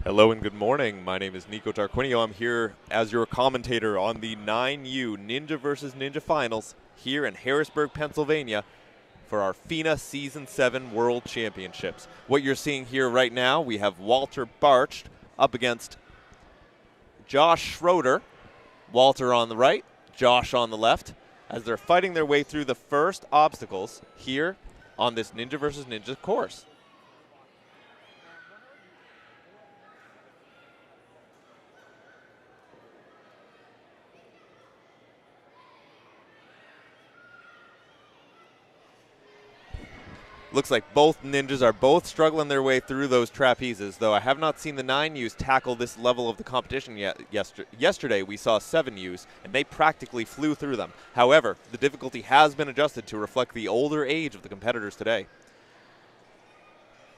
Hello and good morning. My name is Nico Tarquinio. I'm here as your commentator on the 9U Ninja vs. Ninja Finals here in Harrisburg, Pennsylvania for our FINA Season 7 World Championships. What you're seeing here right now, we have Walter Barcht up against Josh Schroeder. Walter on the right, Josh on the left, as they're fighting their way through the first obstacles here on this Ninja vs. Ninja course. Looks like both ninjas are both struggling their way through those trapezes, though I have not seen the 9Us tackle this level of the competition yet. Yesterday we saw 7Us, and they practically flew through them. However, the difficulty has been adjusted to reflect the older age of the competitors today.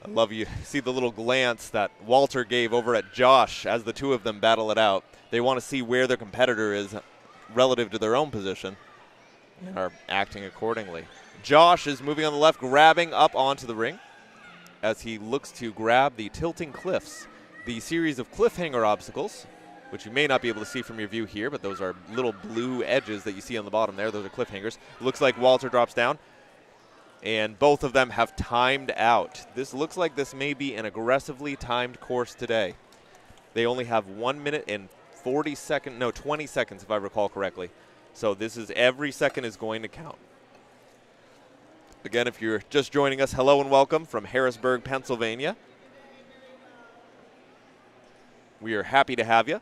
I love you see the little glance that Walter gave over at Josh as the two of them battle it out. They want to see where their competitor is relative to their own position and are acting accordingly. Josh is moving on the left, grabbing up onto the ring as he looks to grab the tilting cliffs, the series of cliffhanger obstacles, which you may not be able to see from your view here, but those are little blue edges that you see on the bottom there. Those are cliffhangers. Looks like Walter drops down, and both of them have timed out. This looks like this may be an aggressively timed course today. They only have 1 minute and 20 seconds if I recall correctly. So this is every second is going to count. Again, if you're just joining us, hello and welcome from Harrisburg, Pennsylvania. We are happy to have you.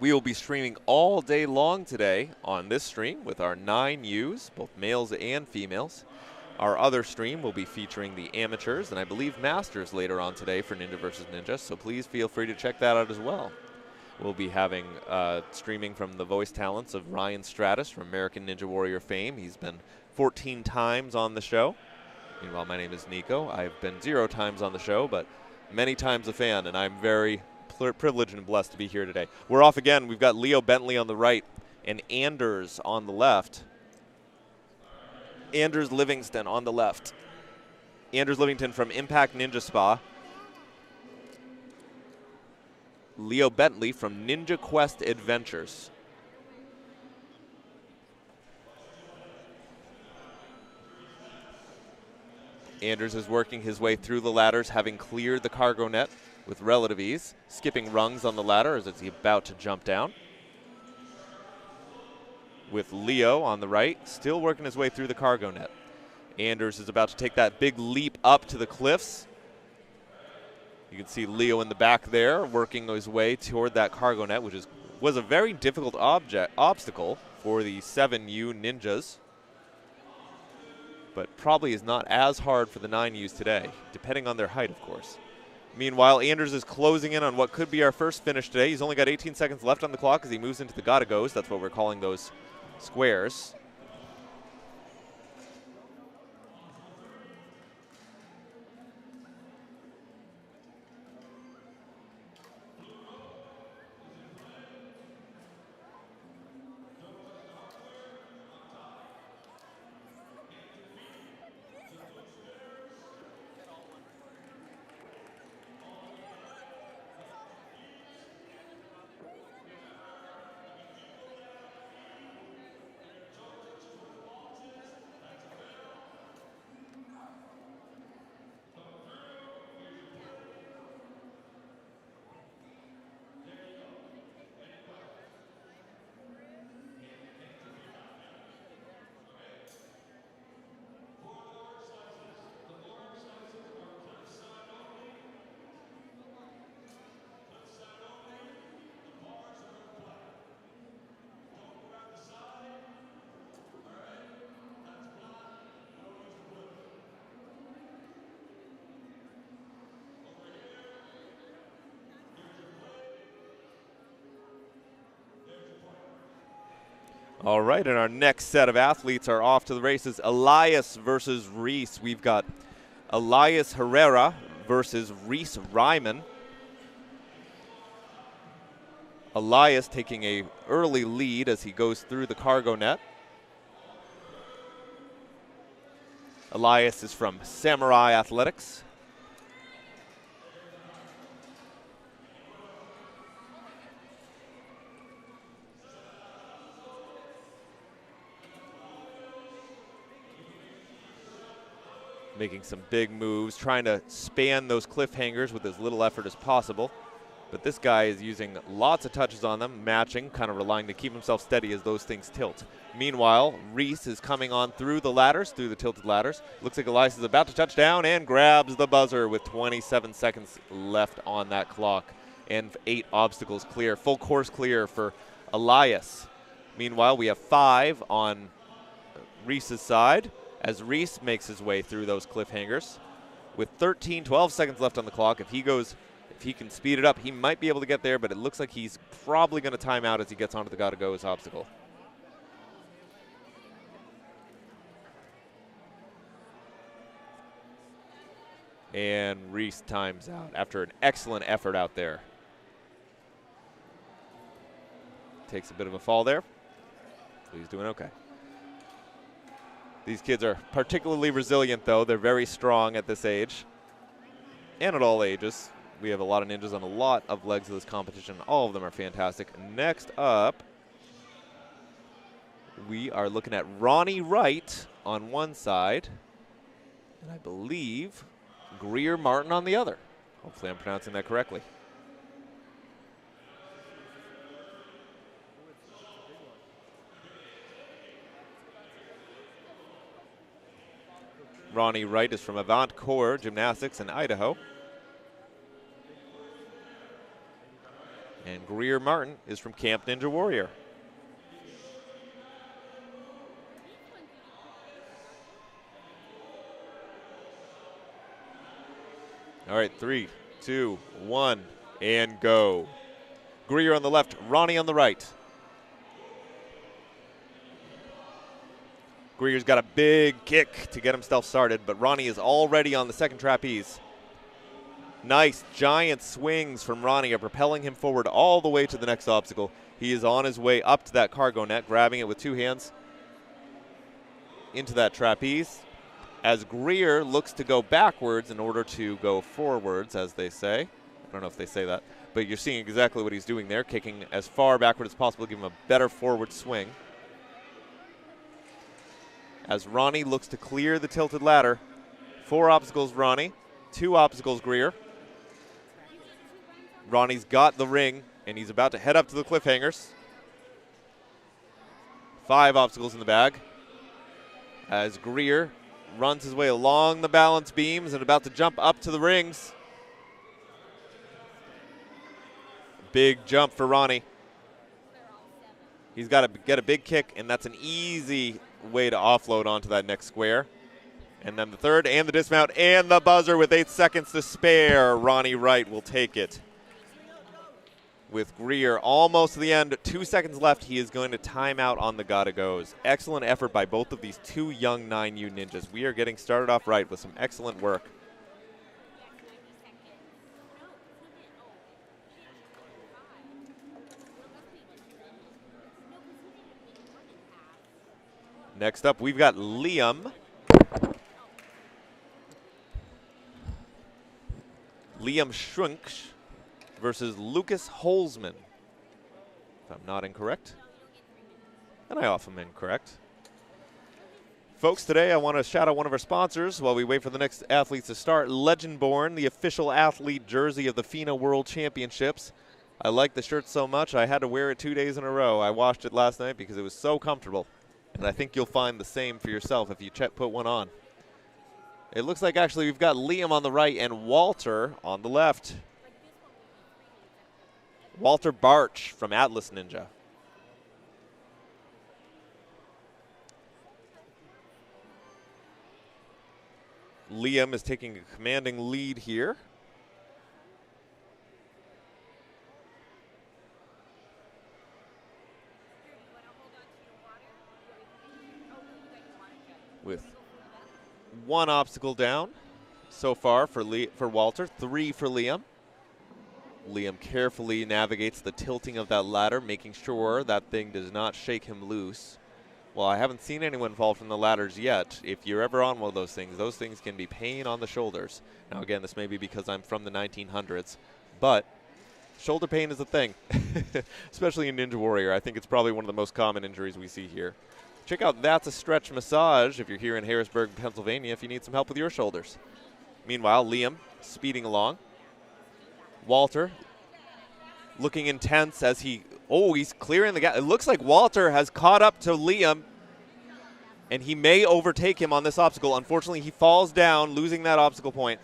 We will be streaming all day long today on this stream with our 9Us, both males and females. Our other stream will be featuring the amateurs and I believe masters later on today for Ninja vs. Ninja, so please feel free to check that out as well. We'll be having streaming from the voice talents of Ryan Stratus from American Ninja Warrior fame. He's been 14 times on the show. Meanwhile, my name is Nico. I've been 0 times on the show, but many times a fan, and I'm very privileged and blessed to be here today. We're off again. We've got Leo Bentley on the right and Anders on the left. Anders Livingston on the left. Anders Livingston from Impact Ninja Spa. Leo Bentley from Ninja Quest Adventures. Anders is working his way through the ladders, having cleared the cargo net with relative ease, skipping rungs on the ladder as he's about to jump down. With Leo on the right, still working his way through the cargo net. Anders is about to take that big leap up to the cliffs. You can see Leo in the back there working his way toward that cargo net, which was a very difficult obstacle for the 7U ninjas, but probably is not as hard for the 9Us today, depending on their height, of course. Meanwhile, Anders is closing in on what could be our first finish today. He's only got 18 seconds left on the clock as he moves into the gotta-goes. That's what we're calling those squares. All right, and our next set of athletes are off to the races. Elias versus Reese. We've got Elias Herrera versus Reese Ryman. Elias taking a early lead as he goes through the cargo net. Elias is from Samurai Athletics. making some big moves, trying to span those cliffhangers with as little effort as possible. But this guy is using lots of touches on them, matching, kind of relying to keep himself steady as those things tilt. Meanwhile, Reese is coming on through the ladders, through the tilted ladders. Looks like Elias is about to touch down and grabs the buzzer with 27 seconds left on that clock. And 8 obstacles clear, full course clear for Elias. Meanwhile, we have 5 on Reese's side as Reese makes his way through those cliffhangers. With 12 seconds left on the clock, if he can speed it up, he might be able to get there, but it looks like he's probably going to time out as he gets onto the Gotta Go's obstacle. And Reese times out after an excellent effort out there. Takes a bit of a fall there, so he's doing okay. These kids are particularly resilient, though. They're very strong at this age and at all ages. We have a lot of ninjas on a lot of legs of this competition. All of them are fantastic. Next up, we are looking at Ronnie Wright on one side, and I believe Greer Martin on the other. Hopefully I'm pronouncing that correctly. Ronnie Wright is from Avant Core Gymnastics in Idaho. And Greer Martin is from Camp Ninja Warrior. All right, 3, 2, 1, and go. Greer on the left, Ronnie on the right. Greer's got a big kick to get himself started, but Ronnie is already on the second trapeze. Nice giant swings from Ronnie are propelling him forward all the way to the next obstacle. He is on his way up to that cargo net, grabbing it with 2 hands into that trapeze. As Greer looks to go backwards in order to go forwards, as they say. I don't know if they say that, but you're seeing exactly what he's doing there, kicking as far backward as possible, give him a better forward swing. As Ronnie looks to clear the tilted ladder. 4 obstacles, Ronnie. 2 obstacles, Greer. Ronnie's got the ring, and he's about to head up to the cliffhangers. 5 obstacles in the bag. As Greer runs his way along the balance beams and about to jump up to the rings. Big jump for Ronnie. He's got to get a big kick, and that's an easy way to offload onto that next square. And then the third and the dismount and the buzzer with 8 seconds to spare. Ronnie Wright will take it. With Greer almost to the end, 2 seconds left, he is going to time out on the Gotta Go's. Excellent effort by both of these 2 young 9U ninjas. We are getting started off right with some excellent work. Next up, we've got Liam. Liam Schrunksch versus Lucas Holzman, if I'm not incorrect. And I often am incorrect. Folks, today I want to shout out one of our sponsors while we wait for the next athletes to start. Legendborn, the official athlete jersey of the FINA World Championships. I like the shirt so much I had to wear it 2 days in a row. I washed it last night because it was so comfortable. And I think you'll find the same for yourself if you put one on. It looks like actually we've got Liam on the right and Walter on the left. Walter Barch from Atlas Ninja. Liam is taking a commanding lead here. With 1 obstacle down so far for Walter, 3 for Liam. Liam carefully navigates the tilting of that ladder, making sure that thing does not shake him loose. Well, I haven't seen anyone fall from the ladders yet. If you're ever on one of those things can be pain on the shoulders. Now, again, this may be because I'm from the 1900s, but shoulder pain is a thing, especially in Ninja Warrior. I think it's probably one of the most common injuries we see here. Check out That's a Stretch Massage if you're here in Harrisburg, Pennsylvania, if you need some help with your shoulders. Meanwhile, Liam speeding along. Walter looking intense as he's clearing the gap. It looks like Walter has caught up to Liam, and he may overtake him on this obstacle. Unfortunately, he falls down, losing that obstacle point.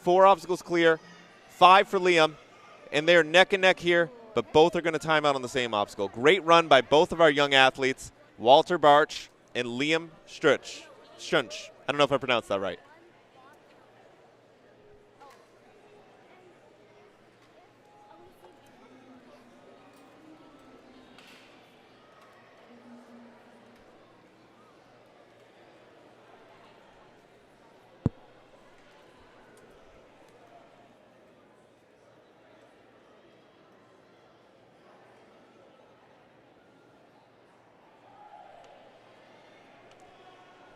4 obstacles clear, 5 for Liam, and they're neck and neck here, but both are going to time out on the same obstacle. Great run by both of our young athletes, Walter Barch and Liam Strunch. I don't know if I pronounced that right.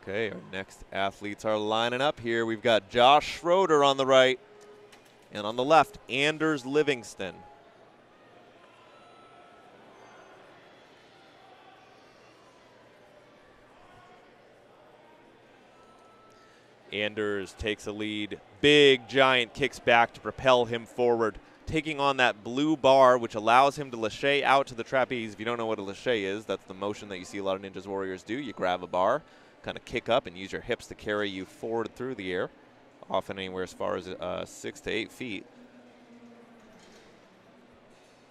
Okay, our next athletes are lining up here. We've got Josh Schroeder on the right, and on the left, Anders Livingston. Anders takes a lead. Big, giant kicks back to propel him forward, taking on that blue bar, which allows him to lache out to the trapeze. If you don't know what a lache is, that's the motion that you see a lot of Ninjas Warriors do. You grab a bar, kind of kick up and use your hips to carry you forward through the air, often anywhere as far as 6 to 8 feet.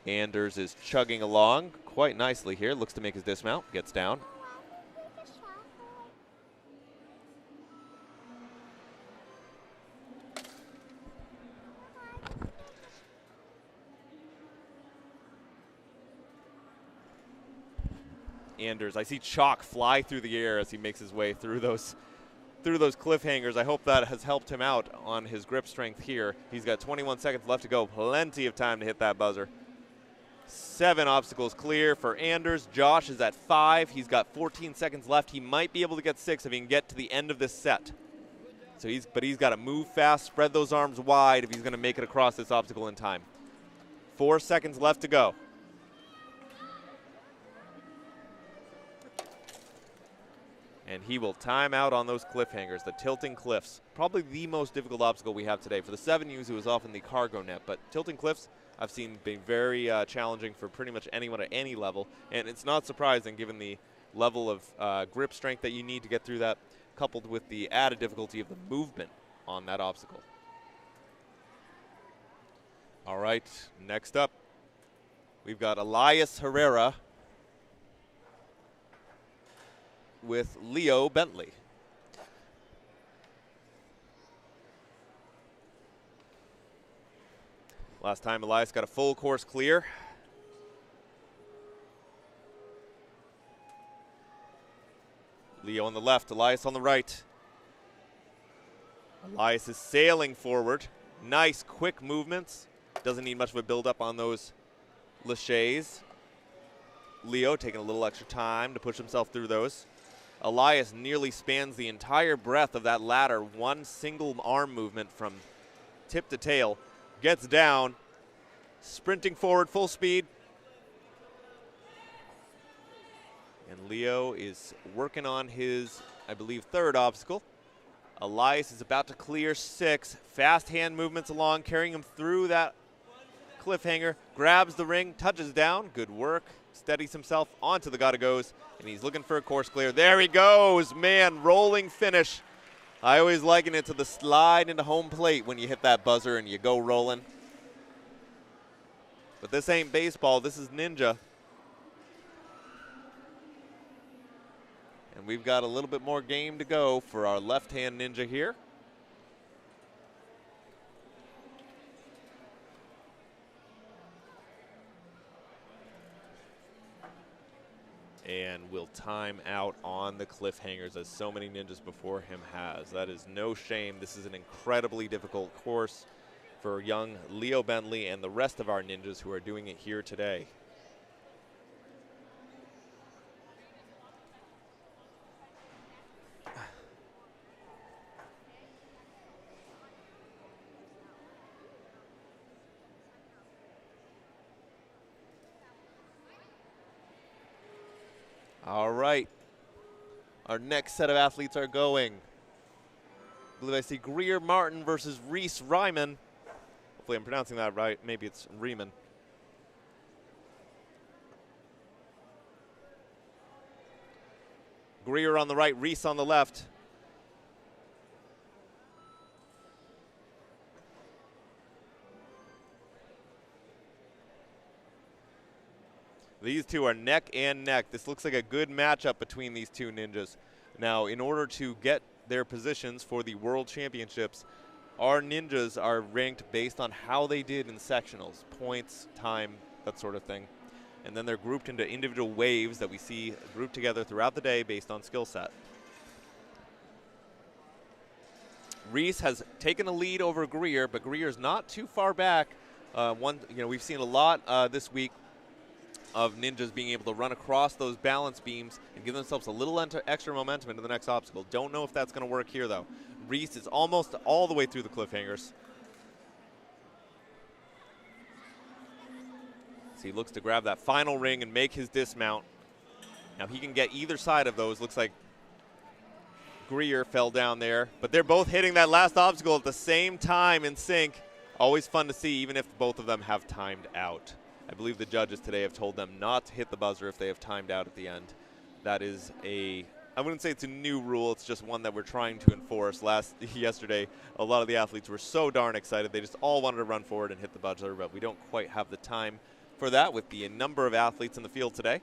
Anders is chugging along quite nicely here. Looks to make his dismount, gets down. Anders, I see chalk fly through the air as he makes his way through those cliffhangers. I hope that has helped him out on his grip strength here. He's got 21 seconds left to go. Plenty of time to hit that buzzer. 7 obstacles clear for Anders. Josh is at 5. He's got 14 seconds left. He might be able to get 6 if he can get to the end of this set. But he's got to move fast, spread those arms wide if he's going to make it across this obstacle in time. 4 seconds left to go. And he will time out on those cliffhangers, the tilting cliffs. Probably the most difficult obstacle we have today. For the 7Us, it was often the cargo net, but tilting cliffs I've seen being very challenging for pretty much anyone at any level. And it's not surprising given the level of grip strength that you need to get through that, coupled with the added difficulty of the movement on that obstacle. All right, next up, we've got Elias Herrera with Leo Bentley. Last time Elias got a full course clear. Leo on the left, Elias on the right. Elias is sailing forward. Nice quick movements. Doesn't need much of a build up on those laches. Leo taking a little extra time to push himself through those. Elias nearly spans the entire breadth of that ladder, one single arm movement from tip to tail. Gets down, sprinting forward full speed. And Leo is working on his, I believe, 3rd obstacle. Elias is about to clear 6. Fast hand movements along, carrying him through that cliffhanger. Grabs the ring, touches down. Good work. Steadies himself onto the gotta goes, and he's looking for a course clear. There he goes, man, rolling finish. I always liken it to the slide into home plate when you hit that buzzer and you go rolling. But this ain't baseball, this is ninja. And we've got a little bit more game to go for our left-hand ninja here. And will time out on the cliffhangers as so many ninjas before him has. That is no shame. This is an incredibly difficult course for young Leo Bentley and the rest of our ninjas who are doing it here today. All right, our next set of athletes are going. I believe I see Greer Martin versus Reese Ryman. Hopefully I'm pronouncing that right. Maybe it's Riemann. Greer on the right, Reese on the left. These two are neck and neck. This looks like a good matchup between these two ninjas. Now, in order to get their positions for the World Championships, our ninjas are ranked based on how they did in sectionals, points, time, that sort of thing. And then they're grouped into individual waves that we see grouped together throughout the day based on skill set. Reese has taken a lead over Greer, but Greer's not too far back. We've seen a lot this week of ninjas being able to run across those balance beams and give themselves a little extra momentum into the next obstacle. Don't know if that's going to work here, though. Reese is almost all the way through the cliffhangers. So he looks to grab that final ring and make his dismount. Now he can get either side of those. Looks like Greer fell down there, but they're both hitting that last obstacle at the same time in sync. Always fun to see, even if both of them have timed out. I believe the judges today have told them not to hit the buzzer if they have timed out at the end. That is I wouldn't say it's a new rule, it's just one that we're trying to enforce. Yesterday, a lot of the athletes were so darn excited, they just all wanted to run forward and hit the buzzer, but we don't quite have the time for that with the number of athletes in the field today.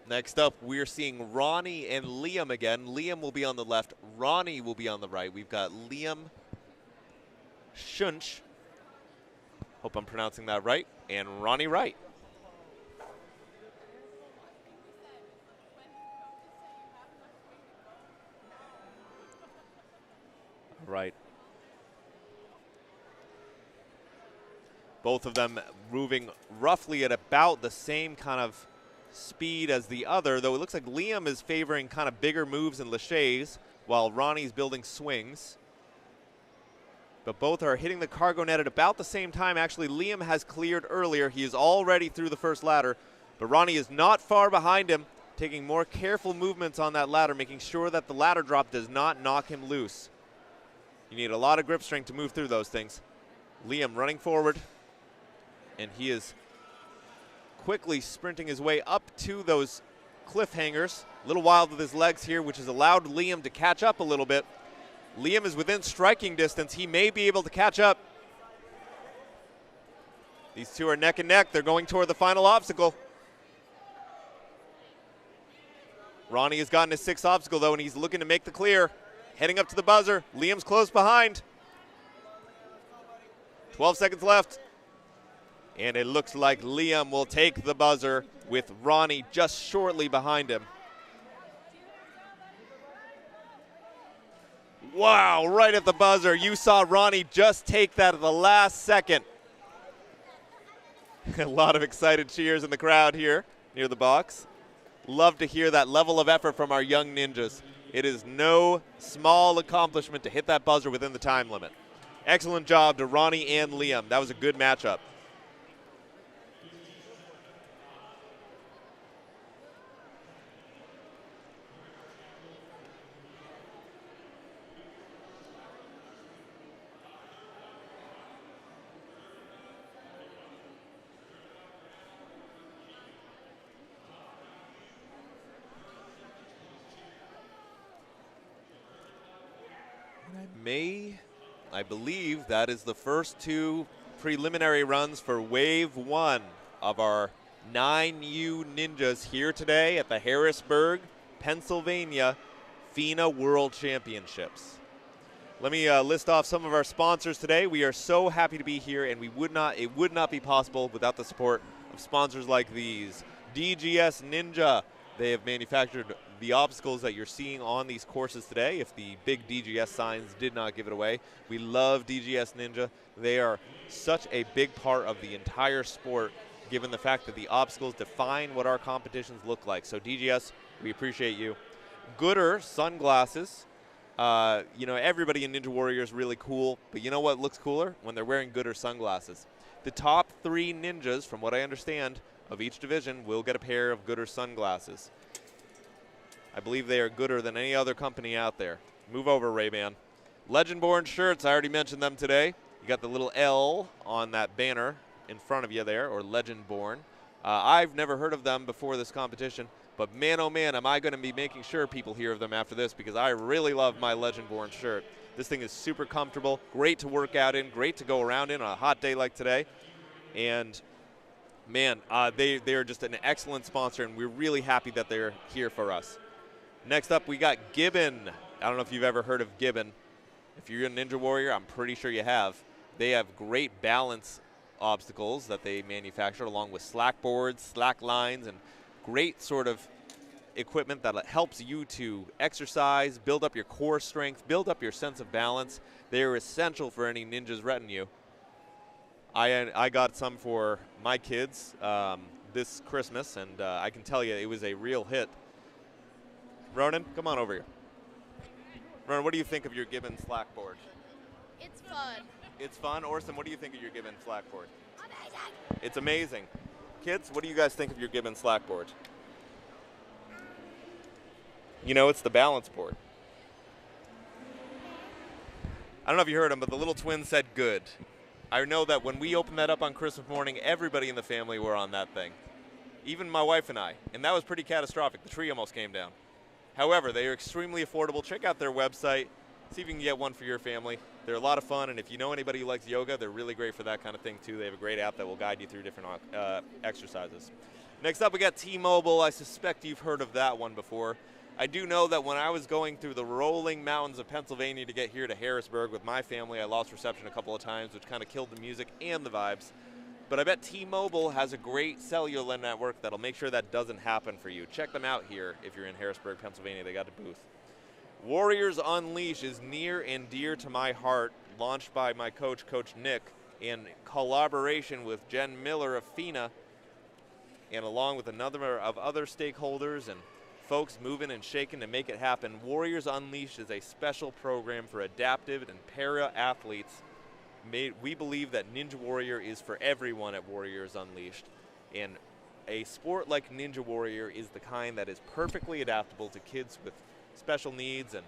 Next up, we're seeing Ronnie and Liam again. Liam will be on the left, Ronnie will be on the right. We've got Liam Schunch, hope I'm pronouncing that right, and Ronnie Wright. Right. Both of them moving roughly at about the same kind of speed as the other, though it looks like Liam is favoring kind of bigger moves and laches while Ronnie's building swings. But both are hitting the cargo net at about the same time. Actually, Liam has cleared earlier. He is already through the first ladder, but Ronnie is not far behind him, taking more careful movements on that ladder, making sure that the ladder drop does not knock him loose. You need a lot of grip strength to move through those things. Liam running forward, and he is quickly sprinting his way up to those cliffhangers. A little wild with his legs here, which has allowed Liam to catch up a little bit. Liam is within striking distance. He may be able to catch up. These two are neck and neck. They're going toward the final obstacle. Ronnie has gotten his sixth obstacle, though, and he's looking to make the clear. Heading up to the buzzer. Liam's close behind. 12 seconds left. And it looks like Liam will take the buzzer with Ronnie just shortly behind him. Wow, right at the buzzer. You saw Ronnie just take that at the last second. A lot of excited cheers in the crowd here near the box. Love to hear that level of effort from our young ninjas. It is no small accomplishment to hit that buzzer within the time limit. Excellent job to Ronnie and Liam. That was a good matchup. I believe that is the first two preliminary runs for Wave 1 of our 9U Ninjas here today at the Harrisburg, Pennsylvania FINA World Championships. Let me list off some of our sponsors today. We are so happy to be here, and it would not be possible without the support of sponsors like these. DGS Ninja. They have manufactured the obstacles that you're seeing on these courses today, if the big DGS signs did not give it away. We love DGS Ninja. They are such a big part of the entire sport, given the fact that the obstacles define what our competitions look like. So DGS, we appreciate you. Gooder Sunglasses. Everybody in Ninja Warrior is really cool, but you know what looks cooler? When they're wearing Gooder sunglasses. The top 3 ninjas, from what I understand, of each division will get a pair of Gooder sunglasses. I believe they are gooder than any other company out there. Move over, Ray-Ban. Legend-born shirts, I already mentioned them today. You got the little L on that banner in front of you there, or Legend-born. I've never heard of them before this competition, but man, oh man, am I going to be making sure people hear of them after this, because I really love my Legend-born shirt. This thing is super comfortable, great to work out in, great to go around in on a hot day like today. And man, they are just an excellent sponsor, and we're really happy that they're here for us. Next up, we got Gibbon. I don't know if you've ever heard of Gibbon. If you're a Ninja Warrior, I'm pretty sure you have. They have great balance obstacles that they manufacture, along with slack boards, slack lines, and great sort of equipment that helps you to exercise, build up your core strength, build up your sense of balance. They are essential for any ninja's retinue. I got some for my kids this Christmas, and I can tell you it was a real hit. Ronan, come on over here. Ronan, what do you think of your Gibbon slack board? It's fun. It's fun. Orson, what do you think of your Gibbon slack board? Amazing. It's amazing. Kids, what do you guys think of your Gibbon slack board? You know, it's the balance board. I don't know if you heard them, but the little twins said good. I know that when we opened that up on Christmas morning, everybody in the family were on that thing. Even my wife and I. And that was pretty catastrophic. The tree almost came down. However, they are extremely affordable. Check out their website. See if you can get one for your family. They're a lot of fun, and if you know anybody who likes yoga, they're really great for that kind of thing, too. They have a great app that will guide you through different exercises. Next up, we got T-Mobile. I suspect you've heard of that one before. I do know that when I was going through the rolling mountains of Pennsylvania to get here to Harrisburg with my family, I lost reception a couple of times, which kind of killed the music and the vibes. But I bet T-Mobile has a great cellular network that'll make sure that doesn't happen for you. Check them out here if you're in Harrisburg, Pennsylvania. They got a booth. Warriors Unleashed is near and dear to my heart, launched by my coach, Coach Nick, in collaboration with Jen Miller of FINA, and along with a number of other stakeholders and folks moving and shaking to make it happen. Warriors Unleashed is a special program for adaptive and para athletes. We believe that Ninja Warrior is for everyone at Warriors Unleashed, and a sport like Ninja Warrior is the kind that is perfectly adaptable to kids with special needs and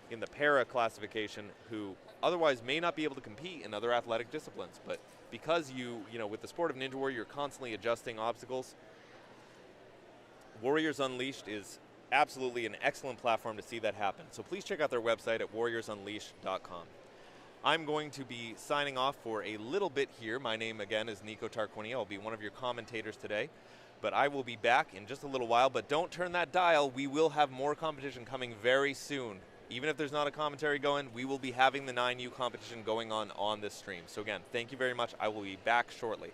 in the para classification who otherwise may not be able to compete in other athletic disciplines. But because with the sport of Ninja Warrior, you're constantly adjusting obstacles, Warriors Unleashed is absolutely an excellent platform to see that happen. So please check out their website at warriorsunleashed.com. I'm going to be signing off for a little bit here. My name, again, is Nico Tarquini. I'll be one of your commentators today. But I will be back in just a little while. But don't turn that dial. We will have more competition coming very soon. Even if there's not a commentary going, we will be having the 9U competition going on this stream. So again, thank you very much. I will be back shortly.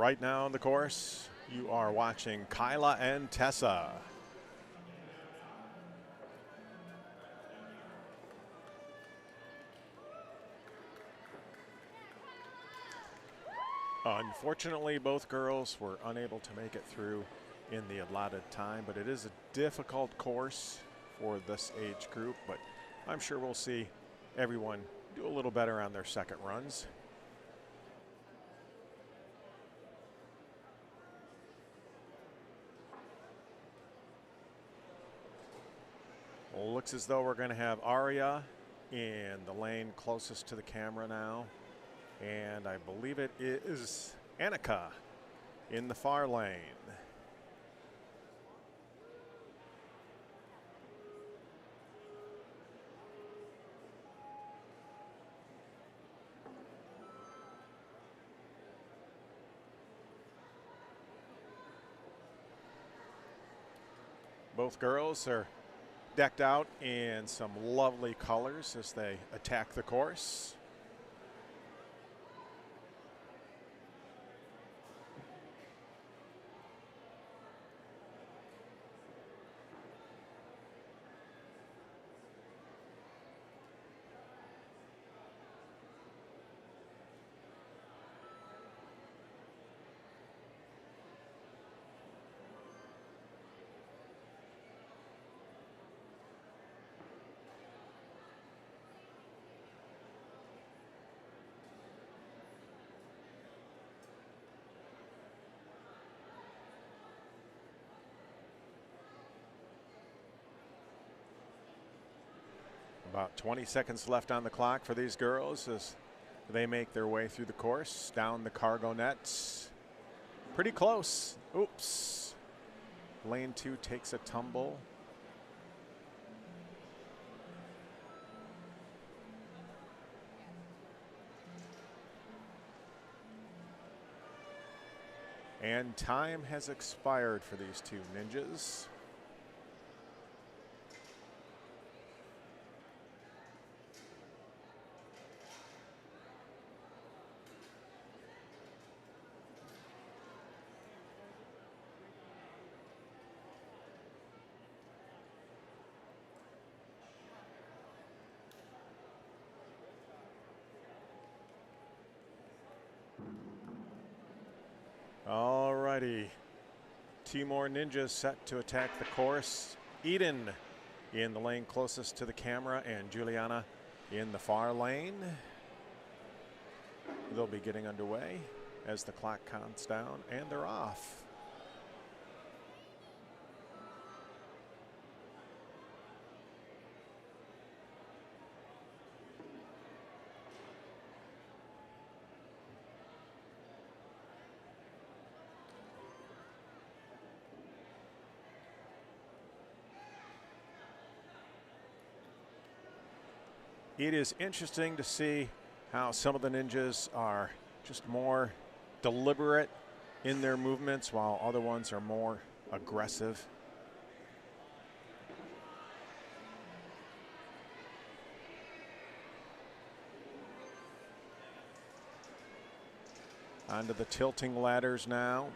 Right now on the course, you are watching Kyla and Tessa. Unfortunately, both girls were unable to make it through in the allotted time, but it is a difficult course for this age group, but I'm sure we'll see everyone do a little better on their second runs. Looks as though we're going to have Aria in the lane closest to the camera now. And I believe it is Annika in the far lane. Both girls are decked out in some lovely colors as they attack the course. About 20 seconds left on the clock for these girls as they make their way through the course, down the cargo nets. Pretty close. Oops. Lane 2 takes a tumble. And time has expired for these two ninjas. Alrighty, two more ninjas set to attack the course. Eden in the lane closest to the camera and Juliana in the far lane. They'll be getting underway as the clock counts down and they're off. It is interesting to see how some of the ninjas are just more deliberate in their movements while other ones are more aggressive. Onto the tilting ladders now.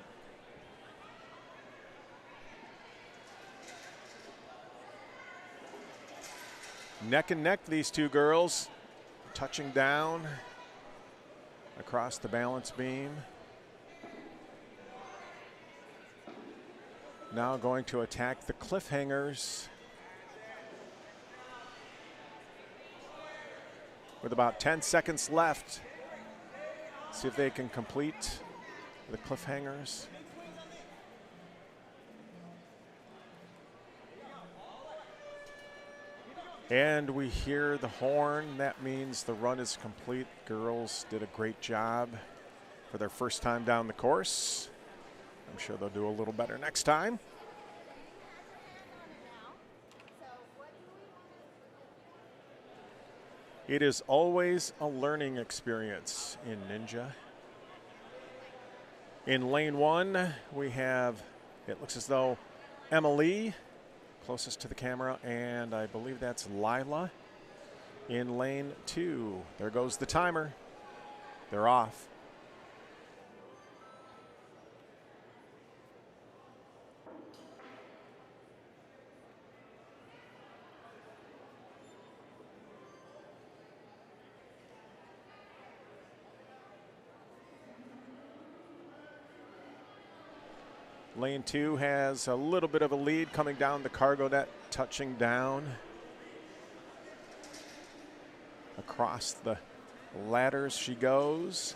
Neck and neck, these two girls, touching down across the balance beam. Now going to attack the cliffhangers. With about 10 seconds left. See if they can complete the cliffhangers. And we hear the horn. That means the run is complete. Girls did a great job for their first time down the course. I'm sure they'll do a little better next time. It is always a learning experience in Ninja. In lane 1, we have, it looks as though Emily closest to the camera, and I believe that's Lila in lane 2. There goes the timer. They're off. Lane 2 has a little bit of a lead coming down the cargo net, touching down. Across the ladders she goes.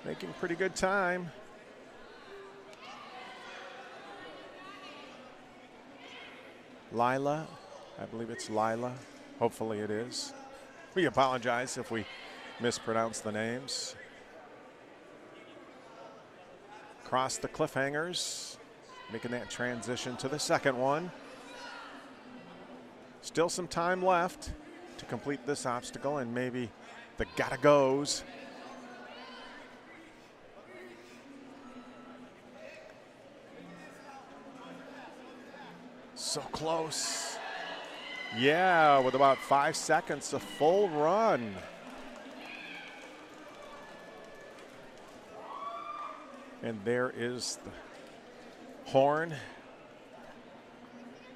Making pretty good time. Lila, I believe it's Lila. Hopefully it is. We apologize if we mispronounce the names. Across the cliffhangers, making that transition to the second one. Still some time left to complete this obstacle, and maybe the gotta goes. So close. Yeah, with about 5 seconds, a full run. And there is the horn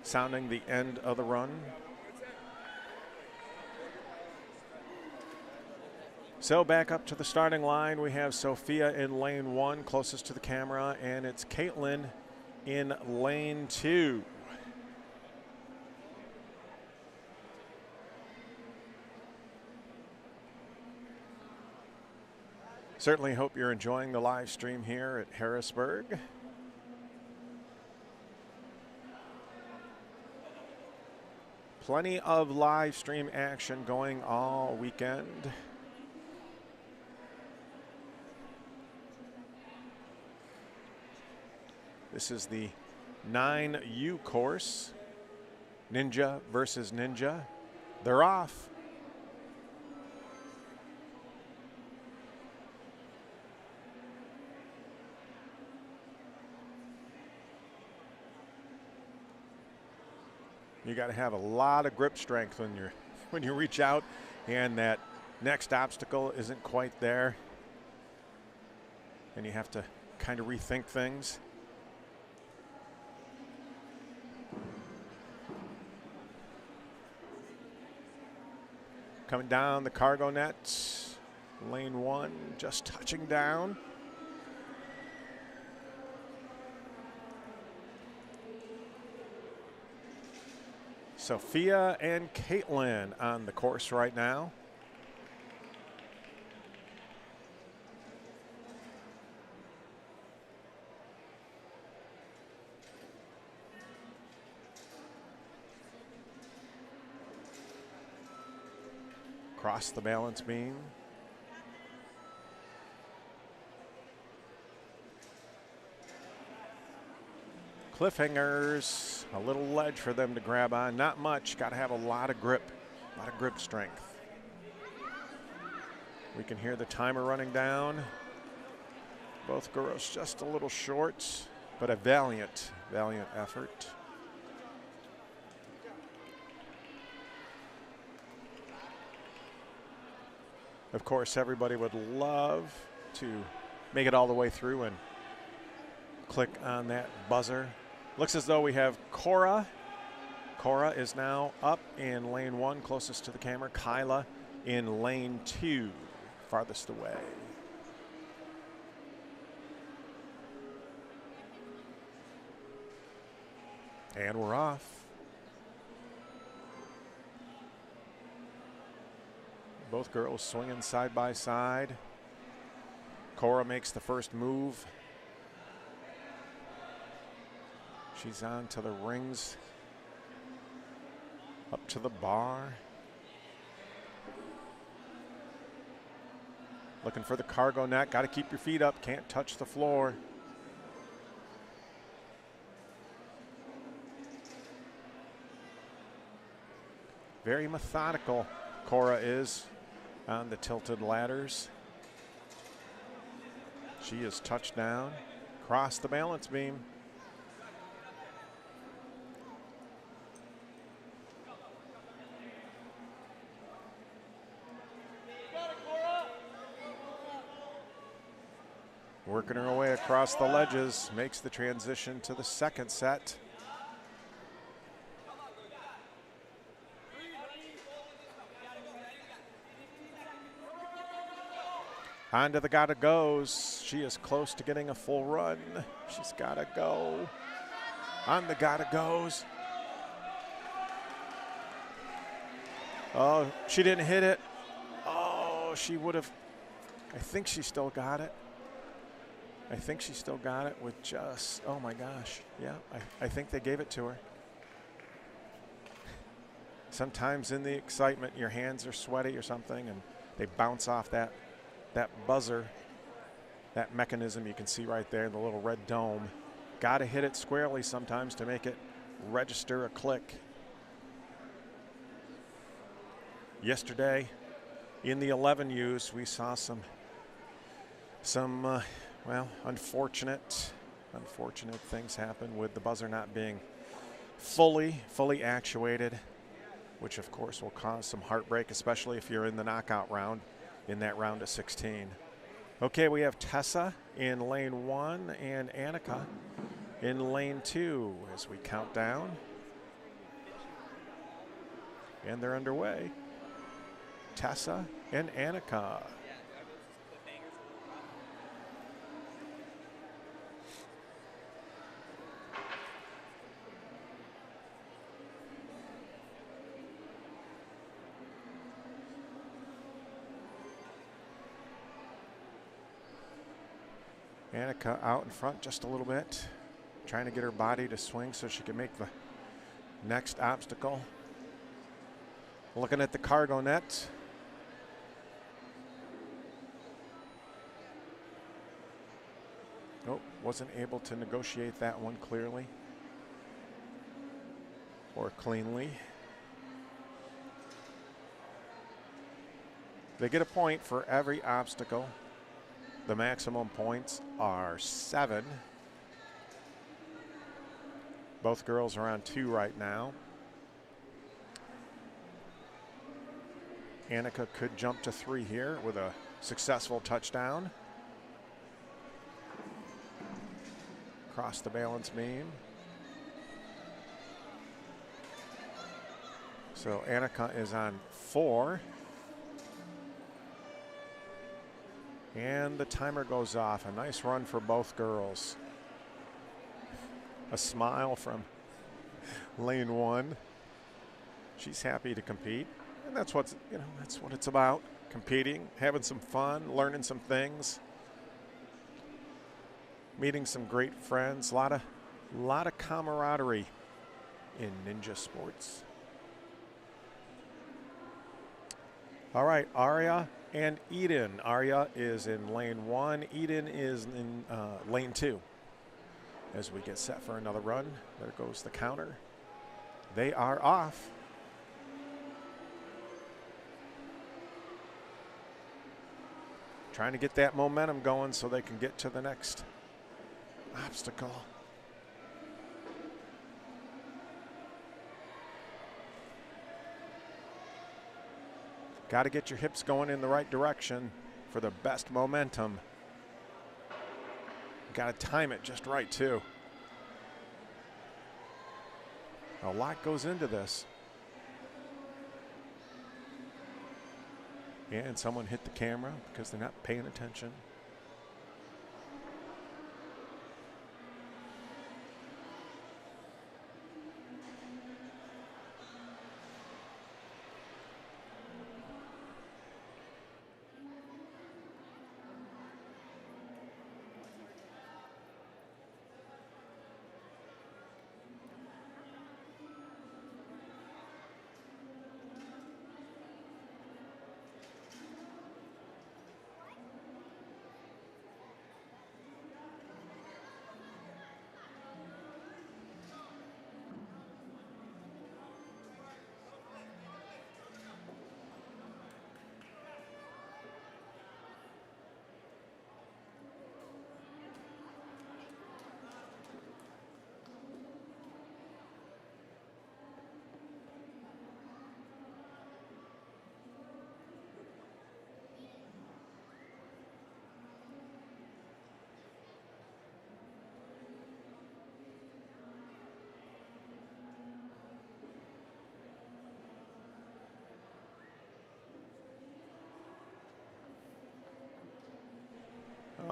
sounding the end of the run. So back up to the starting line, we have Sophia in lane 1, closest to the camera, and it's Caitlin in lane 2. Certainly hope you're enjoying the live stream here at Harrisburg. Plenty of live stream action going all weekend. This is the 9U course, Ninja versus Ninja. They're off. You got to have a lot of grip strength when you reach out, and that next obstacle isn't quite there, and you have to kind of rethink things. Coming down the cargo net, lane 1 just touching down. Sophia and Caitlin on the course right now. Across the balance beam. Cliffhangers, a little ledge for them to grab on. Not much, got to have a lot of grip strength. We can hear the timer running down. Both girls just a little short, but a valiant effort. Of course, everybody would love to make it all the way through and click on that buzzer. Looks as though we have Cora. Cora is now up in lane 1, closest to the camera. Kyla in lane 2, farthest away. And we're off. Both girls swinging side by side. Cora makes the first move. She's on to the rings, up to the bar. Looking for the cargo net. Got to keep your feet up. Can't touch the floor. Very methodical, Cora is on the tilted ladders. She is touched down, across the balance beam. Working her way across the ledges, makes the transition to the second set. On to the gotta goes. She is close to getting a full run. She's gotta go. On the gotta goes. Oh, she didn't hit it. Oh, she would have. I think she still got it. I think she still got it with just, oh my gosh. Yeah, I think they gave it to her. Sometimes in the excitement, your hands are sweaty or something, and they bounce off that buzzer, that mechanism you can see right there, the little red dome. Got to hit it squarely sometimes to make it register a click. Yesterday, in the 11Us, we saw some well, unfortunate things happen with the buzzer not being fully actuated, which of course will cause some heartbreak, especially if you're in the knockout round, in that round of 16. Okay, we have Tessa in lane 1 and Annika in lane 2 as we count down. And they're underway. Tessa and Annika. Annika out in front just a little bit, trying to get her body to swing so she can make the next obstacle. Looking at the cargo net. Oh, wasn't able to negotiate that one clearly or cleanly. They get a point for every obstacle. The maximum points are 7. Both girls are on 2 right now. Annika could jump to 3 here with a successful touchdown. Across the balance beam. So Annika is on 4. And the timer goes off. A nice run for both girls. A smile from lane 1. She's happy to compete. And that's what it's about. Competing, having some fun, learning some things. Meeting some great friends. A lot of camaraderie in ninja sports. All right, Arya and Eden. Arya is in lane 1. Eden is in lane 2. As we get set for another run, there goes the counter. They are off. Trying to get that momentum going so they can get to the next obstacle. Got to get your hips going in the right direction for the best momentum. Got to time it just right, too. A lot goes into this. And someone hit the camera because they're not paying attention.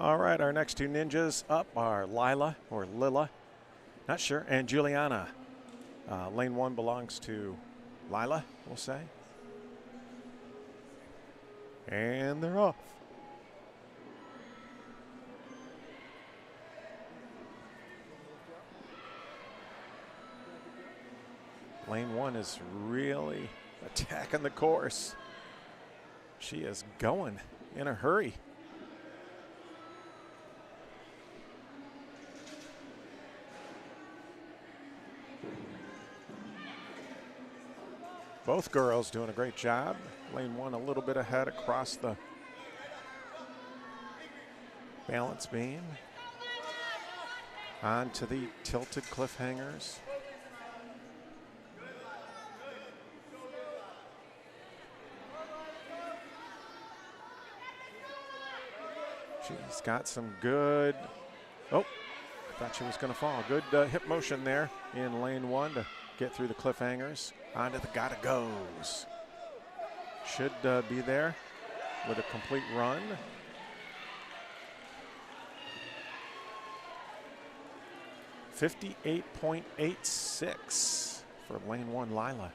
All right, our next two ninjas up are Lila, or Lila, not sure, and Juliana. Lane 1 belongs to Lila, we'll say. And they're off. Lane 1 is really attacking the course. She is going in a hurry. Both girls doing a great job. Lane 1 a little bit ahead across the balance beam. Onto the tilted cliffhangers. She's got some good, oh, I thought she was going to fall. Good hip motion there in lane 1 to get through the cliffhangers. Onto the gotta goes. Should be there with a complete run. .58.86 for lane 1 Lila.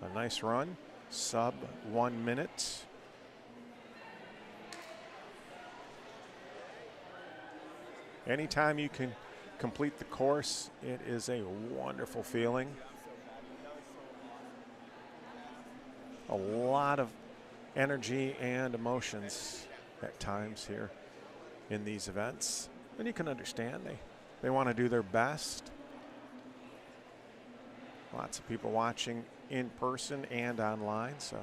A nice run, sub 1 minute. Anytime you can complete the course, it is a wonderful feeling. A lot of energy and emotions at times here in these events. And you can understand they want to do their best. Lots of people watching in person and online, so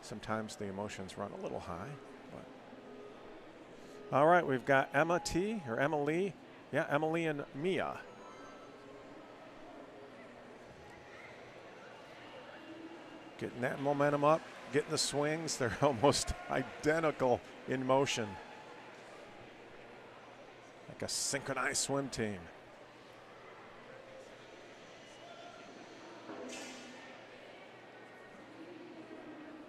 sometimes the emotions run a little high. But. All right, we've got Emily. Yeah, Emily and Mia. Getting that momentum up, getting the swings. They're almost identical in motion. Like a synchronized swim team.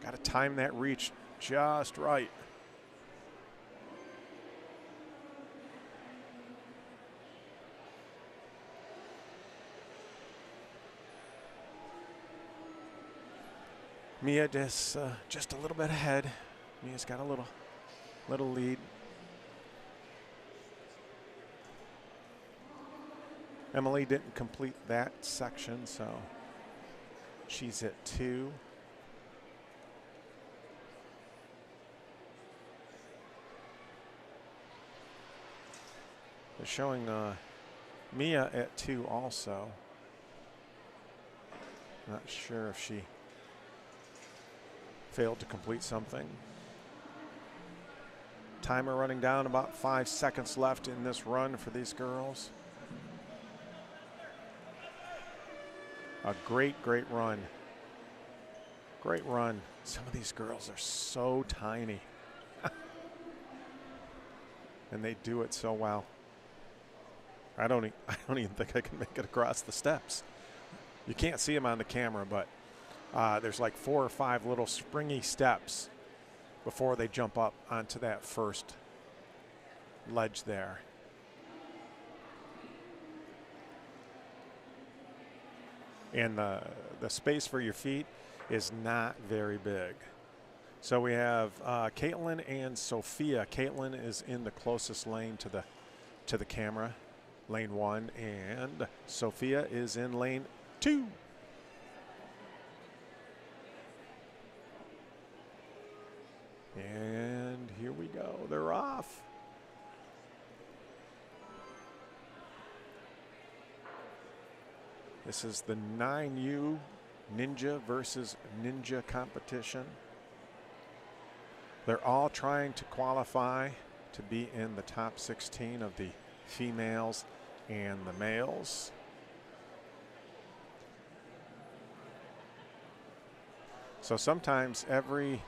Got to time that reach just right. Mia just a little bit ahead. Mia's got a little lead. Emily didn't complete that section, so she's at 2. They're showing Mia at 2 also. Not sure if she failed to complete something. Timer running down, about 5 seconds left in this run for these girls. A great run. Great run. Some of these girls are so tiny. And they do it so well. I don't even think I can make it across the steps. You can't see them on the camera, but there's like 4 or 5 little springy steps before they jump up onto that first ledge there. And the space for your feet is not very big. So we have Caitlin and Sophia. Caitlin is in the closest lane to the camera, lane 1, and Sophia is in lane 2. And here we go. They're off. This is the 9U Ninja versus Ninja competition. They're all trying to qualify to be in the top 16 of the females and the males. So sometimes every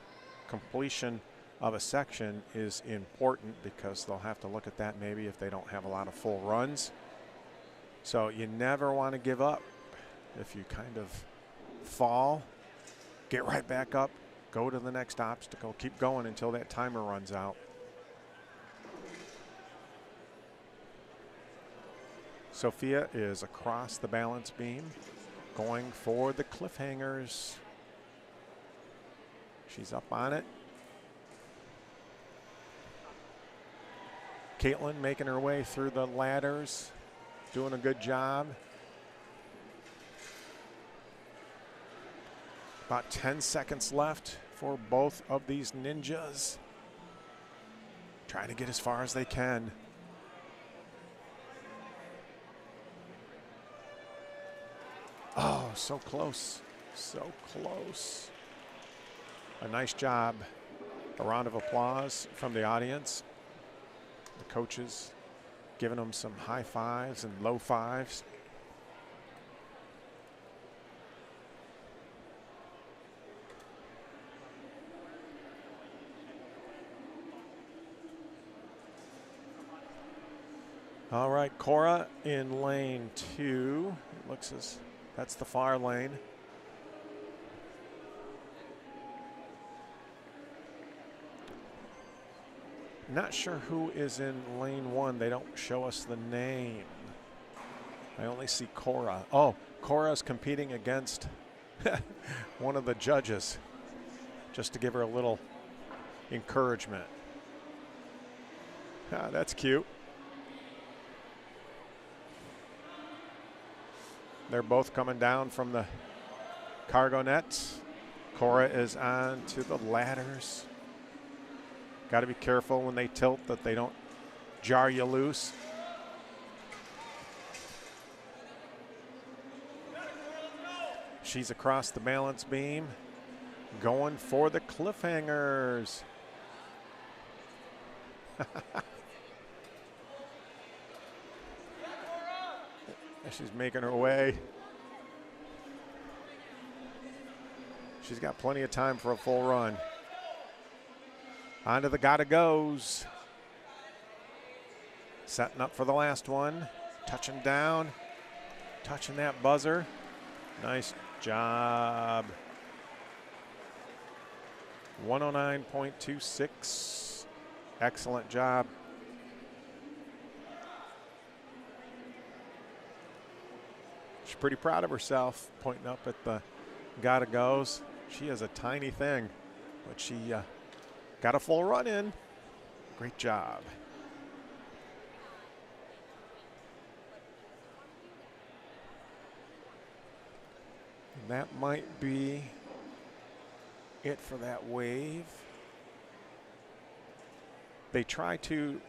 completion of a section is important because they'll have to look at that maybe if they don't have a lot of full runs. So you never want to give up. If you kind of fall, get right back up, go to the next obstacle. Keep going until that timer runs out. Sophia is across the balance beam, going for the cliffhangers. She's up on it. Caitlin making her way through the ladders, doing a good job. About 10 seconds left for both of these ninjas. Trying to get as far as they can. Oh, so close, so close. A nice job. A round of applause from the audience. The coaches giving them some high fives and low fives. All right, Cora in lane 2. It looks as that's the far lane. Not sure who is in lane 1. They don't show us the name. I only see Cora. Oh, Cora's competing against one of the judges, just to give her a little encouragement. Ah, that's cute. They're both coming down from the cargo nets. Cora is on to the ladders. Got to be careful when they tilt that they don't jar you loose. She's across the balance beam, going for the cliffhangers. She's making her way. She's got plenty of time for a full run. Onto the gotta goes. Setting up for the last one. Touching down. Touching that buzzer. Nice job. 109.26. Excellent job. She's pretty proud of herself, pointing up at the gotta goes. She is a tiny thing, but she got a full run in. Great job. And that might be it for that wave. They try to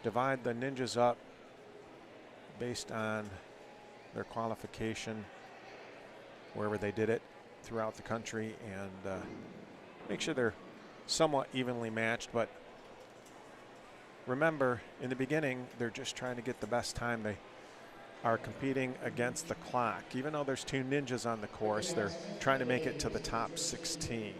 divide the ninjas up based on their qualification wherever they did it throughout the country, and make sure they're somewhat evenly matched. But remember, in the beginning, they're just trying to get the best time. They are competing against the clock. Even though there's 2 ninjas on the course, they're trying to make it to the top 16.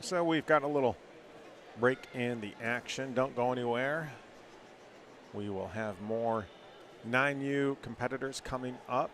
So we've got a little break in the action. Don't go anywhere. We will have more 9U competitors coming up.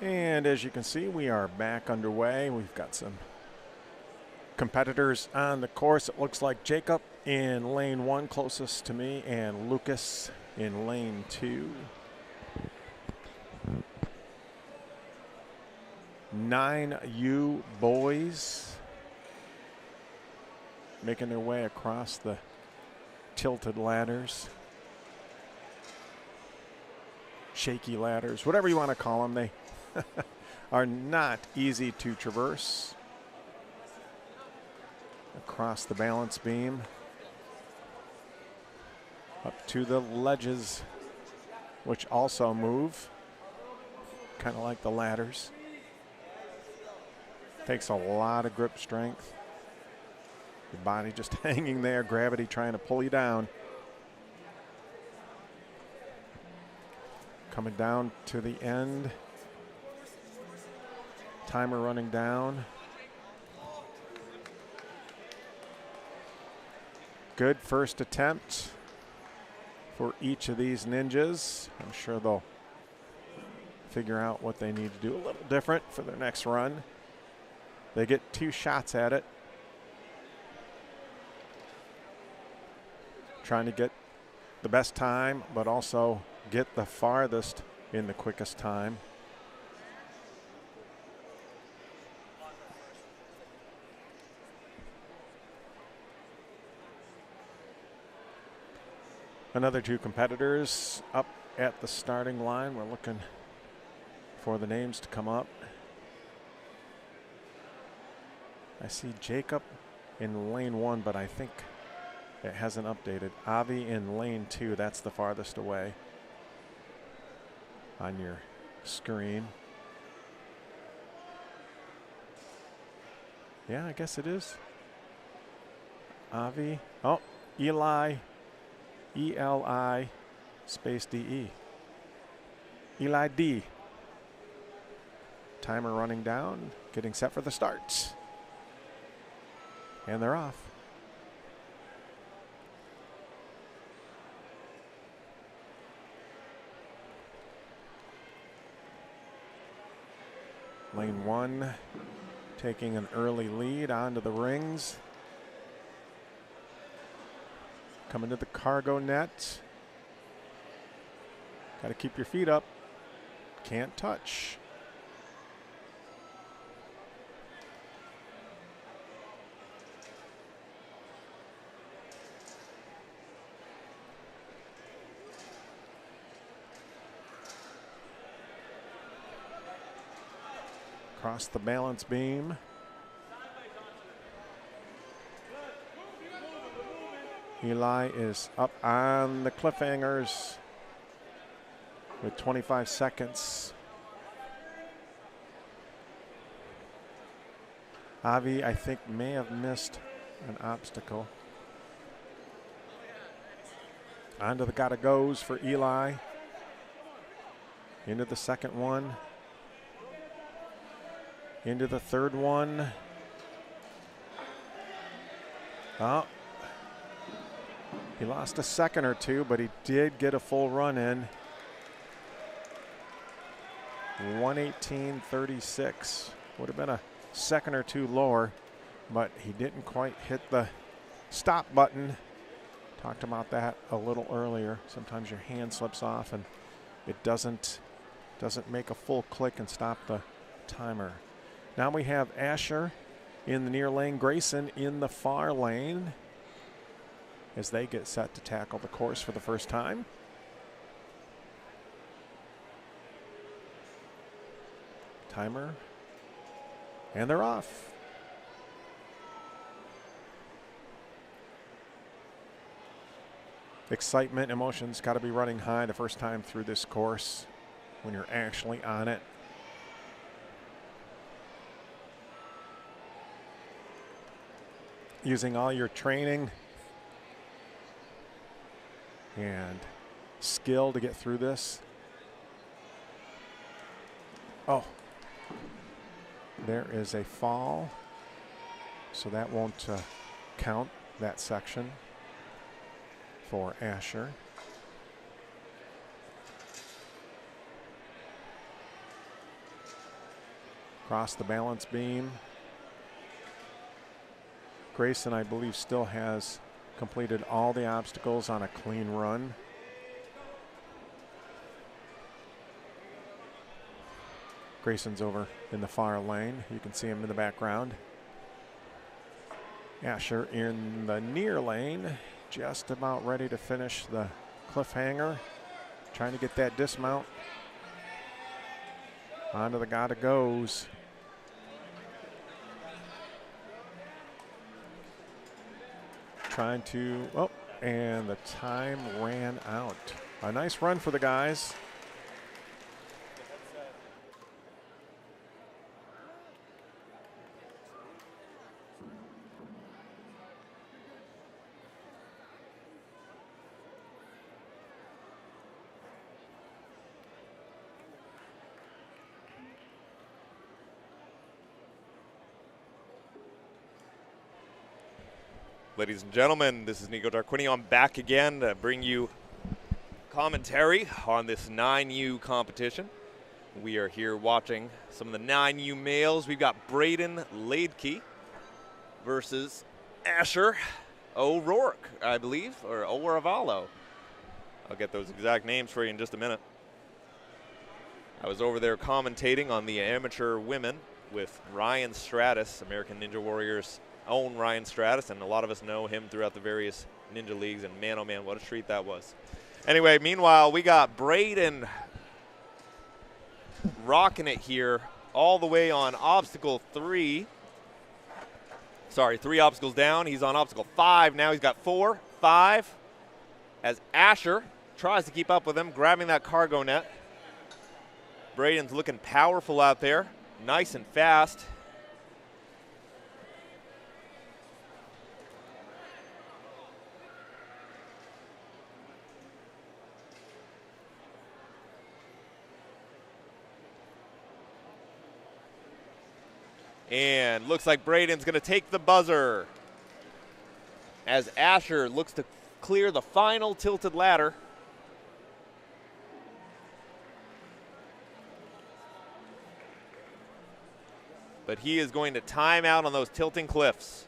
And as you can see, we are back underway. We've got some competitors on the course. It looks like Jacob in lane 1 closest to me and Lucas in lane 2. 9U boys making their way across the tilted ladders, shaky ladders, whatever you want to call them. They are not easy to traverse across the balance beam up to the ledges, which also move kind of like the ladders. Takes a lot of grip strength. Your body just hanging there, gravity trying to pull you down. Coming down to the end. Timer running down. Good first attempt for each of these ninjas. I'm sure they'll figure out what they need to do a little different for their next run. They get 2 shots at it. Trying to get the best time, but also get the farthest in the quickest time. Another 2 competitors up at the starting line. We're looking for the names to come up. I see Jacob in lane 1, but I think it hasn't updated. Avi in lane 2, that's the farthest away on your screen. Yeah, I guess it is. Avi. Oh, Eli. E-L-I space D-E. Eli D. Timer running down, getting set for the start. And they're off. Lane 1 taking an early lead onto the rings. Coming to the cargo net. Got to keep your feet up. Can't touch. Across the balance beam. Eli is up on the cliffhangers with 25 seconds. Avi, I think, may have missed an obstacle. Onto the gotta goes for Eli. Into the second one. Into the third one. Oh. He lost a second or 2, but he did get a full run in. 1:18.36. Would have been a second or 2 lower, but he didn't quite hit the stop button. Talked about that a little earlier. Sometimes your hand slips off and it doesn't make a full click and stop the timer. Now we have Asher in the near lane, Grayson in the far lane, as they get set to tackle the course for the first time. Timer. And they're off. Excitement, emotions got to be running high the first time through this course when you're actually on it. Using all your training and skill to get through this. Oh, there is a fall, so that won't count that section for Asher. across the balance beam. Grayson, I believe, still has completed all the obstacles on a clean run. Grayson's over in the far lane. You can see him in the background. Asher in the near lane, just about ready to finish the cliffhanger. Trying to get that dismount onto the gotta goes. Trying to, oh, and the time ran out. A nice run for the guys. Ladies and gentlemen, this is Nico Darquini. I'm back again to bring you commentary on this 9U competition. We are here watching some of the 9U males. We've got Braden Ladke versus Asher O'Rourke, I believe, or O'Ravalo. I'll get those exact names for you in just a minute. I was over there commentating on the amateur women with Ryan Stratus, American Ninja Warriors' own Ryan Stratus, and a lot of us know him throughout the various ninja leagues, and man, oh man, what a treat that was. Anyway, meanwhile, we got Braden rocking it here all the way on obstacle 3. Sorry, 3 obstacles down. He's on obstacle 5 now. He's got 4, 5, as Asher tries to keep up with him, grabbing that cargo net. Braden's looking powerful out there, nice and fast. And looks like Braden's going to take the buzzer as Asher looks to clear the final tilted ladder. But he is going to time out on those tilting cliffs.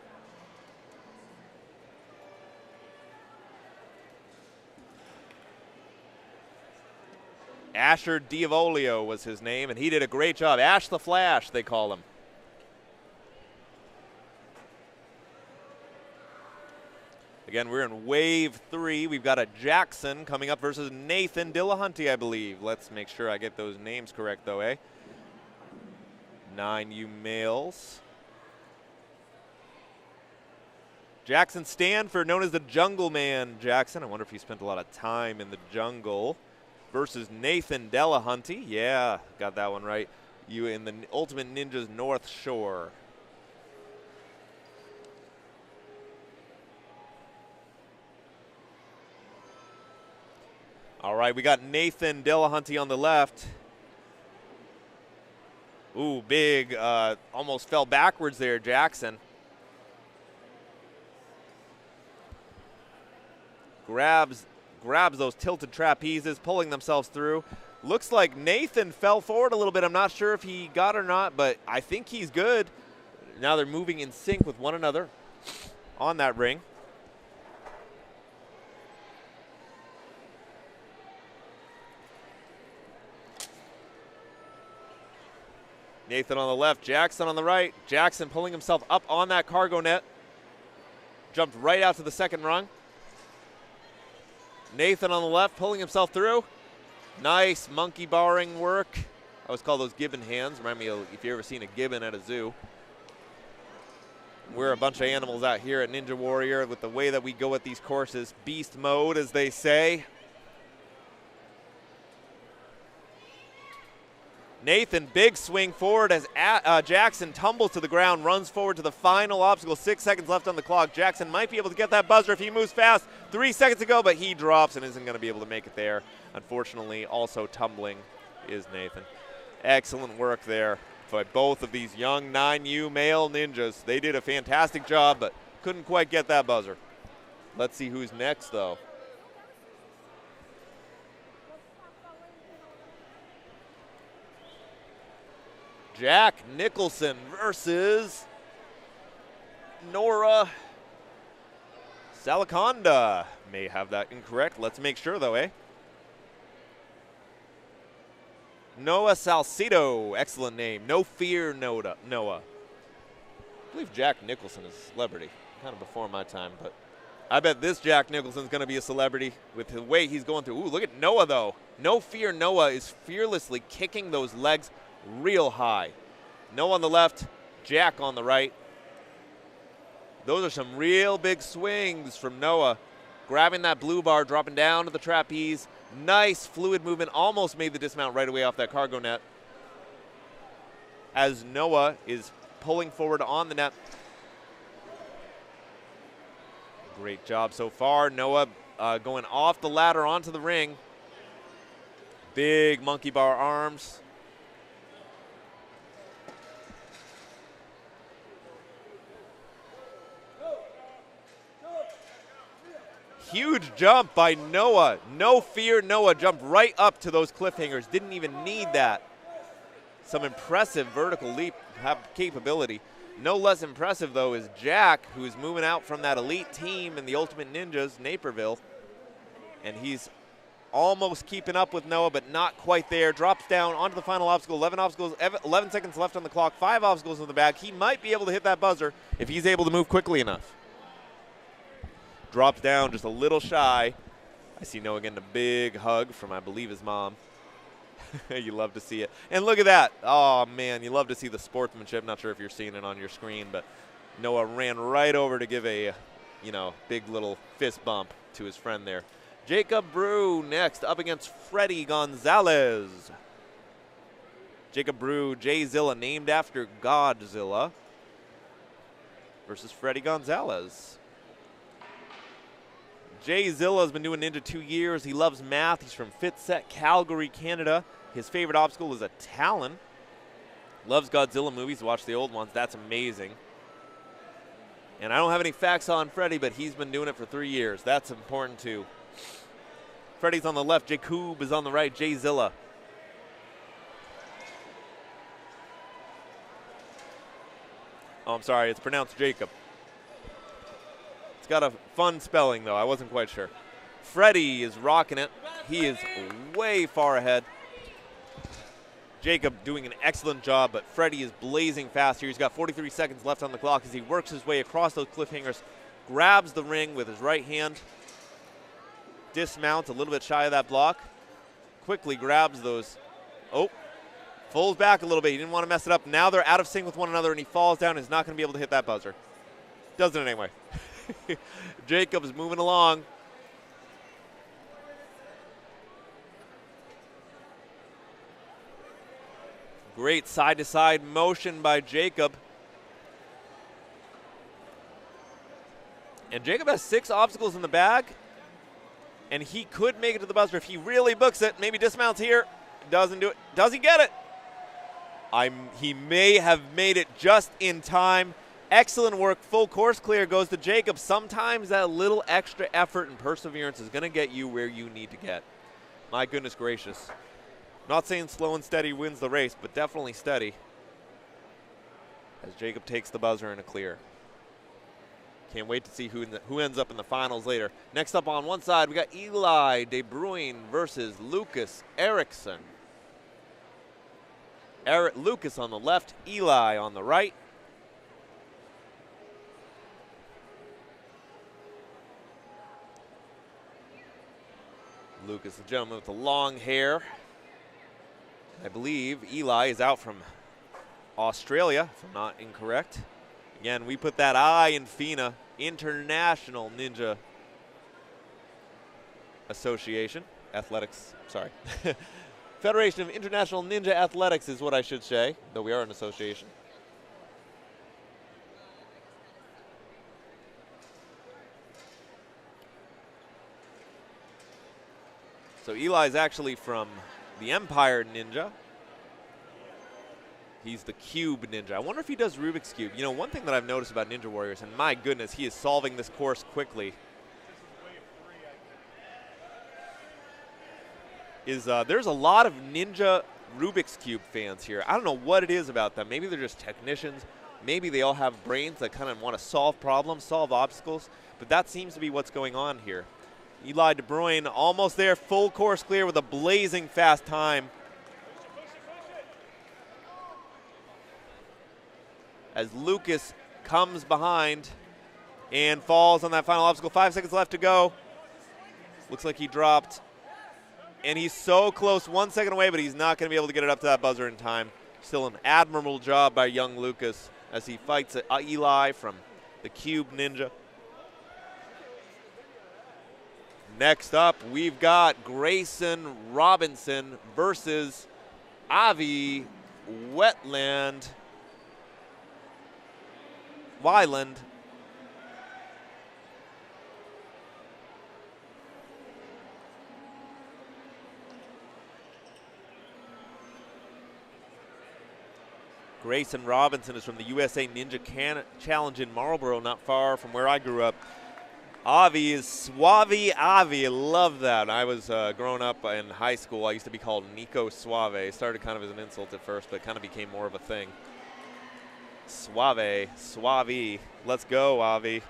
Asher Diavolio was his name, and he did a great job. Ash the Flash, they call him. Again, we're in wave 3. We've got a Jackson coming up versus Nathan Dillahunty, I believe. Let's make sure I get those names correct, though, eh? 9U males. Jackson Stanford, known as the Jungle Man Jackson. I wonder if he spent a lot of time in the jungle. Versus Nathan Dillahunty. Yeah, got that one right. You in the Ultimate Ninja's North Shore. All right, we got Nathan Dillahunty on the left. Ooh, big, almost fell backwards there, Jackson. Grabs those tilted trapezes, pulling themselves through. Looks like Nathan fell forward a little bit. I'm not sure if he got or not, but I think he's good. Now they're moving in sync with one another on that ring. Nathan on the left, Jackson on the right. Jackson pulling himself up on that cargo net. Jumped right out to the second rung. Nathan on the left, pulling himself through. Nice monkey barring work. I always call those gibbon hands. Remind me of if you've ever seen a gibbon at a zoo. We're a bunch of animals out here at Ninja Warrior with the way that we go at these courses. Beast mode, as they say. Nathan, big swing forward as Jackson tumbles to the ground, runs forward to the final obstacle. 6 seconds left on the clock. Jackson might be able to get that buzzer if he moves fast. 3 seconds to go, but he drops and isn't going to be able to make it there. Unfortunately, also tumbling is Nathan. Excellent work there by both of these young 9U male ninjas. They did a fantastic job, but couldn't quite get that buzzer. Let's see who's next, though. Jack Nicholson versus Nora Salaconda. May have that incorrect. Let's make sure, though, eh? Noah Salcido. Excellent name. No fear, Noah. I believe Jack Nicholson is a celebrity. Kind of before my time, but I bet this Jack Nicholson's going to be a celebrity with the way he's going through. Ooh, look at Noah, though. No fear, Noah is fearlessly kicking those legs real high. Noah on the left, Jack on the right. Those are some real big swings from Noah. Grabbing that blue bar, dropping down to the trapeze. Nice fluid movement, almost made the dismount right away off that cargo net. As Noah is pulling forward on the net. Great job so far. Noah going off the ladder onto the ring. Big monkey bar arms. Huge jump by Noah. No fear, Noah jumped right up to those cliffhangers. Didn't even need that. Some impressive vertical leap capability. No less impressive, though, is Jack, who's moving out from that elite team in the Ultimate Ninjas, Naperville. And he's almost keeping up with Noah, but not quite there. Drops down onto the final obstacle. 11 seconds left on the clock. 5 obstacles in the bag. He might be able to hit that buzzer if he's able to move quickly enough. Drops down just a little shy. I see Noah getting a big hug from, I believe, his mom. You love to see it. And look at that. Oh, man, you love to see the sportsmanship. Not sure if you're seeing it on your screen, but Noah ran right over to give a, big little fist bump to his friend there. Jacob Brew next up against Freddie Gonzalez. Jacob Brew, J-Zilla, named after Godzilla, versus Freddie Gonzalez. J-Zilla has been doing Ninja 2 years. He loves math. He's from Fitset, Calgary, Canada. His favorite obstacle is a Talon. Loves Godzilla movies. Watch the old ones. That's amazing. And I don't have any facts on Freddie, but he's been doing it for 3 years. That's important, too. Freddie's on the left. Jacob is on the right. J-Zilla. Oh, I'm sorry. It's pronounced Jacob. It's got a fun spelling, though. I wasn't quite sure. Freddie is rocking it. He is way far ahead. Jacob doing an excellent job, but Freddie is blazing fast here. He's got 43 seconds left on the clock as he works his way across those cliffhangers, grabs the ring with his right hand, dismounts a little bit shy of that block, quickly grabs those. Oh, falls back a little bit. He didn't want to mess it up. Now they're out of sync with one another, and he falls down and is not going to be able to hit that buzzer. Does it anyway. Jacob's moving along. Great side-to-side motion by Jacob. And Jacob has 6 obstacles in the bag, and he could make it to the buzzer if he really books it. Maybe dismounts here. Doesn't do it. Does he get it? He may have made it just in time. Excellent work. Full course clear goes to Jacob. Sometimes that little extra effort and perseverance is going to get you where you need to get. My goodness gracious. Not saying slow and steady wins the race, but definitely steady as Jacob takes the buzzer in a clear. Can't wait to see who ends up in the finals later. Next up on one side, we got Eli De Bruin versus Lucas Erickson. Lucas on the left, Eli on the right. Lucas, the gentleman with the long hair. I believe Eli is out from Australia, if I'm not incorrect. Again, we put that I in FINA, International Ninja Association. Athletics, sorry. Federation of International Ninja Athletics is what I should say, though we are an association. So Eli's actually from the Empire Ninja. He's the Cube Ninja. I wonder if he does Rubik's Cube. You know, one thing that I've noticed about Ninja Warriors, and my goodness, he is solving this course quickly, is there's a lot of ninja Rubik's Cube fans here. I don't know what it is about them. Maybe they're just technicians. Maybe they all have brains that kind of want to solve problems, solve obstacles. But that seems to be what's going on here. Eli De Bruyne almost there, full course clear with a blazing fast time. As Lucas comes behind and falls on that final obstacle. 5 seconds left to go. Looks like he dropped. And he's so close, 1 second away, but he's not going to be able to get it up to that buzzer in time. Still an admirable job by young Lucas as he fights Eli from the Cube Ninja. Next up, we've got Grayson Robinson versus Avi Wyland. Grayson Robinson is from the USA Ninja Challenge in Marlboro, not far from where I grew up. Avi is Suave Avi. I love that. I was growing up in high school. I used to be called Nico Suave. It started kind of as an insult at first, but it kind of became more of a thing. Suave. Let's go, Avi.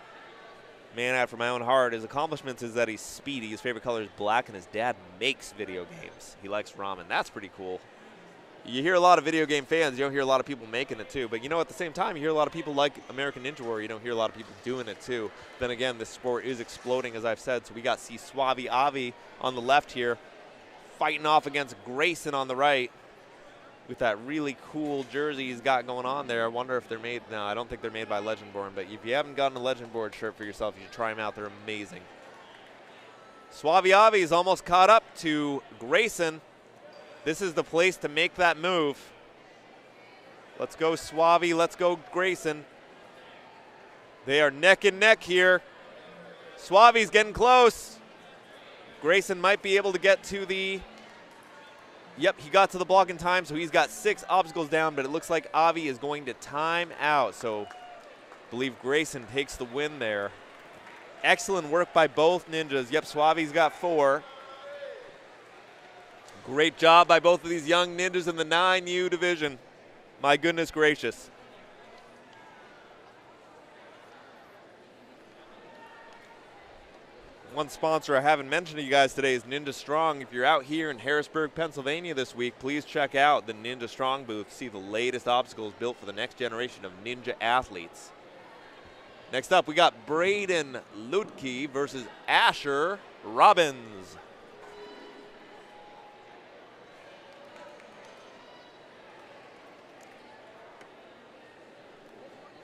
Man after my own heart. His accomplishments is that he's speedy. His favorite color is black, and his dad makes video games. He likes ramen. That's pretty cool. You hear a lot of video game fans. You don't hear a lot of people making it too. But you know, at the same time, you hear a lot of people like American Ninja Warrior. You don't hear a lot of people doing it too. Then again, this sport is exploding, as I've said. So we got Suave Avi on the left here, fighting off against Grayson on the right with that really cool jersey he's got going on there. I wonder if they're made. No, I don't think they're made by Legendborn. But if you haven't gotten a Legendborn shirt for yourself, you should try them out. They're amazing. Suave Avi is almost caught up to Grayson. This is the place to make that move. Let's go Suave, let's go Grayson. They are neck and neck here. Suave's getting close. Grayson might be able to get to the, yep, he got to the block in time, so he's got 6 obstacles down, but it looks like Avi is going to time out. So I believe Grayson takes the win there. Excellent work by both ninjas. Yep, Suave's got 4. Great job by both of these young ninjas in the 9U division. My goodness gracious. One sponsor I haven't mentioned to you guys today is Ninja Strong. If you're out here in Harrisburg, Pennsylvania this week, please check out the Ninja Strong booth. See the latest obstacles built for the next generation of ninja athletes. Next up, we got Braden Lutke versus Asher Robbins.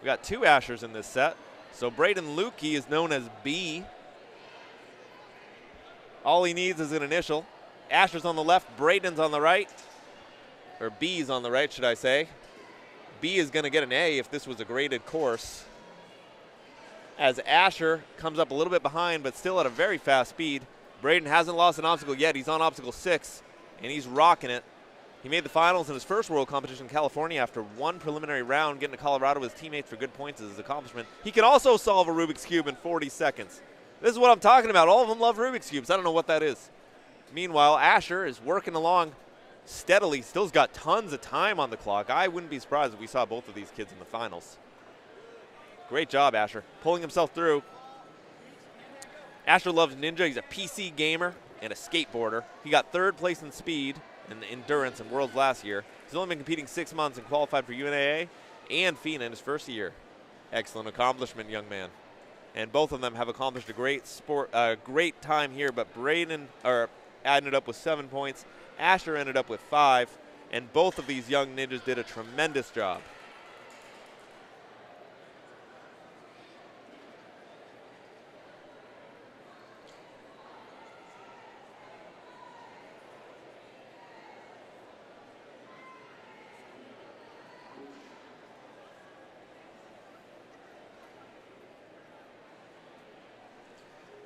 We got 2 Ashers in this set. So Braden Lukey is known as B. All he needs is an initial. Asher's on the left, Braden's on the right. Or B's on the right, should I say. B is going to get an A if this was a graded course. As Asher comes up a little bit behind, but still at a very fast speed. Braden hasn't lost an obstacle yet. He's on obstacle 6, and he's rocking it. He made the finals in his first world competition in California after 1 preliminary round. Getting to Colorado with his teammates for good points is his accomplishment. He can also solve a Rubik's Cube in 40 seconds. This is what I'm talking about. All of them love Rubik's Cubes. I don't know what that is. Meanwhile, Asher is working along steadily. Still's got tons of time on the clock. I wouldn't be surprised if we saw both of these kids in the finals. Great job, Asher. Pulling himself through. Asher loves Ninja. He's a PC gamer and a skateboarder. He got 3rd place in speed and endurance in Worlds last year. He's only been competing 6 months and qualified for UNAA and FINA in his first year. Excellent accomplishment, young man. And both of them have accomplished a great time here, but Braden ended up with 7 points. Asher ended up with 5, and both of these young ninjas did a tremendous job.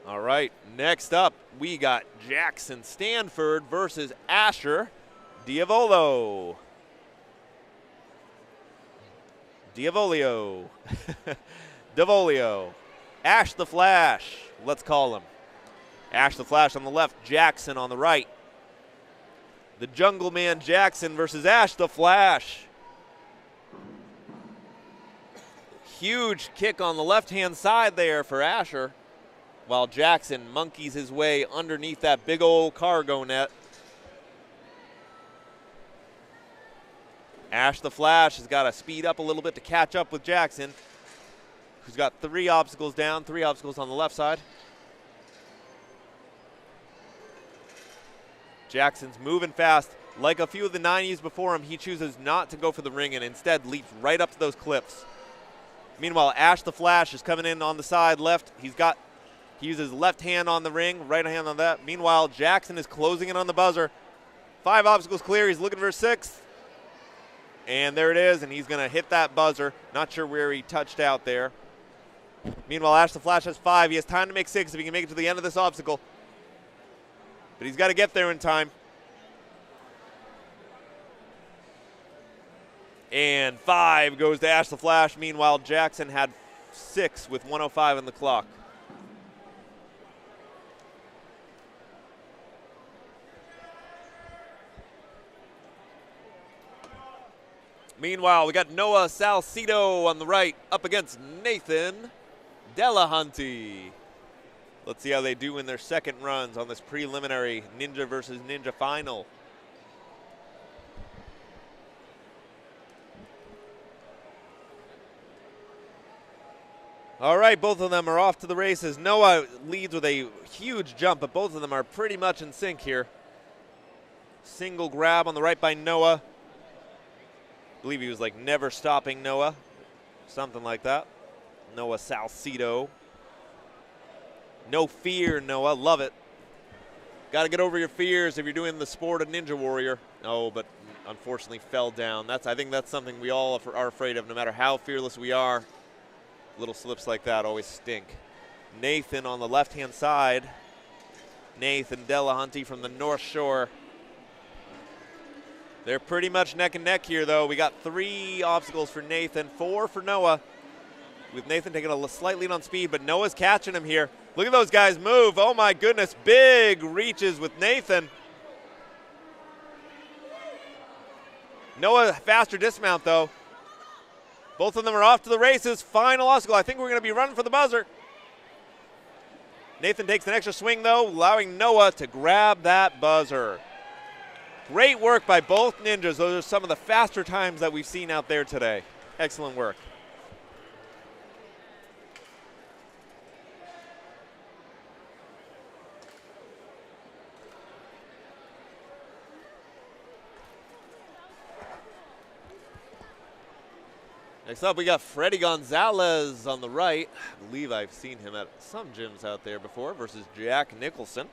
All right, next up, we got Jackson Stanford versus Asher Diavolio. Diavolio. Ash the Flash, let's call him. Ash the Flash on the left, Jackson on the right. The Jungle Man Jackson versus Ash the Flash. Huge kick on the left-hand side there for Asher, while Jackson monkeys his way underneath that big old cargo net. Ash the Flash has got to speed up a little bit to catch up with Jackson, who's got 3 obstacles down, 3 obstacles on the left side. Jackson's moving fast. Like a few of the 9Us before him, he chooses not to go for the ring and instead leaps right up to those cliffs. Meanwhile, Ash the Flash is coming in on the side left. He uses left hand on the ring, right hand on that. Meanwhile, Jackson is closing in on the buzzer. 5 obstacles clear. He's looking for a 6th. And there it is, and he's going to hit that buzzer. Not sure where he touched out there. Meanwhile, Ash the Flash has 5. He has time to make 6 if he can make it to the end of this obstacle. But he's got to get there in time. And 5 goes to Ash the Flash. Meanwhile, Jackson had 6 with 1:05 on the clock. Meanwhile, we got Noah Salcido on the right up against Nathan Delahunty. Let's see how they do in their second runs on this preliminary Ninja versus Ninja final. All right, both of them are off to the races. Noah leads with a huge jump, but both of them are pretty much in sync here. Single grab on the right by Noah. I believe he was like never stopping Noah, something like that. Noah Salcido. No fear, Noah. Love it. Got to get over your fears if you're doing the sport of Ninja Warrior. Oh, but unfortunately fell down. I think that's something we all are afraid of, no matter how fearless we are. Little slips like that always stink. Nathan on the left-hand side. Nathan Delahunty from the North Shore. They're pretty much neck and neck here, though. We got 3 obstacles for Nathan, 4 for Noah. With Nathan taking a slight lead on speed, but Noah's catching him here. Look at those guys move. Oh, my goodness. Big reaches with Nathan. Noah, faster dismount, though. Both of them are off to the races. Final obstacle. I think we're going to be running for the buzzer. Nathan takes an extra swing, though, allowing Noah to grab that buzzer. Great work by both ninjas. Those are some of the faster times that we've seen out there today. Excellent work. Next up, we got Freddie Gonzalez on the right. I believe I've seen him at some gyms out there before versus Jack Nicholson.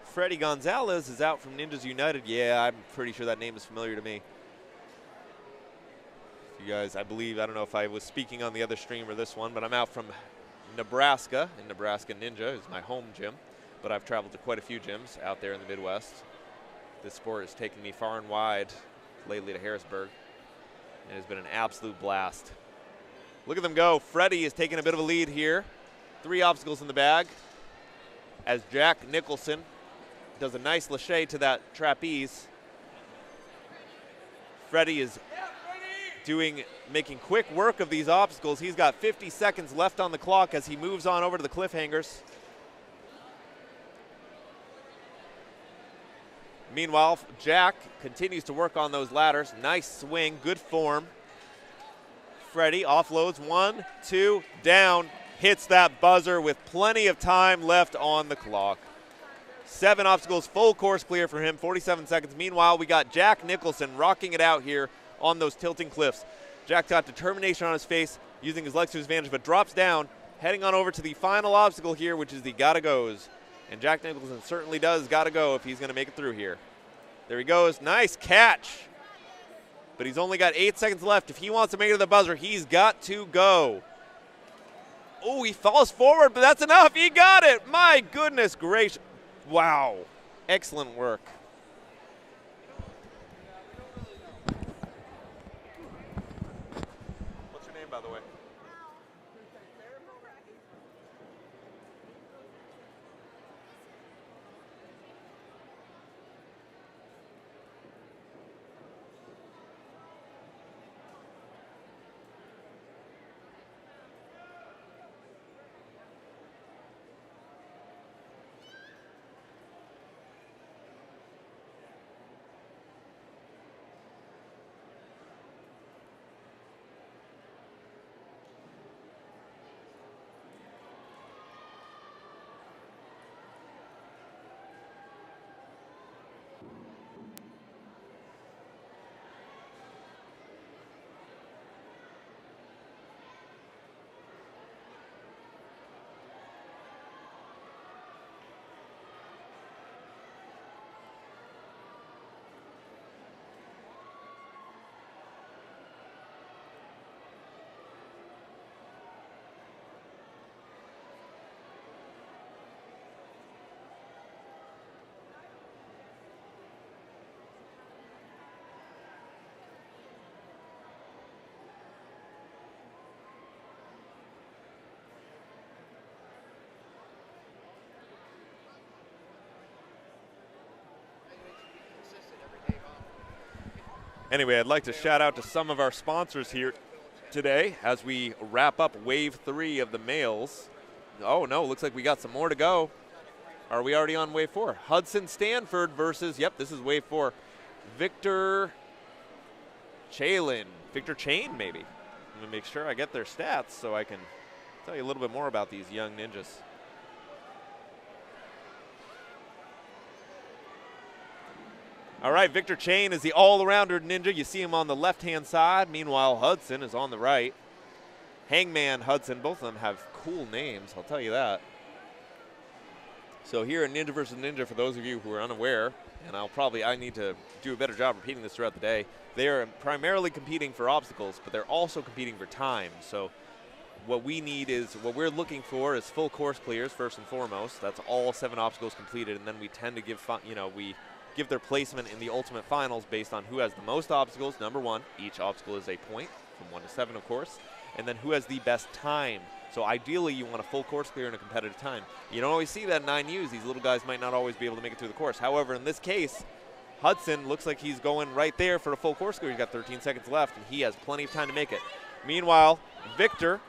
Freddie Gonzalez is out from Ninjas United. Yeah, I'm pretty sure that name is familiar to me. You guys, I don't know if I was speaking on the other stream or this one, but I'm out from Nebraska, and Nebraska Ninja is my home gym. But I've traveled to quite a few gyms out there in the Midwest. This sport has taken me far and wide, lately to Harrisburg. It has been an absolute blast. Look at them go. Freddie is taking a bit of a lead here. 3 obstacles in the bag as Jack Nicholson does a nice lache to that trapeze. Freddie is making quick work of these obstacles. He's got 50 seconds left on the clock as he moves on over to the cliffhangers. Meanwhile, Jack continues to work on those ladders. Nice swing, good form. Freddie offloads, 1, 2, down, hits that buzzer with plenty of time left on the clock. 7 obstacles, full course clear for him, 47 seconds. Meanwhile, we got Jack Nicholson rocking it out here on those tilting cliffs. Jack's got determination on his face, using his legs to his advantage, but drops down, heading on over to the final obstacle here, which is the gotta goes. And Jack Nicholson certainly does gotta go if he's gonna make it through here. There he goes, nice catch. But he's only got 8 seconds left. If he wants to make it to the buzzer, he's got to go. Oh, he falls forward, but that's enough. He got it. My goodness gracious. Wow. Excellent work. What's your name, by the way? Anyway, I'd like to shout out to some of our sponsors here today as we wrap up Wave 3 of the males. Oh, no, looks like we got some more to go. Are we already on Wave 4? Hudson Stanford versus, yep, this is Wave 4. Victor Chain, maybe. I'm going to make sure I get their stats so I can tell you a little bit more about these young ninjas. All right, Victor Chain is the all-arounder ninja. You see him on the left-hand side. Meanwhile, Hudson is on the right. Hangman, Hudson, both of them have cool names, I'll tell you that. So here in Ninja vs. Ninja, for those of you who are unaware, and I need to do a better job repeating this throughout the day, they are primarily competing for obstacles, but they're also competing for time. So what we're looking for is full course clears first and foremost. That's all 7 obstacles completed, and then we tend to give give their placement in the ultimate finals based on who has the most obstacles. Number 1, each obstacle is a point, from 1 to 7, of course, and then who has the best time. So ideally, you want a full course clear in a competitive time. You don't always see that in 9Us. These little guys might not always be able to make it through the course. However, in this case, Hudson looks like he's going right there for a full course clear. He's got 13 seconds left, and he has plenty of time to make it. Meanwhile, Victor,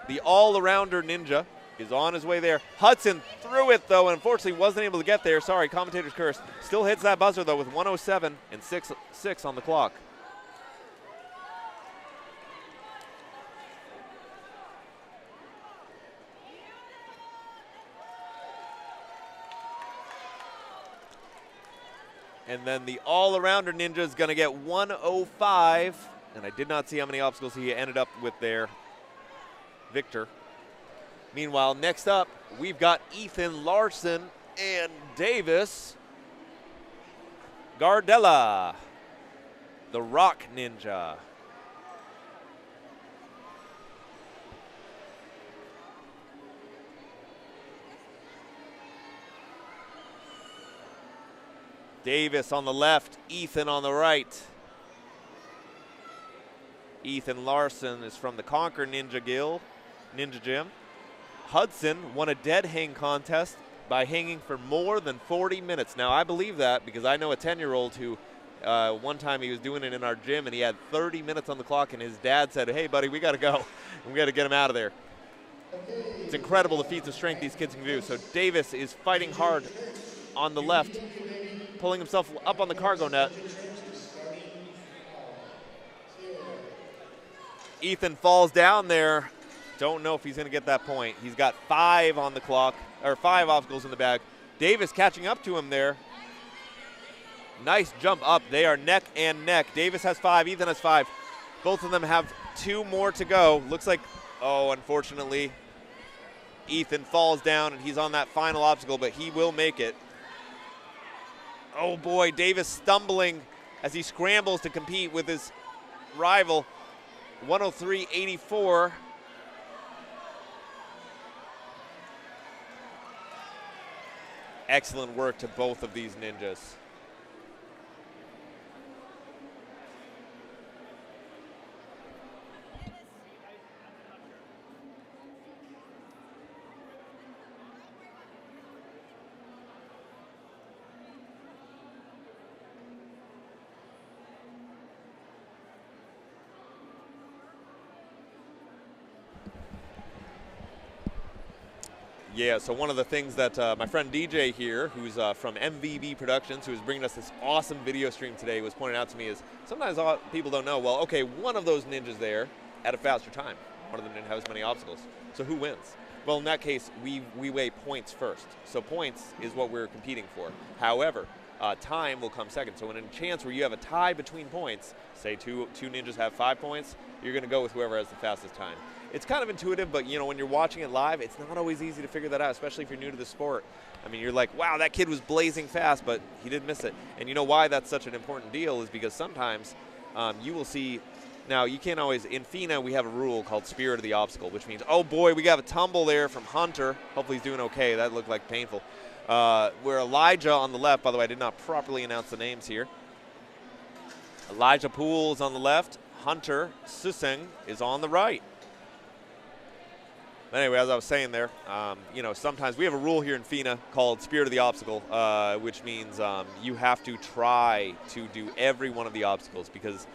the all-arounder ninja, is on his way there. Hudson threw it, though, and unfortunately wasn't able to get there. Sorry, commentator's curse. Still hits that buzzer, though, with 1:07 and 6 on the clock. And then the all-arounder ninja is going to get 1:05, and I did not see how many obstacles he ended up with there. Victor. Meanwhile, next up, we've got Ethan Larson and Davis Gardella, the Rock Ninja. Davis on the left, Ethan on the right. Ethan Larson is from the Conquer Ninja Gym. Hudson won a dead hang contest by hanging for more than 40 minutes. Now, I believe that because I know a 10-year-old who one time he was doing it in our gym and he had 30 minutes on the clock and his dad said, hey, buddy, we got to go. We got to get him out of there. It's incredible the feats of strength these kids can do. So Davis is fighting hard on the left, pulling himself up on the cargo net. Ethan falls down there. Don't know if he's going to get that point. He's got 5 on the clock, or 5 obstacles in the bag. Davis catching up to him there. Nice jump up. They are neck and neck. Davis has 5, Ethan has 5. Both of them have 2 more to go. Looks like, oh, unfortunately, Ethan falls down and he's on that final obstacle, but he will make it. Oh boy, Davis stumbling as he scrambles to compete with his rival. 1:03.84. Excellent work to both of these ninjas. Yeah, so one of the things that my friend DJ here, who's from MVB Productions, who is bringing us this awesome video stream today, was pointing out to me is sometimes people don't know, well, okay, one of those ninjas there at a faster time. One of them didn't have as many obstacles. So who wins? Well, in that case, we weigh points first. So points is what we're competing for. However, time will come second. So in a chance where you have a tie between points, say two ninjas have 5 points, you're going to go with whoever has the fastest time. It's kind of intuitive, but when you're watching it live, it's not always easy to figure that out, especially if you're new to the sport. I mean, you're like, wow, that kid was blazing fast, but he did miss it. And you know why that's such an important deal is because sometimes you will see, now you can't always, in FINA we have a rule called Spirit of the Obstacle, which means, oh boy, we got a tumble there from Hunter. Hopefully he's doing okay. That looked like painful. Where Elijah on the left, by the way, I did not properly announce the names here. Elijah Poole is on the left. Hunter Suseng is on the right. Anyway, as I was saying there, you know, sometimes we have a rule here in FINA called Spirit of the Obstacle, which means you have to try to do every one of the obstacles because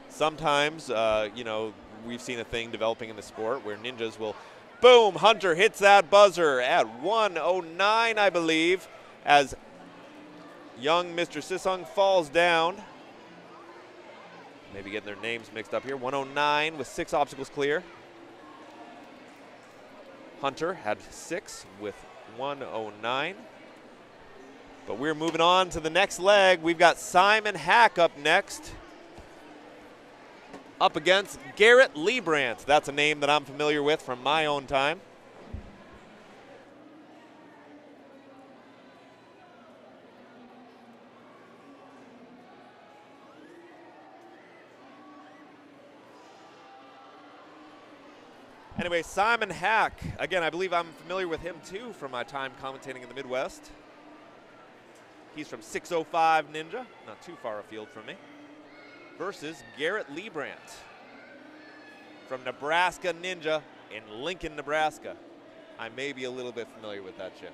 sometimes, you know, we've seen a thing developing in the sport where ninjas will, boom, Hunter hits that buzzer at 1:09, I believe, as young Mr. Sisung falls down. Maybe getting their names mixed up here. 1:09 with 6 obstacles clear. Hunter had 6 with 1:09. But we're moving on to the next leg. We've got Simon Hack up next. Up against Garrett Liebrandt. That's a name that I'm familiar with from my own time. Anyway, Simon Hack, again, I believe I'm familiar with him too from my time commentating in the Midwest. He's from 605 Ninja, not too far afield from me, versus Garrett Liebrandt from Nebraska Ninja in Lincoln, Nebraska. I may be a little bit familiar with that gym.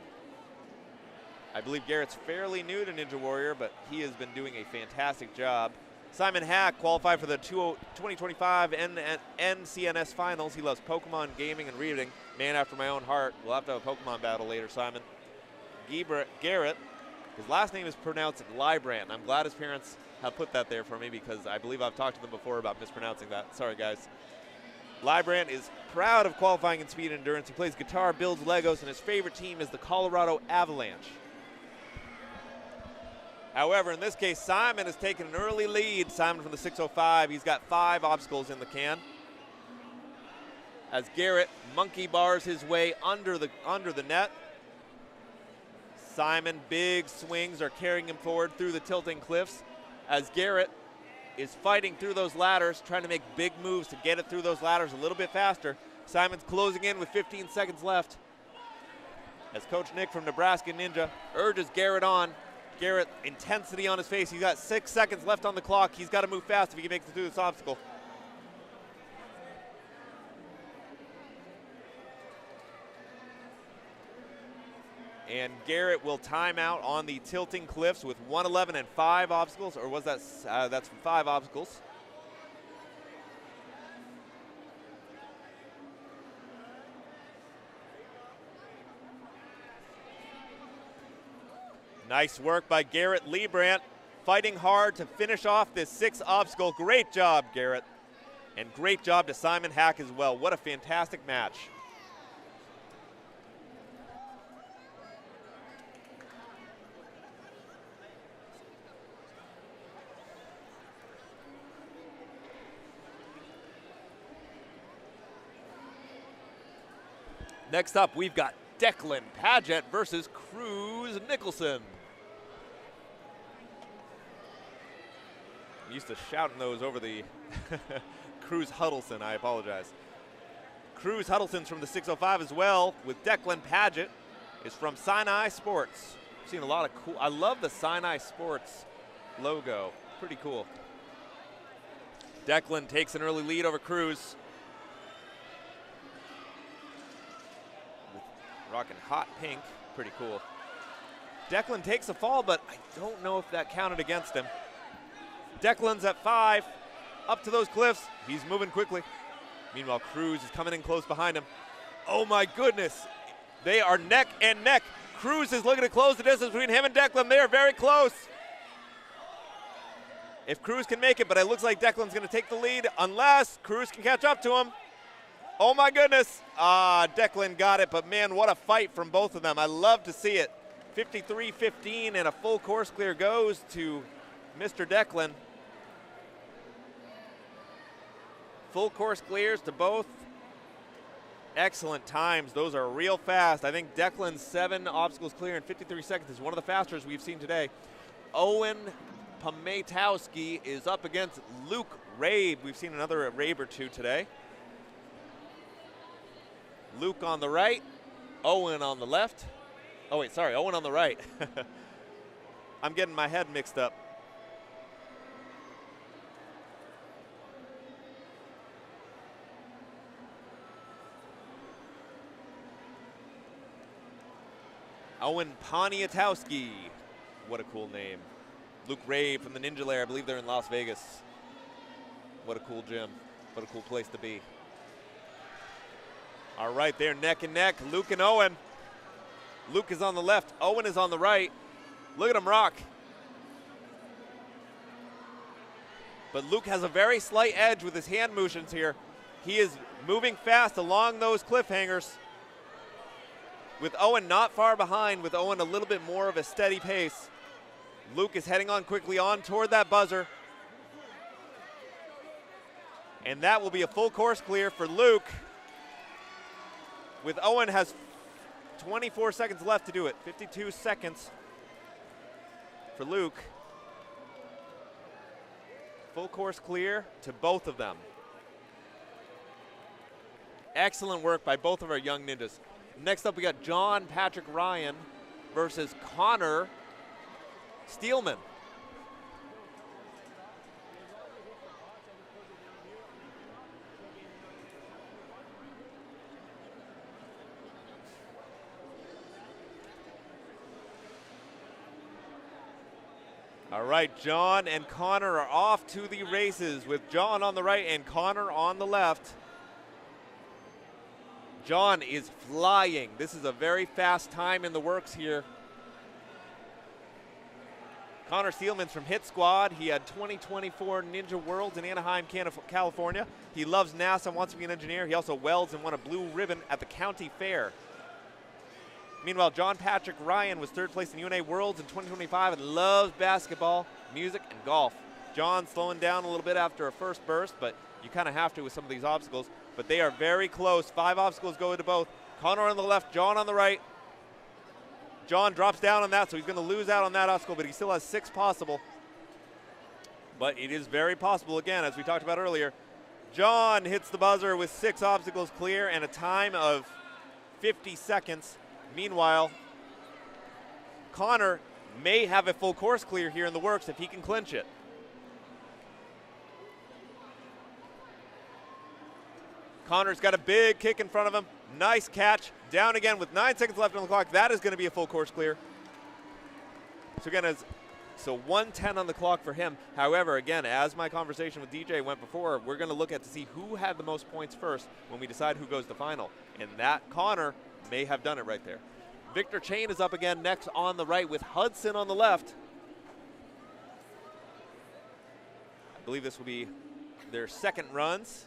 I believe Garrett's fairly new to Ninja Warrior, but he has been doing a fantastic job. Simon Hack qualified for the 2025 NCNS Finals. He loves Pokemon, gaming, and reading. Man after my own heart. We'll have to have a Pokemon battle later, Simon. Garrett, his last name is pronounced Liebrandt. I'm glad his parents have put that there for me because I believe I've talked to them before about mispronouncing that. Sorry, guys. Liebrandt is proud of qualifying in speed and endurance. He plays guitar, builds Legos, and his favorite team is the Colorado Avalanche. However, in this case, Simon has taken an early lead. Simon from the 605. He's got 5 obstacles in the can. As Garrett monkey bars his way under the net. Simon, big swings are carrying him forward through the tilting cliffs. As Garrett is fighting through those ladders, trying to make big moves to get it through those ladders a little bit faster. Simon's closing in with 15 seconds left. As Coach Nick from Nebraska Ninja urges Garrett on. Garrett, intensity on his face. He's got 6 seconds left on the clock. He's got to move fast if he makes it through this obstacle. And Garrett will time out on the tilting cliffs with 1:11 and 5 obstacles, or was that, that's 5 obstacles. Nice work by Garrett Liebrandt, fighting hard to finish off this 6th obstacle. Great job, Garrett. And great job to Simon Hack as well. What a fantastic match. Next up, we've got Declan Paget versus Cruz Nicholson. I'm used to shouting those over the Cruz Huddleston, I apologize. Cruz Huddleston's from the 605 as well, with Declan Paget is from Sinai Sports. I've seen a lot of cool, I love the Sinai Sports logo, pretty cool. Declan takes an early lead over Cruz. Rocking hot pink, pretty cool. Declan takes a fall, but I don't know if that counted against him. Declan's at 5, up to those cliffs. He's moving quickly. Meanwhile, Cruz is coming in close behind him. Oh my goodness, they are neck and neck. Cruz is looking to close the distance between him and Declan. They are very close. If Cruz can make it, but it looks like Declan's gonna take the lead unless Cruz can catch up to him. Oh my goodness, Declan got it, but man, what a fight from both of them. I love to see it. 53-15 and a full course clear goes to Mr. Declan. Full course clears to both. Excellent times, those are real fast. I think Declan's 7 obstacles clear in 53 seconds is one of the fastest we've seen today. Owen Pomatowski is up against Luke Rabe. We've seen another Rabe or two today. Luke on the right, Owen on the left. Oh wait, sorry, Owen on the right. I'm getting my head mixed up. Owen Poniatowski. What a cool name. Luke Ray from the Ninja Lair. I believe they're in Las Vegas. What a cool gym. What a cool place to be. All right, they're neck and neck, Luke and Owen. Luke is on the left, Owen is on the right. Look at him rock. But Luke has a very slight edge with his hand motions here. He is moving fast along those cliffhangers. With Owen not far behind, with Owen a little bit more of a steady pace. Luke is heading on quickly on toward that buzzer. And that will be a full course clear for Luke. With Owen has 24 seconds left to do it. 52 seconds for Luke. Full course clear to both of them. Excellent work by both of our young ninjas. Next up we got John Patrick Ryan versus Connor Steelman. All right, John and Connor are off to the races with John on the right and Connor on the left. John is flying. This is a very fast time in the works here. Connor Steelman's from Hit Squad. He had 2024 Ninja Worlds in Anaheim, California. He loves NASA, wants to be an engineer. He also welds and won a blue ribbon at the county fair. Meanwhile, John Patrick Ryan was third place in UNA Worlds in 2025 and loves basketball, music, and golf. John slowing down a little bit after a first burst, but you kind of have to with some of these obstacles. But they are very close. 5 obstacles go to both. Connor on the left, John on the right. John drops down on that, so he's going to lose out on that obstacle, but he still has 6 possible. But it is very possible, again, as we talked about earlier. John hits the buzzer with 6 obstacles clear and a time of 50 seconds. Meanwhile, Connor may have a full course clear here in the works if he can clinch it. Connor's got a big kick in front of him. Nice catch. Down again with 9 seconds left on the clock. That is going to be a full course clear. So again, so 1:10 on the clock for him. However, again, as my conversation with DJ went before, we're going to look at to see who had the most points first when we decide who goes to final. And that Connor may have done it right there. Victor Chain is up again next on the right with Hudson on the left. I believe this will be their second runs.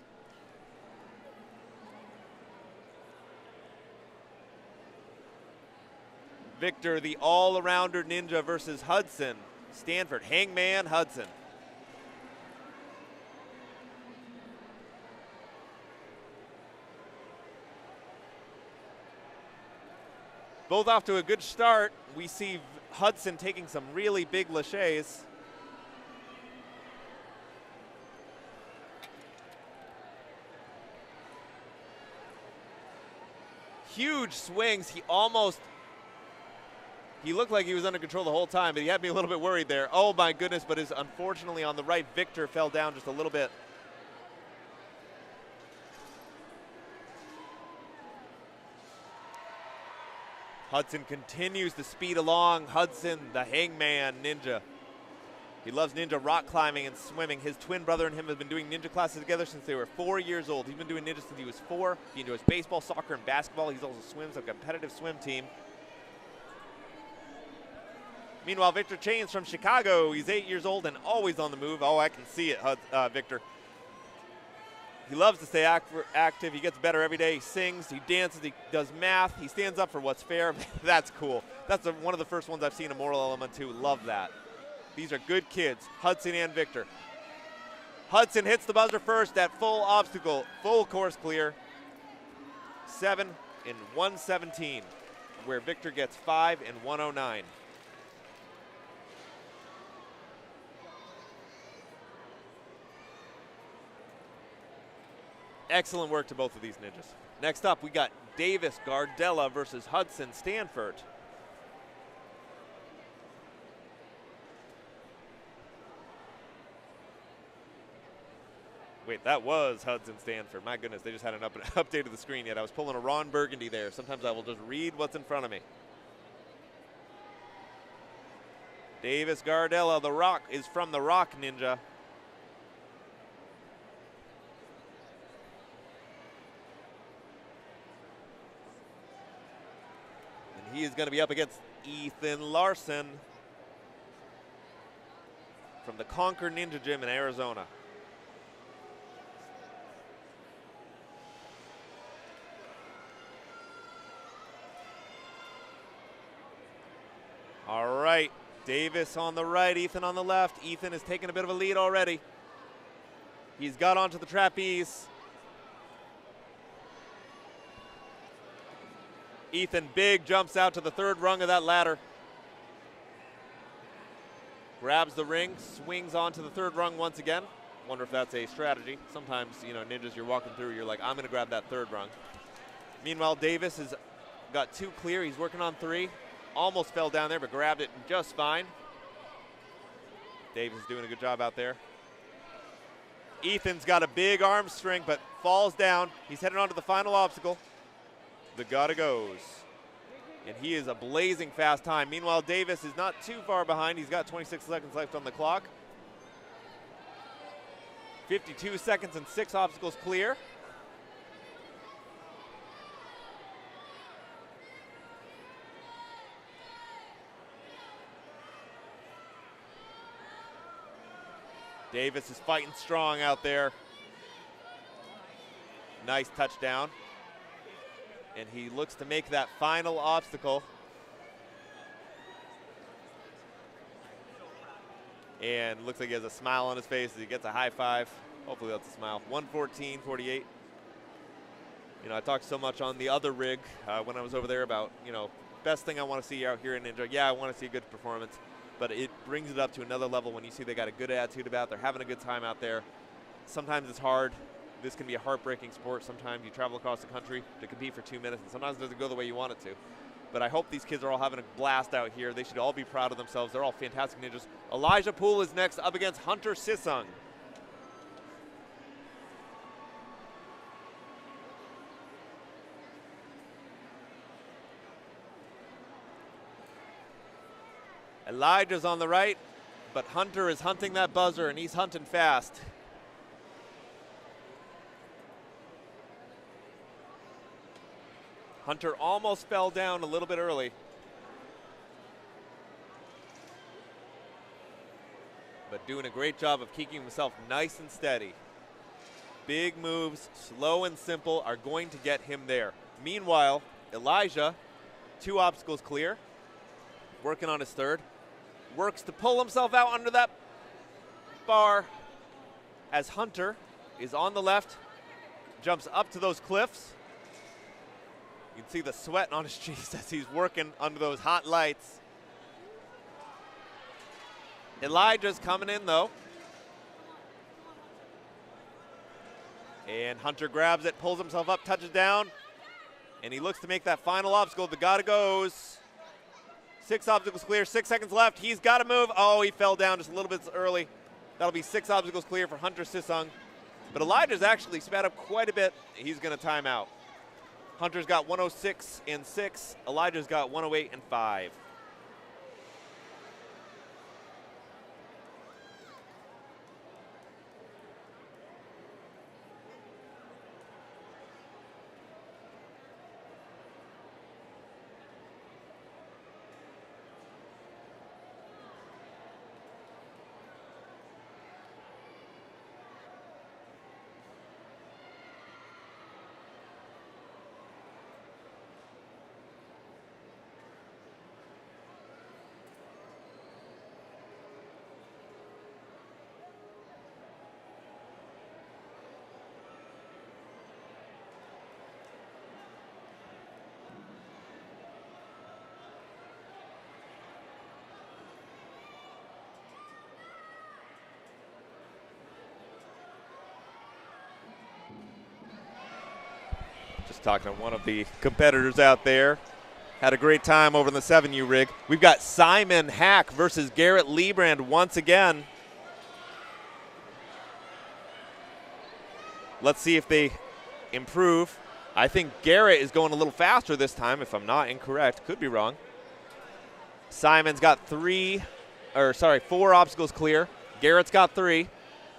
Victor, the all-arounder ninja versus Hudson. Stanford, Hangman Hudson. Both off to a good start. We see Hudson taking some really big laches. Huge swings. He looked like he was under control the whole time, but he had me a little bit worried there. Oh my goodness, but is unfortunately on the right. Victor fell down just a little bit. Hudson continues to speed along. Hudson, the Hangman Ninja. He loves ninja rock climbing and swimming. His twin brother and him have been doing ninja classes together since they were 4 years old. He's been doing ninja since he was 4. He enjoys baseball, soccer, and basketball. He also swims a competitive swim team. Meanwhile, Victor Chain's from Chicago. He's 8 years old and always on the move. Oh, I can see it, Victor. He loves to stay active. He gets better every day. He sings, he dances, he does math. He stands up for what's fair. That's cool. That's one of the first ones I've seen a moral element to. Love that. These are good kids, Hudson and Victor. Hudson hits the buzzer first at full obstacle, full course clear. 7 in 1:17, where Victor gets 5 in 1:09. Excellent work to both of these ninjas. Next up, we got Davis Gardella versus Hudson Stanford. Wait, that was Hudson Stanford. My goodness, they just had an update of the screen yet. I was pulling a Ron Burgundy there. Sometimes I will just read what's in front of me. Davis Gardella, the Rock, is from the Rock Ninja. And he is going to be up against Ethan Larson from the Conquer Ninja Gym in Arizona. All right, Davis on the right, Ethan on the left. Ethan is taking a bit of a lead already. He's got onto the trapeze. Ethan big jumps out to the third rung of that ladder. Grabs the ring, swings onto the third rung once again. Wonder if that's a strategy. Sometimes, you know, ninjas you're walking through, you're like, I'm gonna grab that third rung. Meanwhile, Davis has got 2 clear. He's working on 3. Almost fell down there, but grabbed it just fine. Davis is doing a good job out there. Ethan's got a big arm string, but falls down. He's heading on to the final obstacle. The gotta goes. And he is a blazing fast time. Meanwhile, Davis is not too far behind. He's got 26 seconds left on the clock. 52 seconds and 6 obstacles clear. Davis is fighting strong out there. Nice touchdown. And he looks to make that final obstacle. And looks like he has a smile on his face as he gets a high five. Hopefully that's a smile. 1:14:48. You know, I talked so much on the other rig when I was over there about, you know, best thing I want to see out here in Ninja. Yeah, I want to see a good performance. But it brings it up to another level when you see they got a good attitude about it. They're having a good time out there. Sometimes it's hard. This can be a heartbreaking sport. Sometimes you travel across the country to compete for 2 minutes, and sometimes it doesn't go the way you want it to. But I hope these kids are all having a blast out here. They should all be proud of themselves. They're all fantastic ninjas. Elijah Poole is next up against Hunter Sisung. Elijah's on the right, but Hunter is hunting that buzzer, and he's hunting fast. Hunter almost fell down a little bit early. But doing a great job of keeping himself nice and steady. Big moves, slow and simple, are going to get him there. Meanwhile, Elijah, 2 obstacles clear, working on his third. Works to pull himself out under that bar as Hunter is on the left, jumps up to those cliffs. You can see the sweat on his cheeks as he's working under those hot lights. Elijah's coming in though. And Hunter grabs it, pulls himself up, touches down, and he looks to make that final obstacle. The gotta goes. 6 obstacles clear, 6 seconds left. He's got to move. Oh, he fell down just a little bit early. That'll be 6 obstacles clear for Hunter Sisung. But Elijah's actually sped up quite a bit. He's going to time out. Hunter's got 106 and 6. Elijah's got 108 and 5. Just talking to one of the competitors out there. Had a great time over in the 7U rig. We've got Simon Hack versus Garrett Liebrand once again. Let's see if they improve. I think Garrett is going a little faster this time, if I'm not incorrect. Could be wrong. Simon's got 3 4 obstacles clear. Garrett's got 3.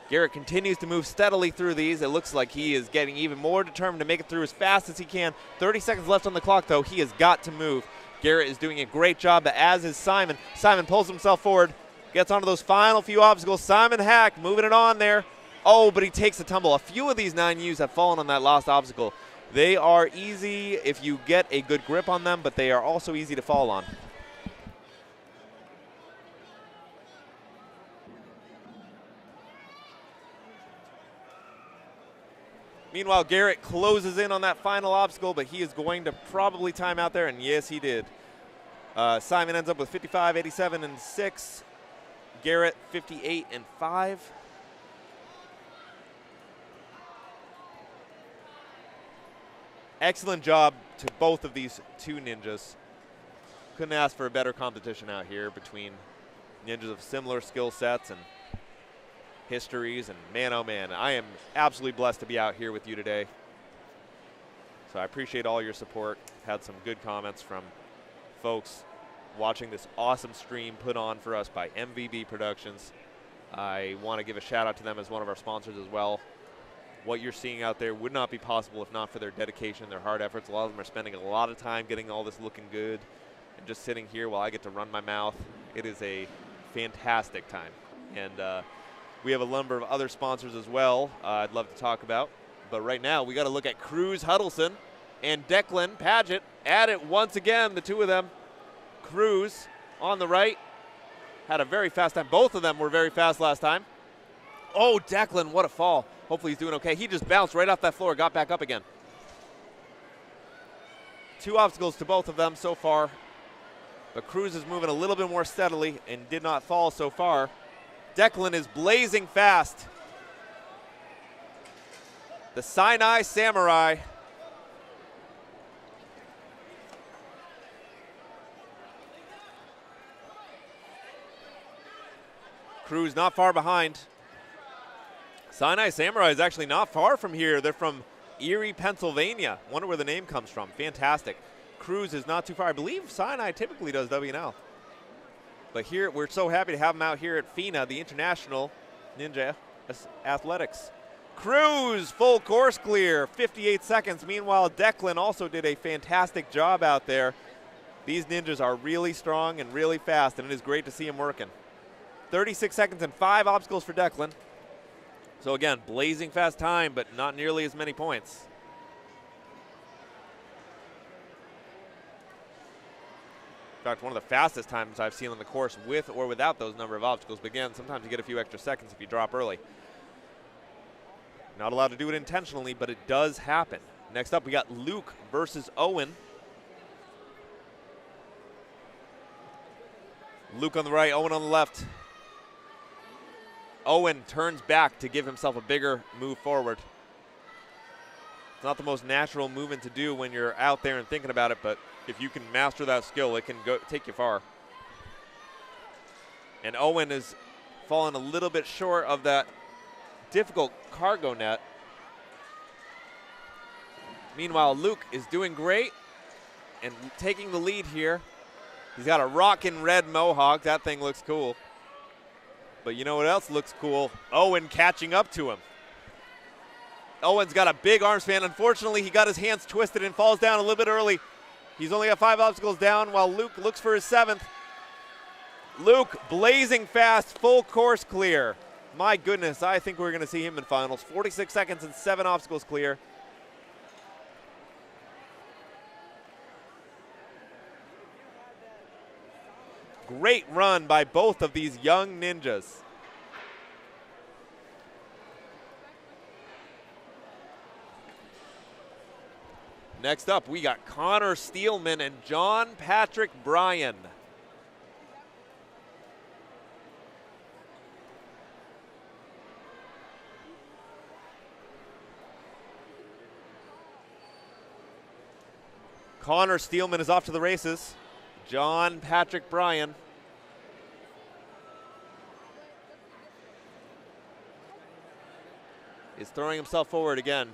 Garrett continues to move steadily through these. It looks like he is getting even more determined to make it through as fast as he can. 30 seconds left on the clock, though. He has got to move. Garrett is doing a great job, but as is Simon. Simon pulls himself forward, gets onto those final few obstacles. Simon Hack moving it on there. Oh, but he takes a tumble. A few of these 9Us have fallen on that last obstacle. They are easy if you get a good grip on them, but they are also easy to fall on. Meanwhile, Garrett closes in on that final obstacle, but he is going to probably time out there, and yes, he did. Simon ends up with 55, 87, and 6. Garrett, 58 and 5. Excellent job to both of these 2 ninjas. Couldn't ask for a better competition out here between ninjas of similar skill sets and histories, and man, oh man, I am absolutely blessed to be out here with you today. So I appreciate all your support. Had some good comments from folks watching this awesome stream put on for us by MVB Productions. I want to give a shout out to them as one of our sponsors as well. What you're seeing out there would not be possible if not for their dedication, their hard efforts. A lot of them are spending a lot of time getting all this looking good, and just sitting here while I get to run my mouth. It is a fantastic time. And we have a number of other sponsors as well I'd love to talk about. But right now, we got to look at Cruz Huddleston and Declan Paget at it once again, the 2 of them. Cruz on the right had a very fast time. Both of them were very fast last time. Oh, Declan, what a fall. Hopefully he's doing okay. He just bounced right off that floor, got back up again. 2 obstacles to both of them so far. But Cruz is moving a little bit more steadily and did not fall so far. Declan is blazing fast. The Sinai Samurai. Cruz not far behind. Sinai Samurai is actually not far from here. They're from Erie, Pennsylvania. Wonder where the name comes from. Fantastic. Cruz is not too far. I believe Sinai typically does WNL. But here, we're so happy to have him out here at FINA, the International Ninja Athletics. Cruz, full course clear, 58 seconds. Meanwhile, Declan also did a fantastic job out there. These ninjas are really strong and really fast, and it is great to see him working. 36 seconds and 5 obstacles for Declan. So again, blazing fast time, but not nearly as many points. In fact, one of the fastest times I've seen on the course with or without those number of obstacles. But again, sometimes you get a few extra seconds if you drop early. Not allowed to do it intentionally, but it does happen. Next up, we got Luke versus Owen. Luke on the right, Owen on the left. Owen turns back to give himself a bigger move forward. It's not the most natural movement to do when you're out there and thinking about it, but if you can master that skill, it can take you far. And Owen is falling a little bit short of that difficult cargo net. Meanwhile, Luke is doing great and taking the lead here. He's got a rockin' red mohawk. That thing looks cool. But you know what else looks cool? Owen catching up to him. Owen's got a big arm span. Unfortunately, he got his hands twisted and falls down a little bit early. He's only got 5 obstacles down while Luke looks for his 7th. Luke blazing fast, full course clear. My goodness, I think we're going to see him in finals. 46 seconds and 7 obstacles clear. Great run by both of these young ninjas. Next up, we got Connor Steelman and John Patrick Bryan. Connor Steelman is off to the races. John Patrick Bryan. Is throwing himself forward again.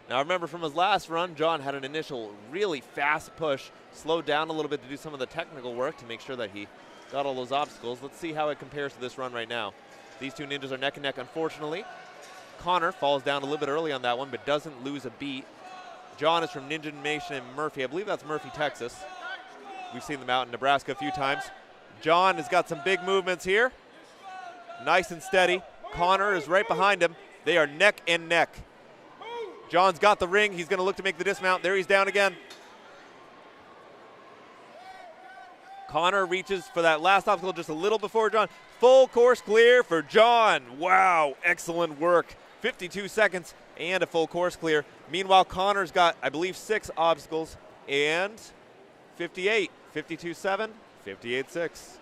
Now remember from his last run, John had an initial really fast push, slowed down a little bit to do some of the technical work to make sure that he got all those obstacles. Let's see how it compares to this run right now. These two ninjas are neck and neck, unfortunately. Connor falls down a little bit early on that one, but doesn't lose a beat. John is from Ninja Nation in Murphy. I believe that's Murphy, Texas. We've seen them out in Nebraska a few times. John has got some big movements here. Nice and steady. Connor is right behind him. They are neck and neck. John's got the ring. He's going to look to make the dismount. There he's down again. Connor reaches for that last obstacle just a little before John. Full course clear for John. Wow, excellent work. 52 seconds and a full course clear. Meanwhile, Connor's got, I believe, 6 obstacles and 58. 52.7, 58.6.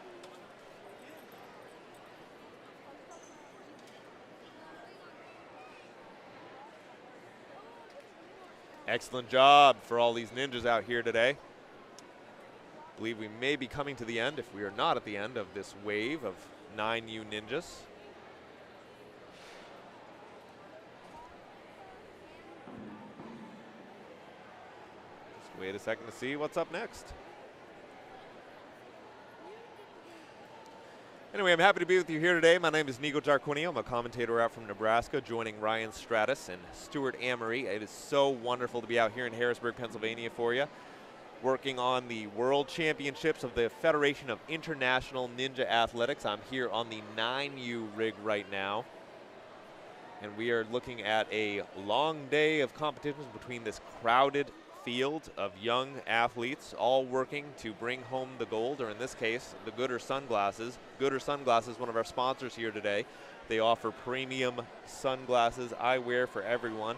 Excellent job for all these ninjas out here today. I believe we may be coming to the end, if we are not at the end, of this wave of 9U ninjas. Just wait a second to see what's up next. Anyway, I'm happy to be with you here today. My name is Nico Jarquini. I'm a commentator out from Nebraska, joining Ryan Stratus and Stuart Amory. It is so wonderful to be out here in Harrisburg, Pennsylvania for you, working on the World Championships of the Federation of International Ninja Athletics. I'm here on the 9U rig right now, and we are looking at a long day of competitions between this crowded field of young athletes, all working to bring home the gold, or in this case, the Gooder sunglasses. Gooder Sunglasses, one of our sponsors here today. They offer premium sunglasses, eyewear for everyone.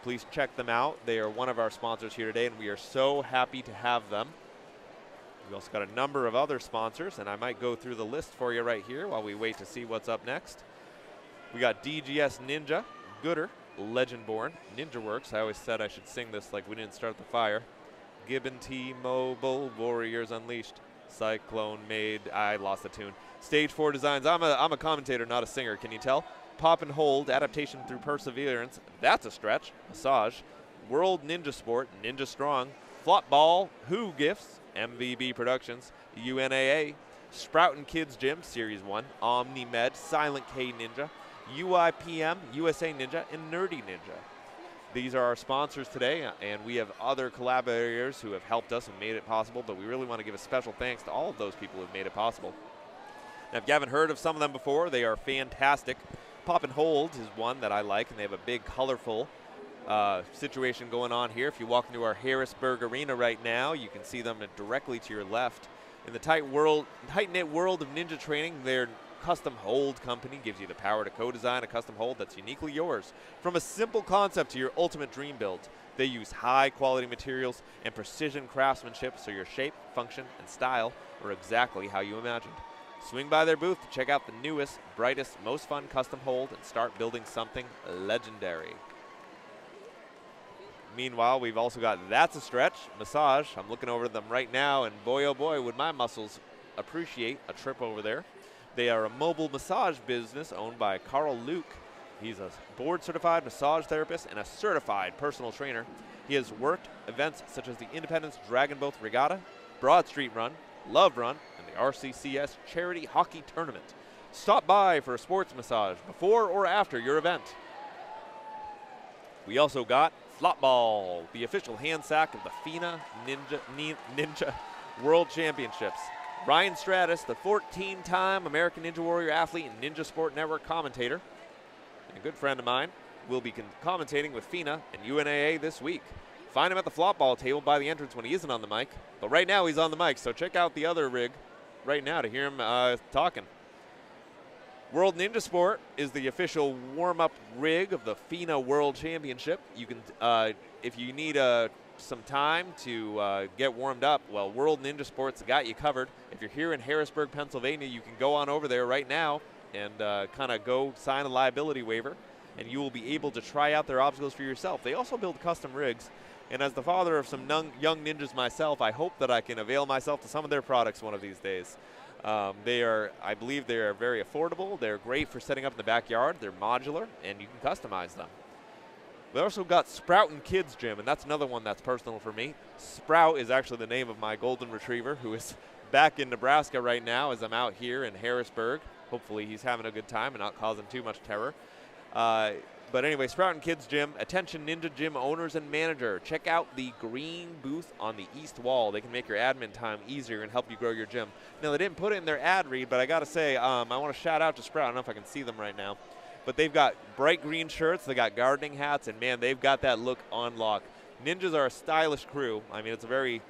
Please check them out. They are one of our sponsors here today, and we are so happy to have them. We also got a number of other sponsors, and I might go through the list for you right here while we wait to see what's up next. We got DGS Ninja, Gooder, Legend Born, Ninja Works. I always said I should sing this like we didn't start the fire. Gibbon T-Mobile, Warriors Unleashed, Cyclone Made. I lost the tune. Stage 4 Designs. I'm a commentator, not a singer. Can you tell? Pop and Hold, Adaptation Through Perseverance. That's a stretch. Massage. World Ninja Sport, Ninja Strong. Flop Ball, Who Gifts, MVB Productions, UNAA, Sproutin' Kids Gym, Series 1, OmniMed, Silent K Ninja, UIPM, USA Ninja, and Nerdy Ninja. These are our sponsors today, and we have other collaborators who have helped us and made it possible, but we really want to give a special thanks to all of those people who have made it possible. Now, if you haven't heard of some of them before, they are fantastic. Pop and Hold is one that I like, and they have a big, colorful situation going on here. If you walk into our Harrisburg arena right now, you can see them directly to your left. In the tight-knit world of ninja training, their custom hold company gives you the power to co-design a custom hold that's uniquely yours. From a simple concept to your ultimate dream build, they use high-quality materials and precision craftsmanship so your shape, function, and style are exactly how you imagined. Swing by their booth to check out the newest, brightest, most fun custom hold and start building something legendary. Meanwhile, we've also got That's a Stretch, Massage. I'm looking over them right now, and boy, oh boy, would my muscles appreciate a trip over there. They are a mobile massage business owned by Carl Luke. He's a board-certified massage therapist and a certified personal trainer. He has worked events such as the Independence Dragon Boat Regatta, Broad Street Run, Love Run, and the RCCS Charity Hockey Tournament. Stop by for a sports massage before or after your event. We also got Flop Ball, the official hand sack of the FINA Ninja World Championships. Ryan Stratus, the 14-time American Ninja Warrior athlete and Ninja Sport Network commentator, and a good friend of mine, will be commentating with FINA and UNAA this week. Find him at the flop ball table by the entrance when he isn't on the mic, but right now he's on the mic, so check out the other rig right now to hear him talking. World Ninja Sport is the official warm-up rig of the FINA World Championship. You can, if you need some time to get warmed up, well, World Ninja Sport's got you covered. If you're here in Harrisburg, Pennsylvania, you can go on over there right now and kind of go sign a liability waiver, and you will be able to try out their obstacles for yourself. They also build custom rigs, and as the father of some young ninjas myself, I hope that I can avail myself to some of their products one of these days. I believe they are very affordable. They're great for setting up in the backyard. They're modular, and you can customize them. We also got Sproutin' Kids Gym, and that's another one that's personal for me. Sprout is actually the name of my golden retriever, who is back in Nebraska right now as I'm out here in Harrisburg. Hopefully he's having a good time and not causing too much terror. But anyway, Sproutin' Kids Gym, attention Ninja Gym owners and manager. Check out the green booth on the east wall. They can make your admin time easier and help you grow your gym. Now, they didn't put it in their ad read, but I got to say, I want to shout out to Sprout. I don't know if I can see them right now. But they've got bright green shirts. They got gardening hats, and, man, they've got that look on lock. Ninjas are a stylish crew. I mean, it's a very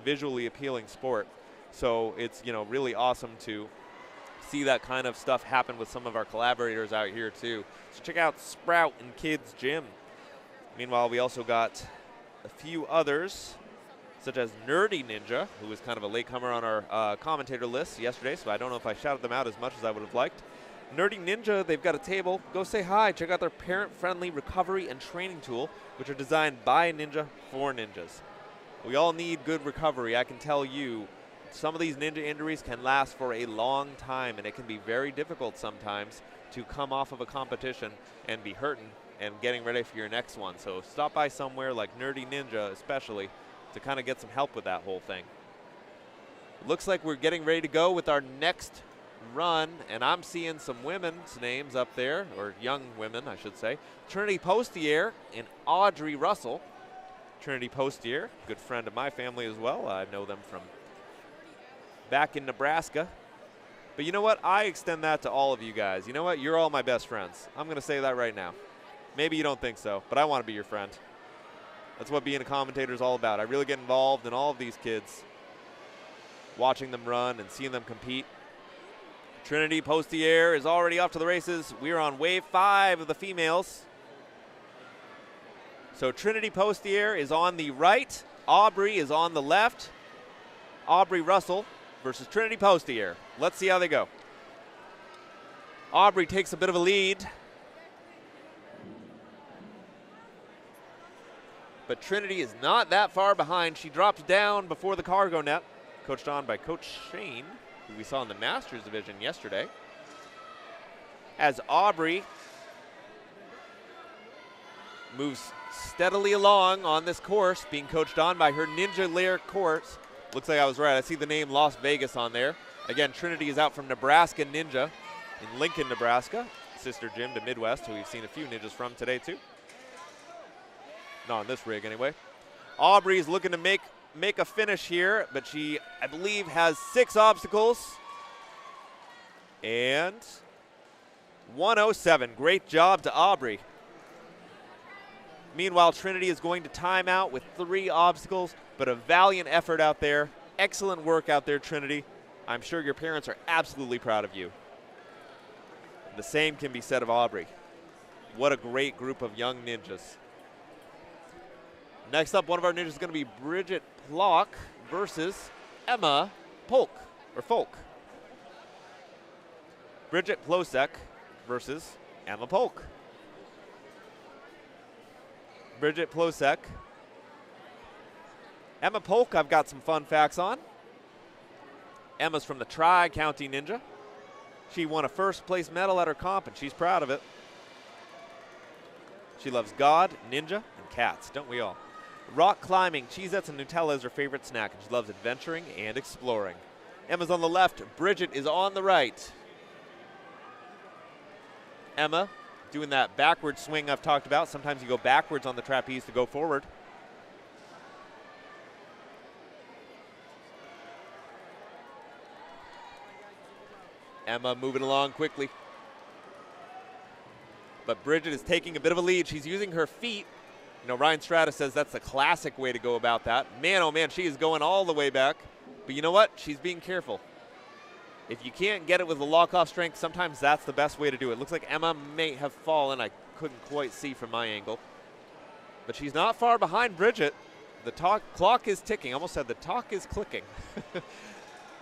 visually appealing sport. So it's, you know, really awesome to see that kind of stuff happen with some of our collaborators out here too. So check out Sproutin' Kids Gym. Meanwhile, we also got a few others, such as Nerdy Ninja, who was kind of a latecomer on our commentator list yesterday, so I don't know if I shouted them out as much as I would have liked. Nerdy Ninja, they've got a table. Go say hi. Check out their parent-friendly recovery and training tool, which are designed by a ninja for ninjas. We all need good recovery. I can tell you, some of these ninja injuries can last for a long time, and it can be very difficult sometimes to come off of a competition and be hurting and getting ready for your next one. So stop by somewhere like Nerdy Ninja especially to kind of get some help with that whole thing. Looks like we're getting ready to go with our next run, and I'm seeing some women's names up there, or young women, I should say. Trinity Postier and Audrey Russell. Trinity Postier, good friend of my family as well. I know them from back in Nebraska. But you know what? I extend that to all of you guys. You know what? You're all my best friends. I'm going to say that right now. Maybe you don't think so, but I want to be your friend. That's what being a commentator is all about. I really get involved in all of these kids, watching them run and seeing them compete. Trinity Postier is already off to the races. We're on wave 5 of the females. So Trinity Postier is on the right. Aubrey is on the left. Aubrey Russell versus Trinity Postier. Let's see how they go. Aubrey takes a bit of a lead. But Trinity is not that far behind. She drops down before the cargo net, coached on by Coach Shane, who we saw in the Masters division yesterday. As Aubrey moves steadily along on this course, being coached on by her Ninja Lair course. Looks like I was right. I see the name Las Vegas on there. Again, Trinity is out from Nebraska Ninja in Lincoln, Nebraska. Sister gym to Midwest, who we've seen a few ninjas from today too. Not on this rig anyway. Aubrey's looking to make a finish here, but she, I believe, has 6 obstacles. And 107. Great job to Aubrey. Meanwhile, Trinity is going to time out with 3 obstacles, but a valiant effort out there. Excellent work out there, Trinity. I'm sure your parents are absolutely proud of you. The same can be said of Aubrey. What a great group of young ninjas. Next up, one of our ninjas is going to be Bridget Plock versus Emma Polk, or Folk. Bridget Plosek versus Emma Polk. Bridget Plosek. Emma Polk, I've got some fun facts on. Emma's from the Tri-County Ninja. She won a first place medal at her comp, and she's proud of it. She loves God, ninja, and cats, don't we all? Rock climbing, Cheesettes and Nutella is her favorite snack, and she loves adventuring and exploring. Emma's on the left, Bridget is on the right. Emma doing that backward swing I've talked about. Sometimes you go backwards on the trapeze to go forward. Emma moving along quickly. But Bridget is taking a bit of a lead. She's using her feet. You know, Ryan Strata says that's the classic way to go about that. Man, oh man, she is going all the way back. But you know what? She's being careful. If you can't get it with the lock-off strength, sometimes that's the best way to do it. Looks like Emma may have fallen. I couldn't quite see from my angle. But she's not far behind Bridget. The clock is ticking. I almost said the talk is clicking.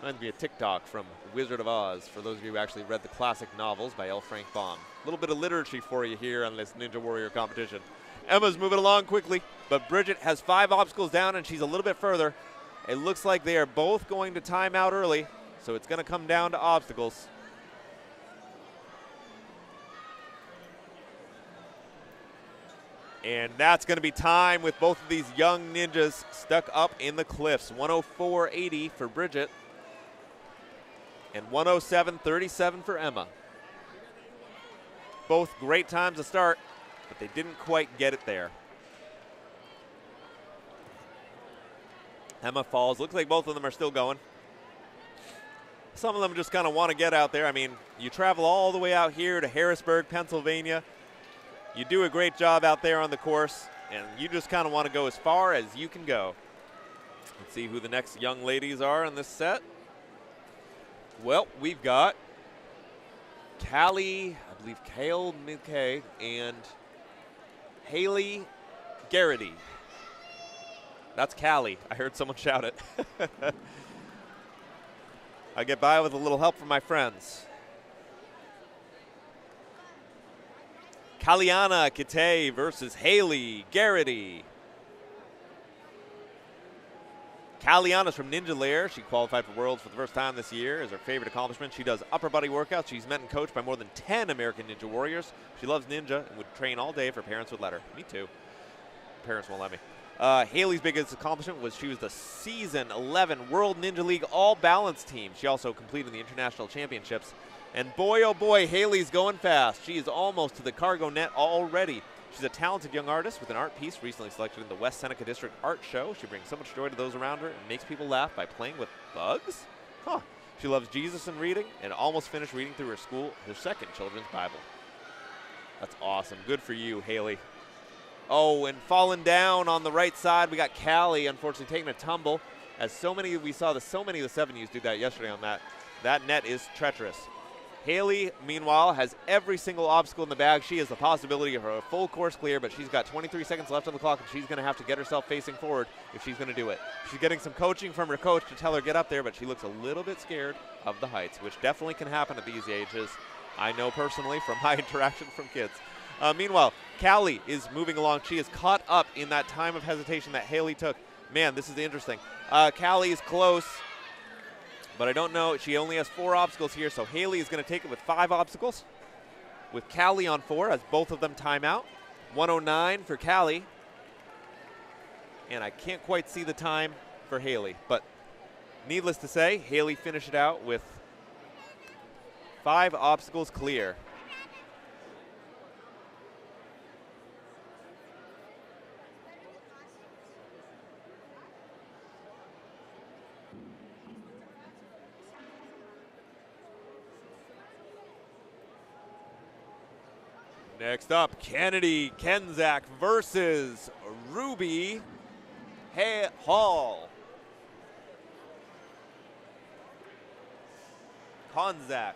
Reminds me of TikTok from Wizard of Oz, for those of you who actually read the classic novels by L. Frank Baum. A little bit of literature for you here on this Ninja Warrior competition. Emma's moving along quickly, but Bridget has 5 obstacles down, and she's a little bit further. It looks like they are both going to time out early, so it's going to come down to obstacles. And that's going to be time with both of these young ninjas stuck up in the cliffs. 104.80 for Bridget. And 107.37 for Emma. Both great times to start, but they didn't quite get it there. Emma falls. Looks like both of them are still going. Some of them just kind of want to get out there. I mean, you travel all the way out here to Harrisburg, Pennsylvania. You do a great job out there on the course, and you just kind of want to go as far as you can go. Let's see who the next young ladies are in this set. Well, we've got Callie, I believe Kale McKay, and Haley Garrity. That's Callie. I heard someone shout it. I get by with a little help from my friends. Kaliana Kite versus Haley Garrity. Kaliana's from Ninja Lair. She qualified for Worlds for the first time this year as her favorite accomplishment. She does upper body workouts. She's met and coached by more than 10 American Ninja Warriors. She loves Ninja and would train all day if her parents would let her. Me too. Parents won't let me. Haley's biggest accomplishment was she was the Season 11 World Ninja League All-Balance team. She also completed the International Championships. And boy, oh boy, Haley's going fast. She is almost to the cargo net already. She's a talented young artist with an art piece recently selected in the West Seneca District Art Show. She brings so much joy to those around her and makes people laugh by playing with bugs. Huh. She loves Jesus and reading and almost finished reading through her second children's Bible. That's awesome. Good for you, Haley. Oh, and falling down on the right side, we got Callie, unfortunately taking a tumble. As so many of the 7Us do that yesterday on that. That net is treacherous. Haley, meanwhile, has every single obstacle in the bag. She has the possibility of a full course clear, but she's got 23 seconds left on the clock, and she's going to have to get herself facing forward if she's going to do it. She's getting some coaching from her coach to tell her get up there, but she looks a little bit scared of the heights, which definitely can happen at these ages. I know personally from my interaction from kids. Meanwhile, Callie is moving along. She is caught up in that time of hesitation that Haley took. Man, this is interesting. Callie is close, but I don't know. She only has 4 obstacles here, so Haley is going to take it with 5 obstacles, with Callie on 4 as both of them time out. 109 for Callie, and I can't quite see the time for Haley, but needless to say, Haley finished it out with 5 obstacles clear. Next up, Kennedy Kenzak versus Ruby Hall. Konzak.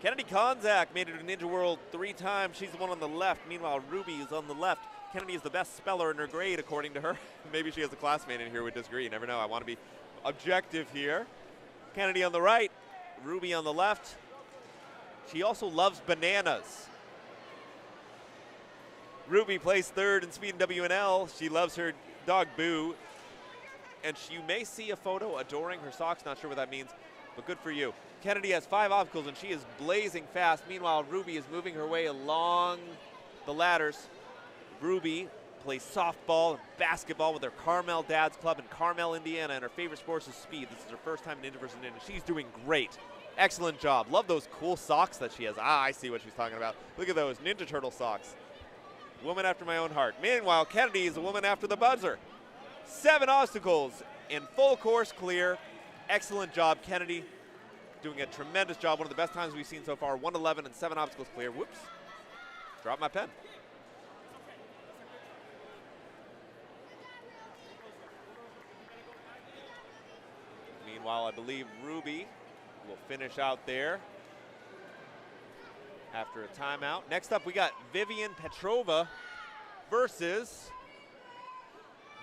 Kennedy Konzak made it to Ninja World 3 times. She's the one on the left. Meanwhile, Ruby is on the left. Kennedy is the best speller in her grade, according to her. Maybe she has a classmate in here who would disagree. You never know. I want to be objective here. Kennedy on the right, Ruby on the left. She also loves bananas. Ruby placed 3rd in speed in WNL. She loves her dog Boo. And you may see a photo adoring her socks. Not sure what that means, but good for you. Kennedy has 5 obstacles, and she is blazing fast. Meanwhile, Ruby is moving her way along the ladders. Ruby plays softball and basketball with her Carmel Dad's Club in Carmel, Indiana, and her favorite sport is speed. This is her first time in Ninja vs. Ninja. She's doing great. Excellent job. Love those cool socks that she has. I see what she's talking about. Look at those Ninja Turtle socks. Woman after my own heart. Meanwhile, Kennedy is a woman after the buzzer. 7 obstacles in full course clear. Excellent job, Kennedy. Doing a tremendous job. One of the best times we've seen so far. 111 and 7 obstacles clear. Whoops. Dropped my pen. Meanwhile, I believe Ruby will finish out there after a timeout. Next up, we got Vivian Petrova versus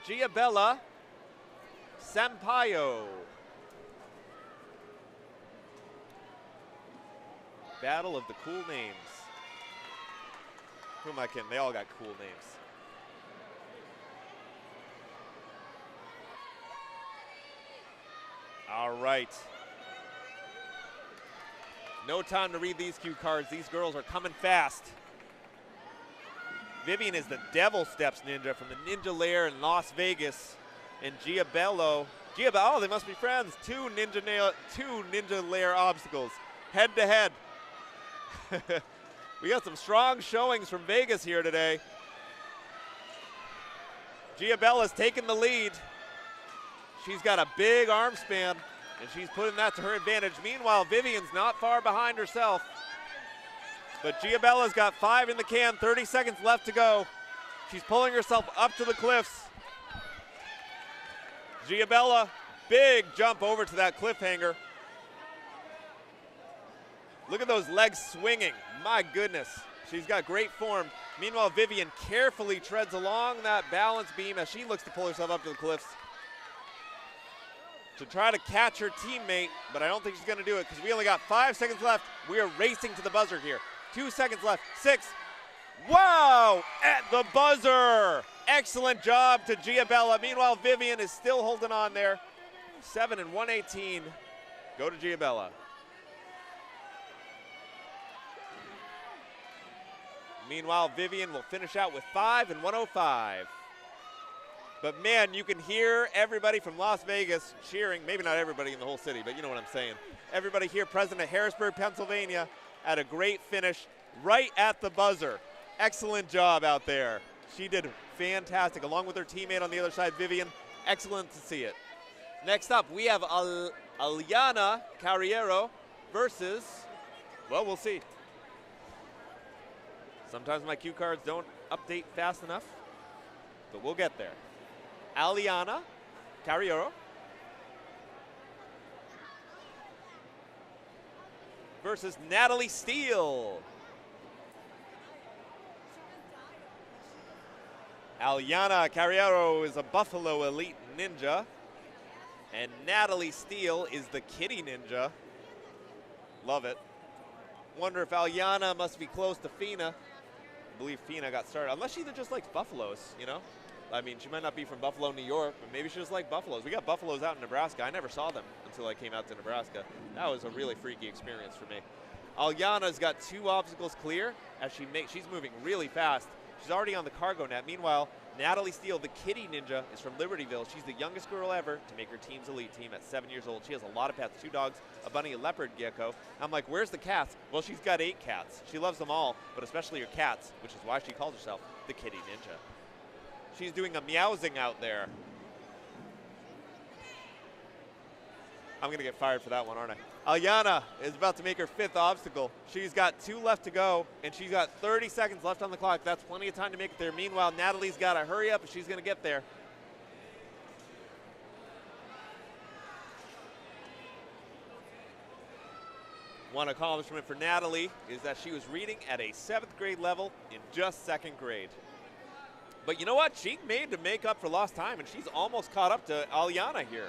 Giabella Sampaio. Battle of the cool names. Who am I kidding? They all got cool names. All right. No time to read these cue cards. These girls are coming fast. Vivian is the Devil Steps Ninja from the Ninja Lair in Las Vegas. And Giabella Gia, oh, they must be friends. Two ninja layer obstacles, head to head. We got some strong showings from Vegas here today. Giabella's taking the lead. She's got a big arm span, and she's putting that to her advantage. Meanwhile, Vivian's not far behind herself. But Giabella's got 5 in the can, 30 seconds left to go. She's pulling herself up to the cliffs. Giabella, big jump over to that cliffhanger. Look at those legs swinging. My goodness, she's got great form. Meanwhile, Vivian carefully treads along that balance beam as she looks to pull herself up to the cliffs to try to catch her teammate, but I don't think she's gonna do it because we only got 5 seconds left. We are racing to the buzzer here. 2 seconds left, 6. Wow, at the buzzer. Excellent job to Giabella. Meanwhile, Vivian is still holding on there. 7 and 118, go to Giabella. Meanwhile, Vivian will finish out with 5 and 105. But man, you can hear everybody from Las Vegas cheering. Maybe not everybody in the whole city, but you know what I'm saying. Everybody here present at Harrisburg, Pennsylvania, at a great finish right at the buzzer. Excellent job out there. She did fantastic, along with her teammate on the other side, Vivian. Excellent to see it. Next up, we have Aliana Carriero versus, well, we'll see. Sometimes my cue cards don't update fast enough, but we'll get there. Aliana Carriero versus Natalie Steele. Aliana Carriero is a Buffalo Elite Ninja, and Natalie Steele is the Kitty Ninja. Love it. Wonder if Aliana must be close to FINA. I believe FINA got started, unless she just likes buffaloes, you know? I mean, she might not be from Buffalo, New York, but maybe she just likes buffaloes. We got buffaloes out in Nebraska. I never saw them until I came out to Nebraska. That was a really freaky experience for me. Aliana's got 2 obstacles clear as she's moving really fast. She's already on the cargo net. Meanwhile, Natalie Steele, the Kitty Ninja, is from Libertyville. She's the youngest girl ever to make her team's elite team at 7 years old. She has a lot of pets, 2 dogs, a bunny, a leopard gecko. I'm like, where's the cats? Well, she's got 8 cats. She loves them all, but especially her cats, which is why she calls herself the Kitty Ninja. She's doing a meowsing out there. I'm gonna get fired for that one, aren't I? Aliana is about to make her 5th obstacle. She's got 2 left to go, and she's got 30 seconds left on the clock. That's plenty of time to make it there. Meanwhile, Natalie's gotta hurry up if she's gonna get there. One accomplishment for Natalie is that she was reading at a 7th grade level in just 2nd grade. But you know what? She made to make up for lost time, and she's almost caught up to Aliana here.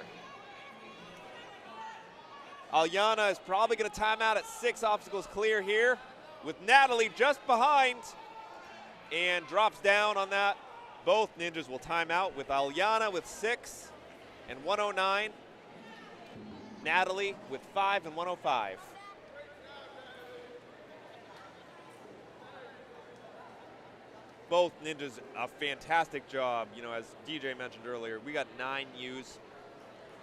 Aliana is probably going to time out at 6 obstacles clear here, with Natalie just behind, and drops down on that. Both ninjas will time out, with Aliana with 6 and 109, Natalie with 5 and 105. Both ninjas a fantastic job. You know, as DJ mentioned earlier, we got 9 U's.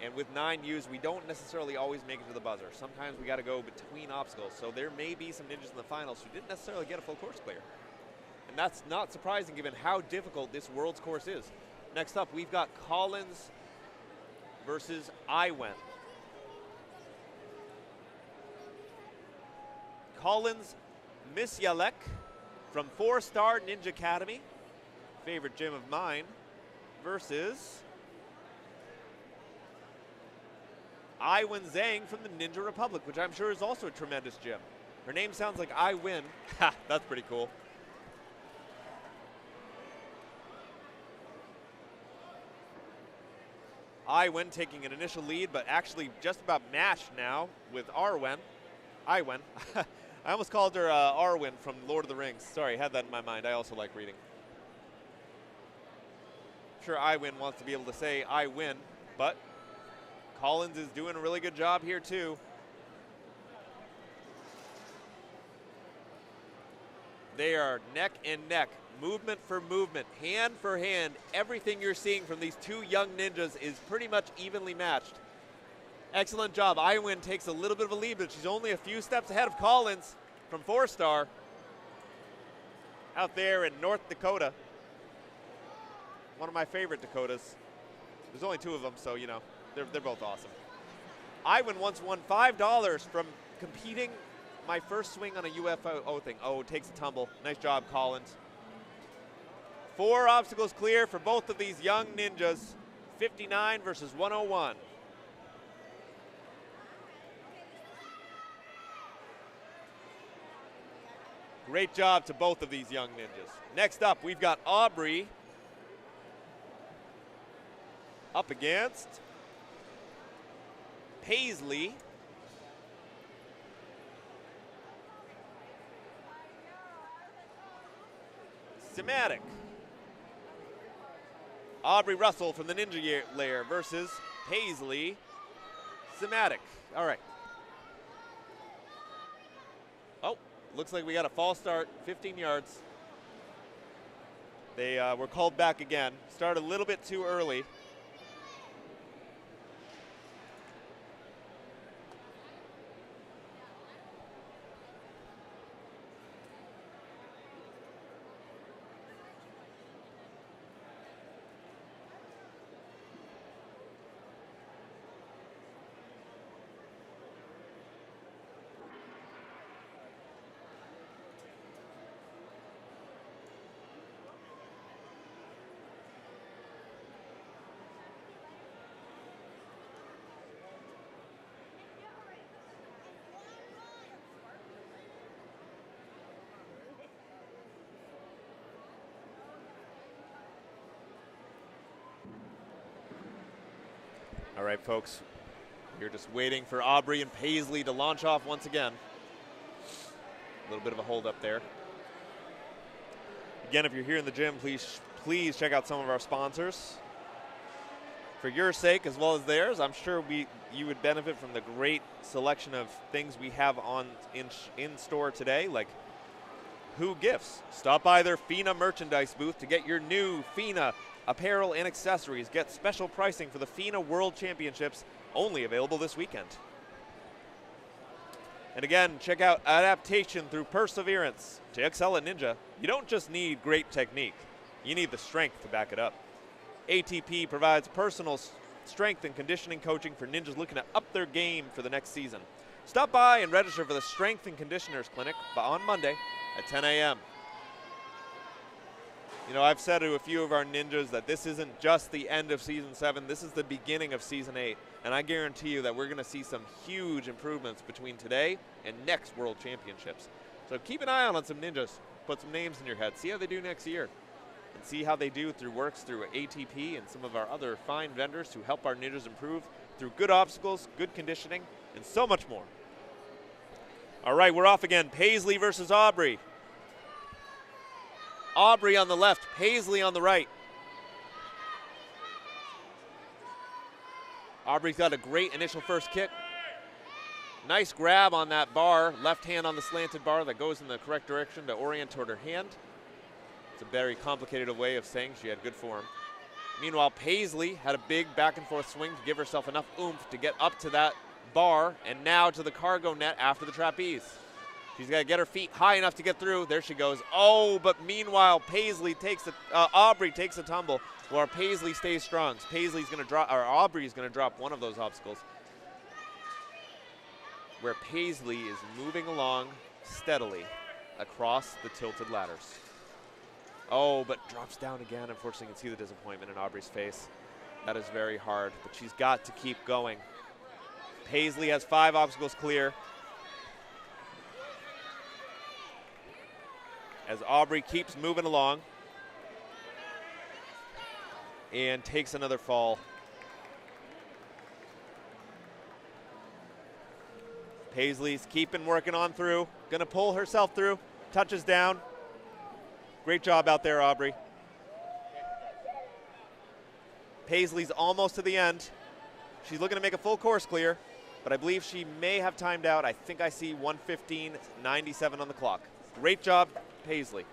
And with 9 U's, we don't necessarily always make it to the buzzer. Sometimes we got to go between obstacles. So there may be some ninjas in the finals who didn't necessarily get a full course clear. And that's not surprising given how difficult this world's course is. Next up, we've got Collins versus Iwen. Collins Misyalek from 4-Star Ninja Academy, favorite gym of mine, versus Iwen Zhang from the Ninja Republic, which I'm sure is also a tremendous gym. Her name sounds like I win. Ha, that's pretty cool. Iwen taking an initial lead, but actually just about matched now with Iwen. I almost called her Arwen from Lord of the Rings. Sorry, had that in my mind. I also like reading. I'm sure Iwen wants to be able to say I win, but Collins is doing a really good job here too. They are neck and neck, movement for movement, hand for hand. Everything you're seeing from these two young ninjas is pretty much evenly matched. Excellent job. Iwin takes a little bit of a lead, but she's only a few steps ahead of Collins from 4-star out there in North Dakota. One of my favorite Dakotas. There's only 2 of them, so, you know, they're both awesome. Iwin once won $5 from competing my first swing on a UFO thing. Oh, takes a tumble. Nice job, Collins. 4 obstacles clear for both of these young ninjas. 59 versus 101. Great job to both of these young ninjas. Next up, we've got Aubrey up against Paisley. Sematic. Aubrey Russell from the Ninja Lair versus Paisley Sematic. All right. Oh, looks like we got a false start, 15 yards. They were called back again. Started a little bit too early. All right, folks, we're just waiting for Aubrey and Paisley to launch off once again. A little bit of a hold up there. Again, if you're here in the gym, please check out some of our sponsors. For your sake as well as theirs, I'm sure you would benefit from the great selection of things we have in store today, like Who Gifts. Stop by their FINA merchandise booth to get your new FINA apparel and accessories. Get special pricing for the FINA World Championships, only available this weekend. And again, check out Adaptation Through Perseverance. To excel at Ninja, you don't just need great technique, you need the strength to back it up. ATP provides personal strength and conditioning coaching for ninjas looking to up their game for the next season. Stop by and register for the Strength and Conditioners Clinic on Monday at 10 a.m. You know, I've said to a few of our ninjas that this isn't just the end of Season 7, this is the beginning of Season 8. And I guarantee you that we're going to see some huge improvements between today and next World Championships. So keep an eye on some ninjas, put some names in your head, see how they do next year. And see how they do through ATP and some of our other fine vendors who help our ninjas improve through good obstacles, good conditioning, and so much more. All right, we're off again. Paisley versus Aubrey. Aubrey on the left, Paisley on the right. Aubrey's got a great initial first kick. Nice grab on that bar, left hand on the slanted bar that goes in the correct direction to orient toward her hand. It's a very complicated way of saying she had good form. Meanwhile, Paisley had a big back and forth swing to give herself enough oomph to get up to that bar and now to the cargo net after the trapeze. She's got to get her feet high enough to get through. There she goes. Oh, but meanwhile, Aubrey takes a tumble while Paisley stays strong. Paisley's going to drop, or Aubrey's going to drop one of those obstacles. Where Paisley is moving along steadily across the tilted ladders. Oh, but drops down again. Unfortunately, you can see the disappointment in Aubrey's face. That is very hard, but she's got to keep going. Paisley has 5 obstacles clear. As Aubrey keeps moving along and takes another fall. Paisley's keeping working on through. Gonna pull herself through, touches down. Great job out there, Aubrey. Paisley's almost to the end. She's looking to make a full course clear, but I believe she may have timed out. I think I see 1:15:97 on the clock. Great job, Paisley.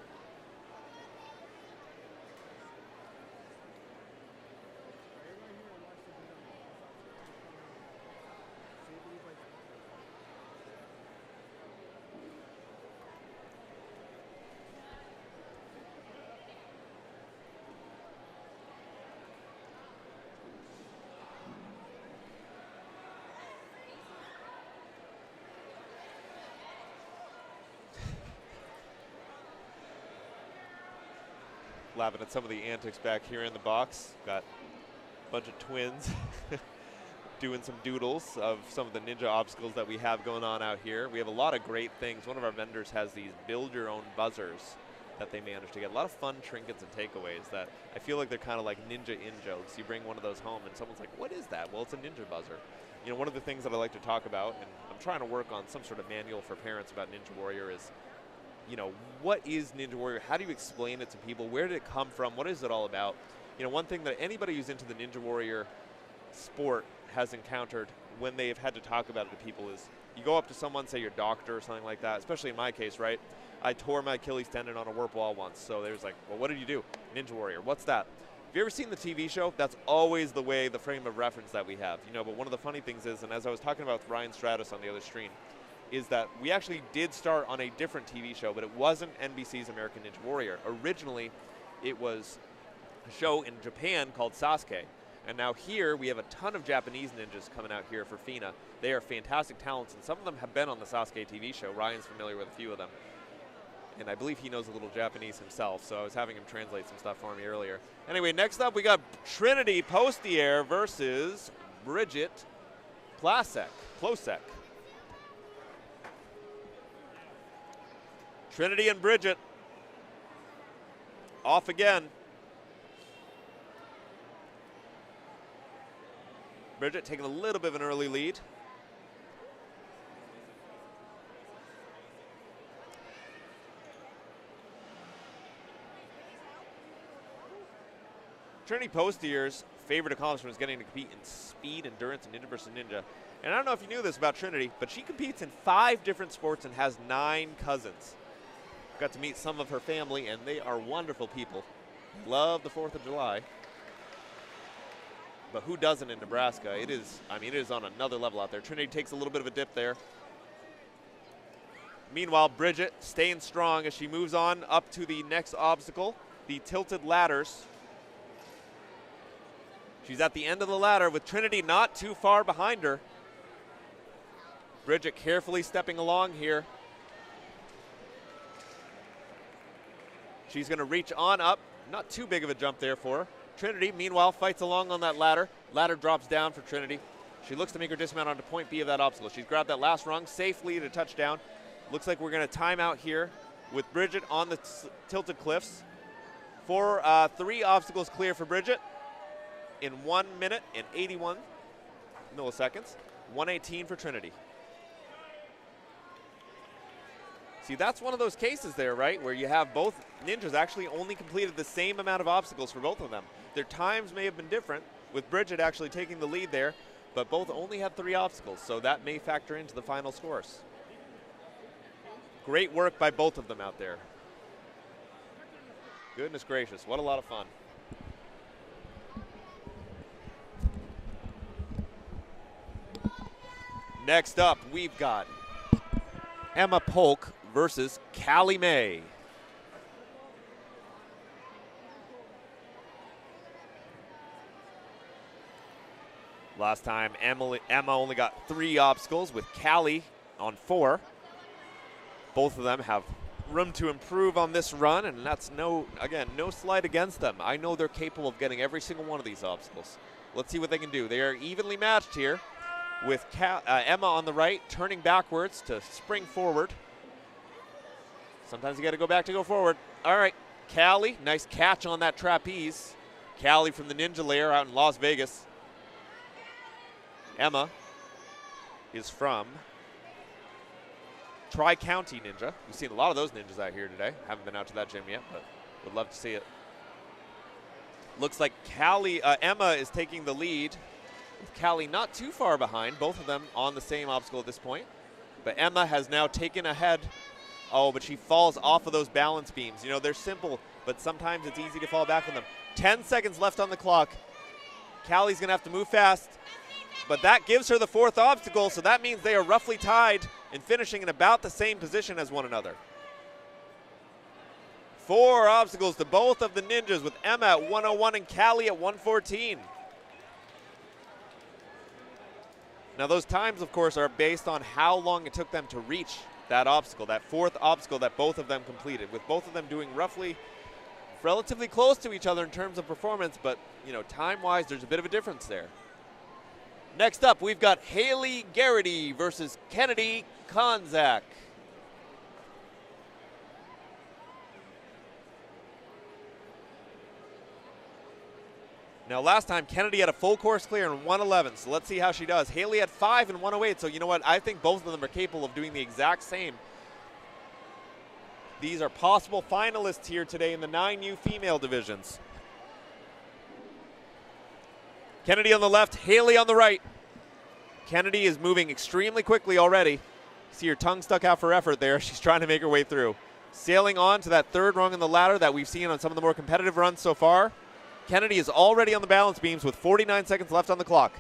Laughing at some of the antics back here in the box. Got a bunch of twins doing some doodles of some of the ninja obstacles that we have going on out here. We have a lot of great things. One of our vendors has these build-your-own buzzers that they managed to get. A lot of fun trinkets and takeaways that I feel like they're kind of like ninja in-jokes. You bring one of those home and someone's like, what is that? Well, it's a ninja buzzer. You know, one of the things that I like to talk about, and I'm trying to work on some sort of manual for parents about Ninja Warrior, is you know, what is Ninja Warrior? How do you explain it to people? Where did it come from? What is it all about? You know, one thing that anybody who's into the Ninja Warrior sport has encountered when they have had to talk about it to people is you go up to someone, say your doctor or something like that, especially in my case, right? I tore my Achilles tendon on a warp wall once, so they was like, well, what did you do? Ninja Warrior, what's that? Have you ever seen the TV show? That's always the way, the frame of reference that we have. You know, but one of the funny things is, and as I was talking about with Ryan Stratus on the other screen, is that we actually did start on a different TV show, but it wasn't NBC's American Ninja Warrior. Originally, it was a show in Japan called Sasuke. And now here, we have a ton of Japanese ninjas coming out here for FINA. They are fantastic talents, and some of them have been on the Sasuke TV show. Ryan's familiar with a few of them. And I believe he knows a little Japanese himself, so I was having him translate some stuff for me earlier. Anyway, next up, we got Trinity Postier versus Bridget Plosek. Trinity and Bridget off again. Bridget taking a little bit of an early lead. Trinity Postier's favorite accomplishment is getting to compete in speed, endurance, and ninja versus ninja. And I don't know if you knew this about Trinity, but she competes in 5 different sports and has 9 cousins. Got to meet some of her family, and they are wonderful people. Love the 4th of July. But who doesn't in Nebraska? It is, I mean, it is on another level out there. Trinity takes a little bit of a dip there. Meanwhile, Bridget staying strong as she moves on up to the next obstacle, the tilted ladders. She's at the end of the ladder with Trinity not too far behind her. Bridget carefully stepping along here. She's going to reach on up. Not too big of a jump there for her. Trinity, meanwhile, fights along on that ladder. Ladder drops down for Trinity. She looks to make her dismount onto point B of that obstacle. She's grabbed that last rung safely to touchdown. Looks like we're going to time out here with Bridget on the tilted cliffs. 3 obstacles clear for Bridget in 1 minute and 81 milliseconds. 1:18 for Trinity. See, that's one of those cases there, right, where you have both ninjas actually only completed the same amount of obstacles for both of them. Their times may have been different, with Bridget actually taking the lead there, but both only had 3 obstacles, so that may factor into the final scores. Great work by both of them out there. Goodness gracious, what a lot of fun. Next up, we've got Emma Polk versus Callie May. Last time, Emma only got 3 obstacles with Callie on 4. Both of them have room to improve on this run, and that's no slight against them. I know they're capable of getting every single one of these obstacles. Let's see what they can do. They are evenly matched here with Emma on the right, turning backwards to spring forward. Sometimes you got to go back to go forward. All right, Callie, nice catch on that trapeze. Callie from the Ninja Lair out in Las Vegas. Emma is from Tri-County Ninja. We've seen a lot of those ninjas out here today. Haven't been out to that gym yet, but would love to see it. Looks like Emma is taking the lead, with Callie not too far behind, both of them on the same obstacle at this point. But Emma has now taken ahead Oh, but she falls off of those balance beams. You know, they're simple, but sometimes it's easy to fall back on them. 10 seconds left on the clock. Callie's going to have to move fast, but that gives her the 4th obstacle, so that means they are roughly tied and finishing in about the same position as one another. 4 obstacles to both of the ninjas, with Emma at 101 and Callie at 114. Now those times, of course, are based on how long it took them to reach that obstacle, that 4th obstacle that both of them completed, with both of them doing roughly relatively close to each other in terms of performance, but you know, time-wise, there's a bit of a difference there. Next up, we've got Haley Garrity versus Kennedy Konzak. Now last time, Kennedy had a full course clear in 111, so let's see how she does. Haley had 5 in 108, so you know what? I think both of them are capable of doing the exact same. These are possible finalists here today in the 9U female divisions. Kennedy on the left, Haley on the right. Kennedy is moving extremely quickly already. See her tongue stuck out for effort there. She's trying to make her way through. Sailing on to that 3rd rung in the ladder that we've seen on some of the more competitive runs so far. Kennedy is already on the balance beams with 49 seconds left on the clock.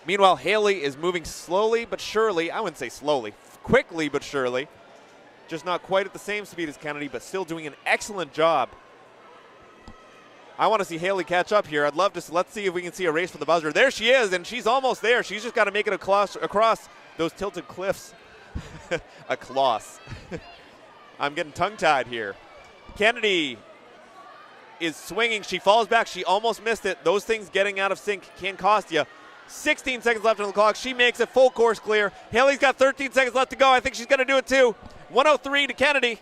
Meanwhile, Haley is moving slowly but surely. I wouldn't say slowly, quickly but surely. Just not quite at the same speed as Kennedy, but still doing an excellent job. I want to see Haley catch up here. I'd love to. Let's see if we can see a race for the buzzer. There she is, and she's almost there. She's just got to make it across those tilted cliffs. A closs. I'm getting tongue-tied here. Kennedy is swinging. She falls back. She almost missed it. Those things getting out of sync can cost you. 16 seconds left on the clock. She makes it full course clear. Haley's got 13 seconds left to go. I think she's going to do it too. 103 to Kennedy.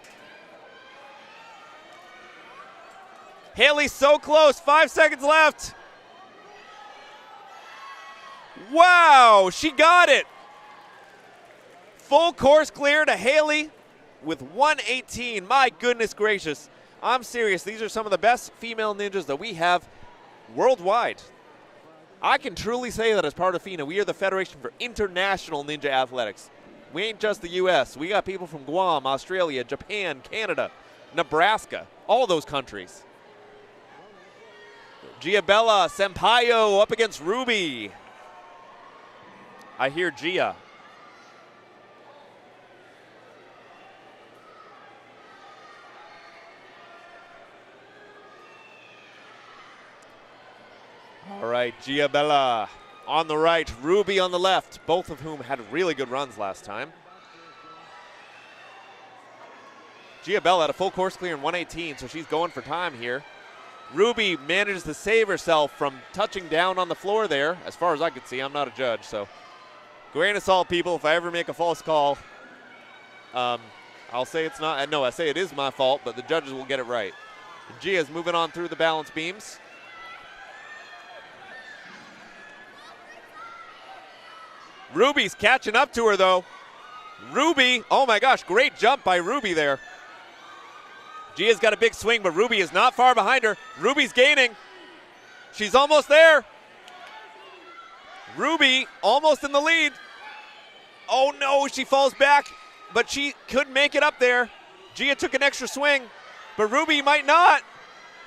Haley's so close. 5 seconds left. Wow, she got it. Full course clear to Haley with 118. My goodness gracious. I'm serious. These are some of the best female ninjas that we have worldwide. I can truly say that as part of FINA, we are the Federation for International Ninja Athletics. We ain't just the U.S. We got people from Guam, Australia, Japan, Canada, Nebraska, all those countries. Giabella Sampaio up against Ruby. I hear Gia. All right, Giabella on the right, Ruby on the left, both of whom had really good runs last time. Giabella had a full course clear in 118, so she's going for time here. Ruby manages to save herself from touching down on the floor there. As far as I could see, I'm not a judge, so grain of salt, people. If I ever make a false call, I'll say it's not. No, I say it is my fault, but the judges will get it right. Gia's moving on through the balance beams. Ruby's catching up to her, though. Ruby, oh my gosh, great jump by Ruby there. Gia's got a big swing, but Ruby is not far behind her. Ruby's gaining. She's almost there. Ruby almost in the lead. Oh no, she falls back, but she could make it up there. Gia took an extra swing, but Ruby might not.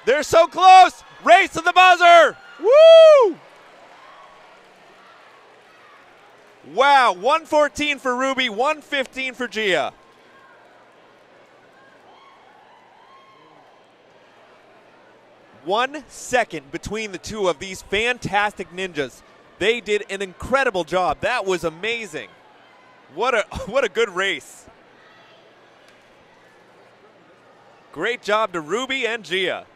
They're so close. Race to the buzzer. Woo! Wow, 114 for Ruby, 115 for Gia. One second between the two of these fantastic ninjas. They did an incredible job. That was amazing. What a good race. Great job to Ruby and Gia.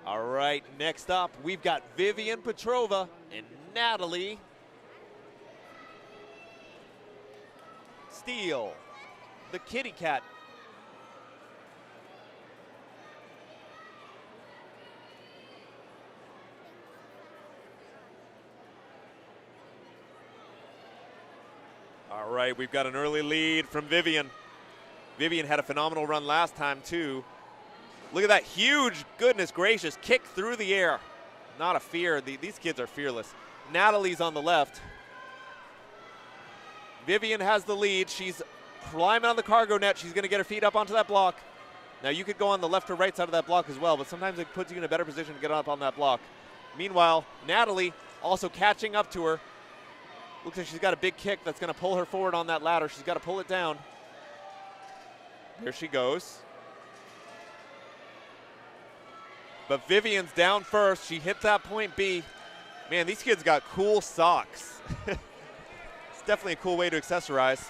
All right, next up, we've got Vivian Petrova and Natalie Steele, the kitty cat. All right, we've got an early lead from Vivian. Vivian had a phenomenal run last time, too. Look at that huge, goodness gracious, kick through the air. Not a fear. These kids are fearless. Natalie's on the left. Vivian has the lead. She's climbing on the cargo net. She's going to get her feet up onto that block. Now, you could go on the left or right side of that block as well, but sometimes it puts you in a better position to get up on that block. Meanwhile, Natalie also catching up to her. Looks like she's got a big kick that's going to pull her forward on that ladder. She's got to pull it down. There she goes. But Vivian's down first. She hit that point B. Man, these kids got cool socks. It's definitely a cool way to accessorize.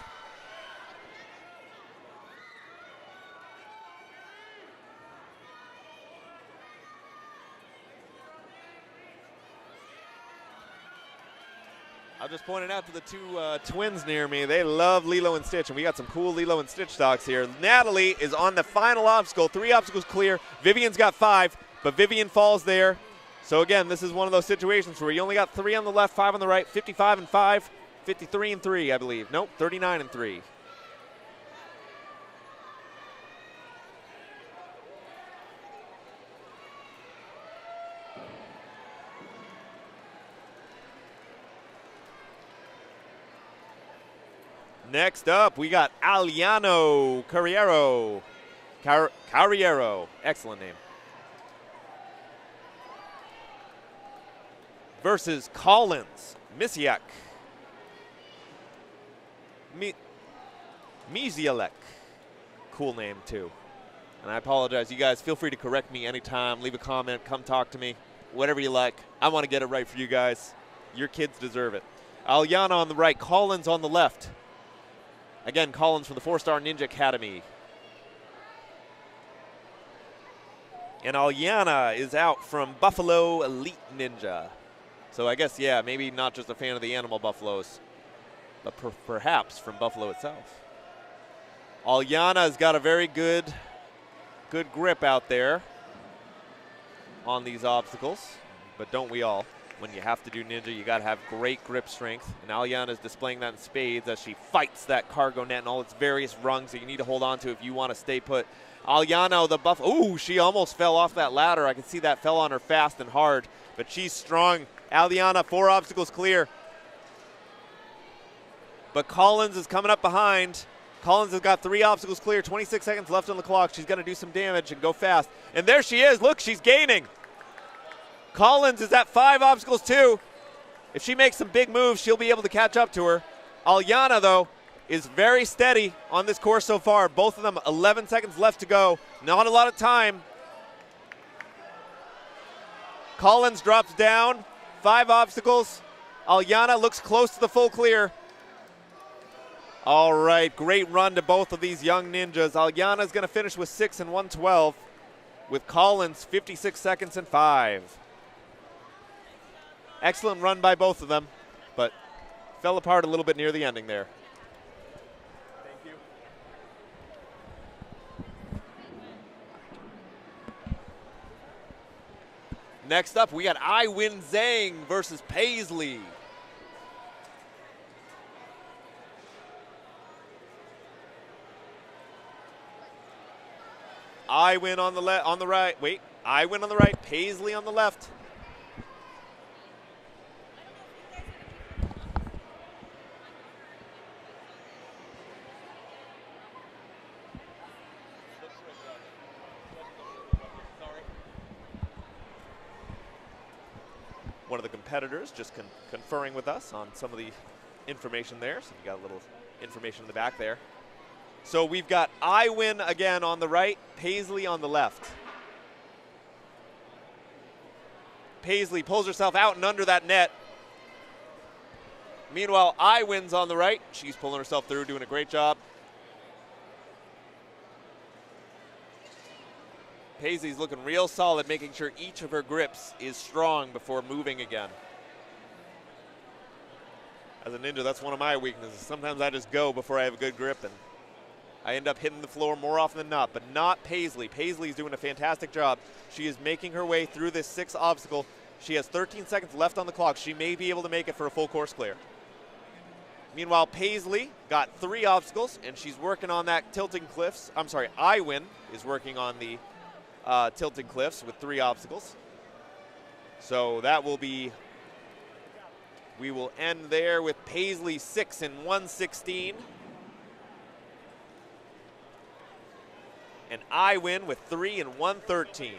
I'm just pointing out to the two twins near me, they love Lilo and Stitch, and we got some cool Lilo and Stitch stocks here. Natalie is on the final obstacle, 3 obstacles clear. Vivian's got 5, but Vivian falls there. So again, this is one of those situations where you only got 3 on the left, 5 on the right, 55 and 5, 53 and 3, I believe. Nope, 39 and 3. Next up, we got Aliano Carriero. Carriero, excellent name. Versus Collins Misiak. Mizialek. Cool name, too. And I apologize. You guys, feel free to correct me anytime. Leave a comment. Come talk to me. Whatever you like. I want to get it right for you guys. Your kids deserve it. Aliana on the right. Collins on the left. Again, Collins from the 4-Star Ninja Academy. And Aliana is out from Buffalo Elite Ninja. So I guess, yeah, maybe not just a fan of the animal buffaloes, but perhaps from Buffalo itself. Aliana has got a very good grip out there on these obstacles, but don't we all? When you have to do ninja, you got to have great grip strength. And Aliana is displaying that in spades as she fights that cargo net and all its various rungs that you need to hold on to if you want to stay put. Aliana, the buff. Ooh, she almost fell off that ladder. I can see that fell on her fast and hard, but she's strong. Aliana, 4 obstacles clear. But Collins is coming up behind. Collins has got 3 obstacles clear, 26 seconds left on the clock. She's going to do some damage and go fast. And there she is. Look, she's gaining. Collins is at 5 obstacles too. If she makes some big moves, she'll be able to catch up to her. Aliana, though, is very steady on this course so far. Both of them 11 seconds left to go. Not a lot of time. Collins drops down, 5 obstacles. Aliana looks close to the full clear. All right, great run to both of these young ninjas. Aliana's going to finish with 6 and 112, with Collins 56 seconds and 5. Excellent run by both of them, but fell apart a little bit near the ending there. Thank you. Next up, we got Iwin Zhang versus Paisley. Iwin on the right. Wait, Iwin on the right, Paisley on the left. One of the competitors just conferring with us on some of the information there. So you got a little information in the back there. So we've got Iwin again on the right, Paisley on the left. Paisley pulls herself out and under that net. Meanwhile, Iwin's on the right. She's pulling herself through, doing a great job. Paisley's looking real solid, making sure each of her grips is strong before moving again. As a ninja, that's one of my weaknesses. Sometimes I just go before I have a good grip, and I end up hitting the floor more often than not, but not Paisley. Paisley's doing a fantastic job. She is making her way through this 6th obstacle. She has 13 seconds left on the clock. She may be able to make it for a full course clear. Meanwhile, Paisley got 3 obstacles, and she's working on that tilting cliffs. I'm sorry, Iwin is working on the tilting cliffs with 3 obstacles. So that will be, we will end there with Paisley 6 in 116. And Iwin with 3 in 113.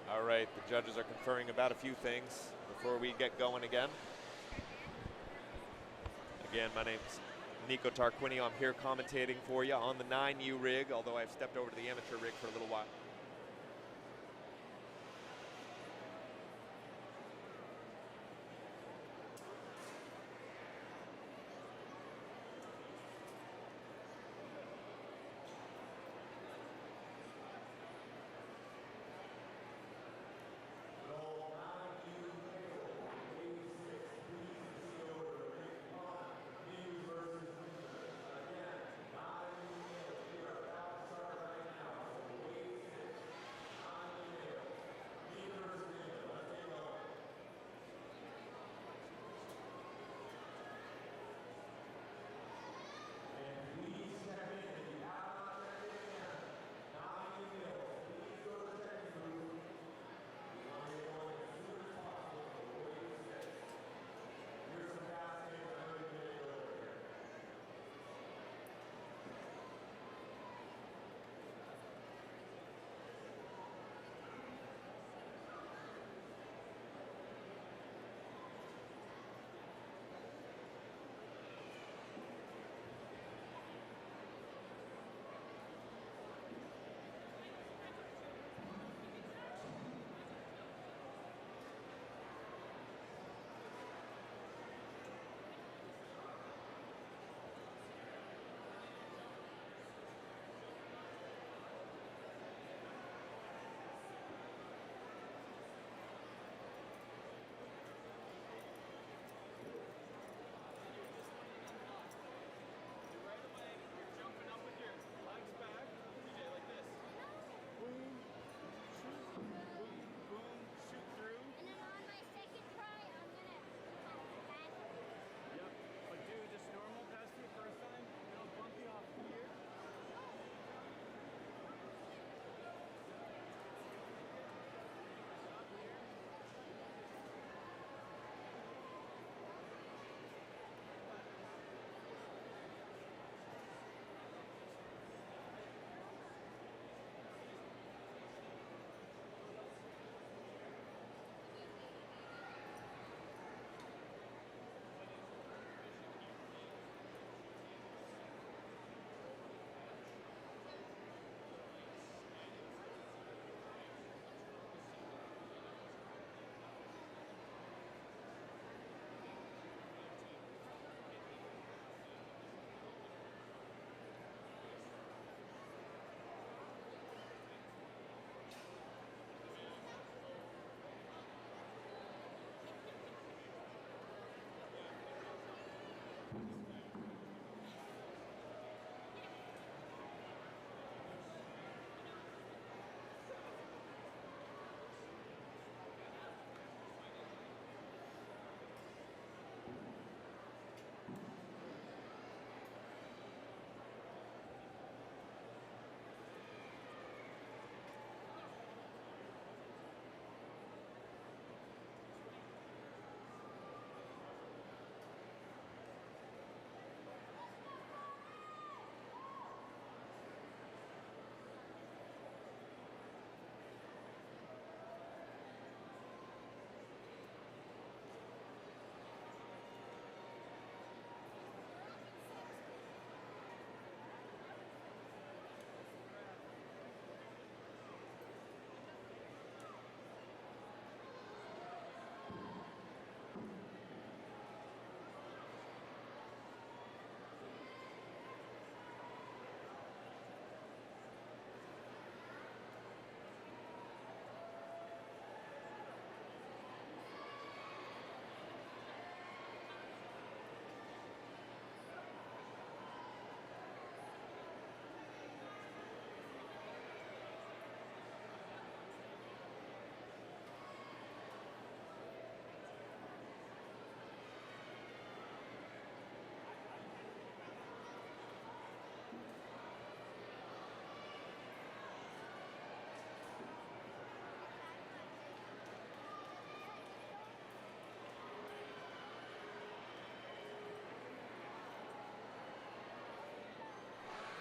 All right, the judges are conferring about a few things before we get going again. Again, my name's Nico Tarquinio. I'm here commentating for you on the 9U rig, although I've stepped over to the amateur rig for a little while.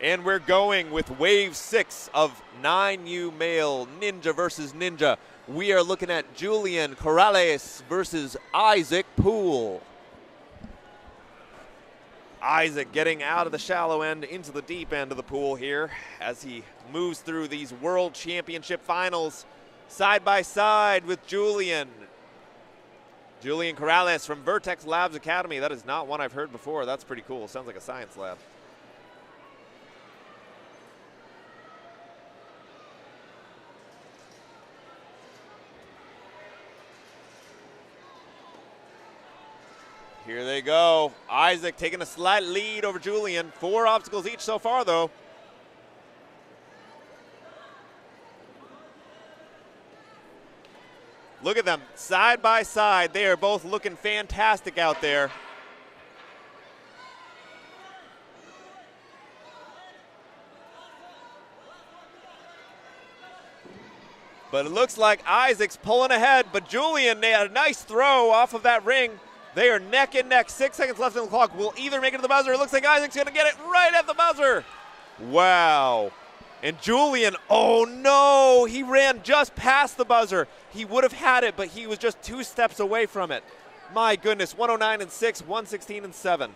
And we're going with wave 6 of 9U male Ninja versus Ninja. We are looking at Julian Corrales versus Isaac Poole. Isaac getting out of the shallow end into the deep end of the pool here as he moves through these World Championship finals side by side with Julian. Julian Corrales from Vertex Labs Academy. That is not one I've heard before. That's pretty cool. Sounds like a science lab. Here they go. Isaac taking a slight lead over Julian. 4 obstacles each so far, though. Look at them, side by side. They are both looking fantastic out there. But it looks like Isaac's pulling ahead, but Julian, they had a nice throw off of that ring. They are neck and neck. 6 seconds left on the clock. Will either make it to the buzzer. It looks like Isaac's going to get it right at the buzzer. Wow. And Julian, oh no, he ran just past the buzzer. He would have had it, but he was just 2 steps away from it. My goodness, 109 and 6, 116 and 7.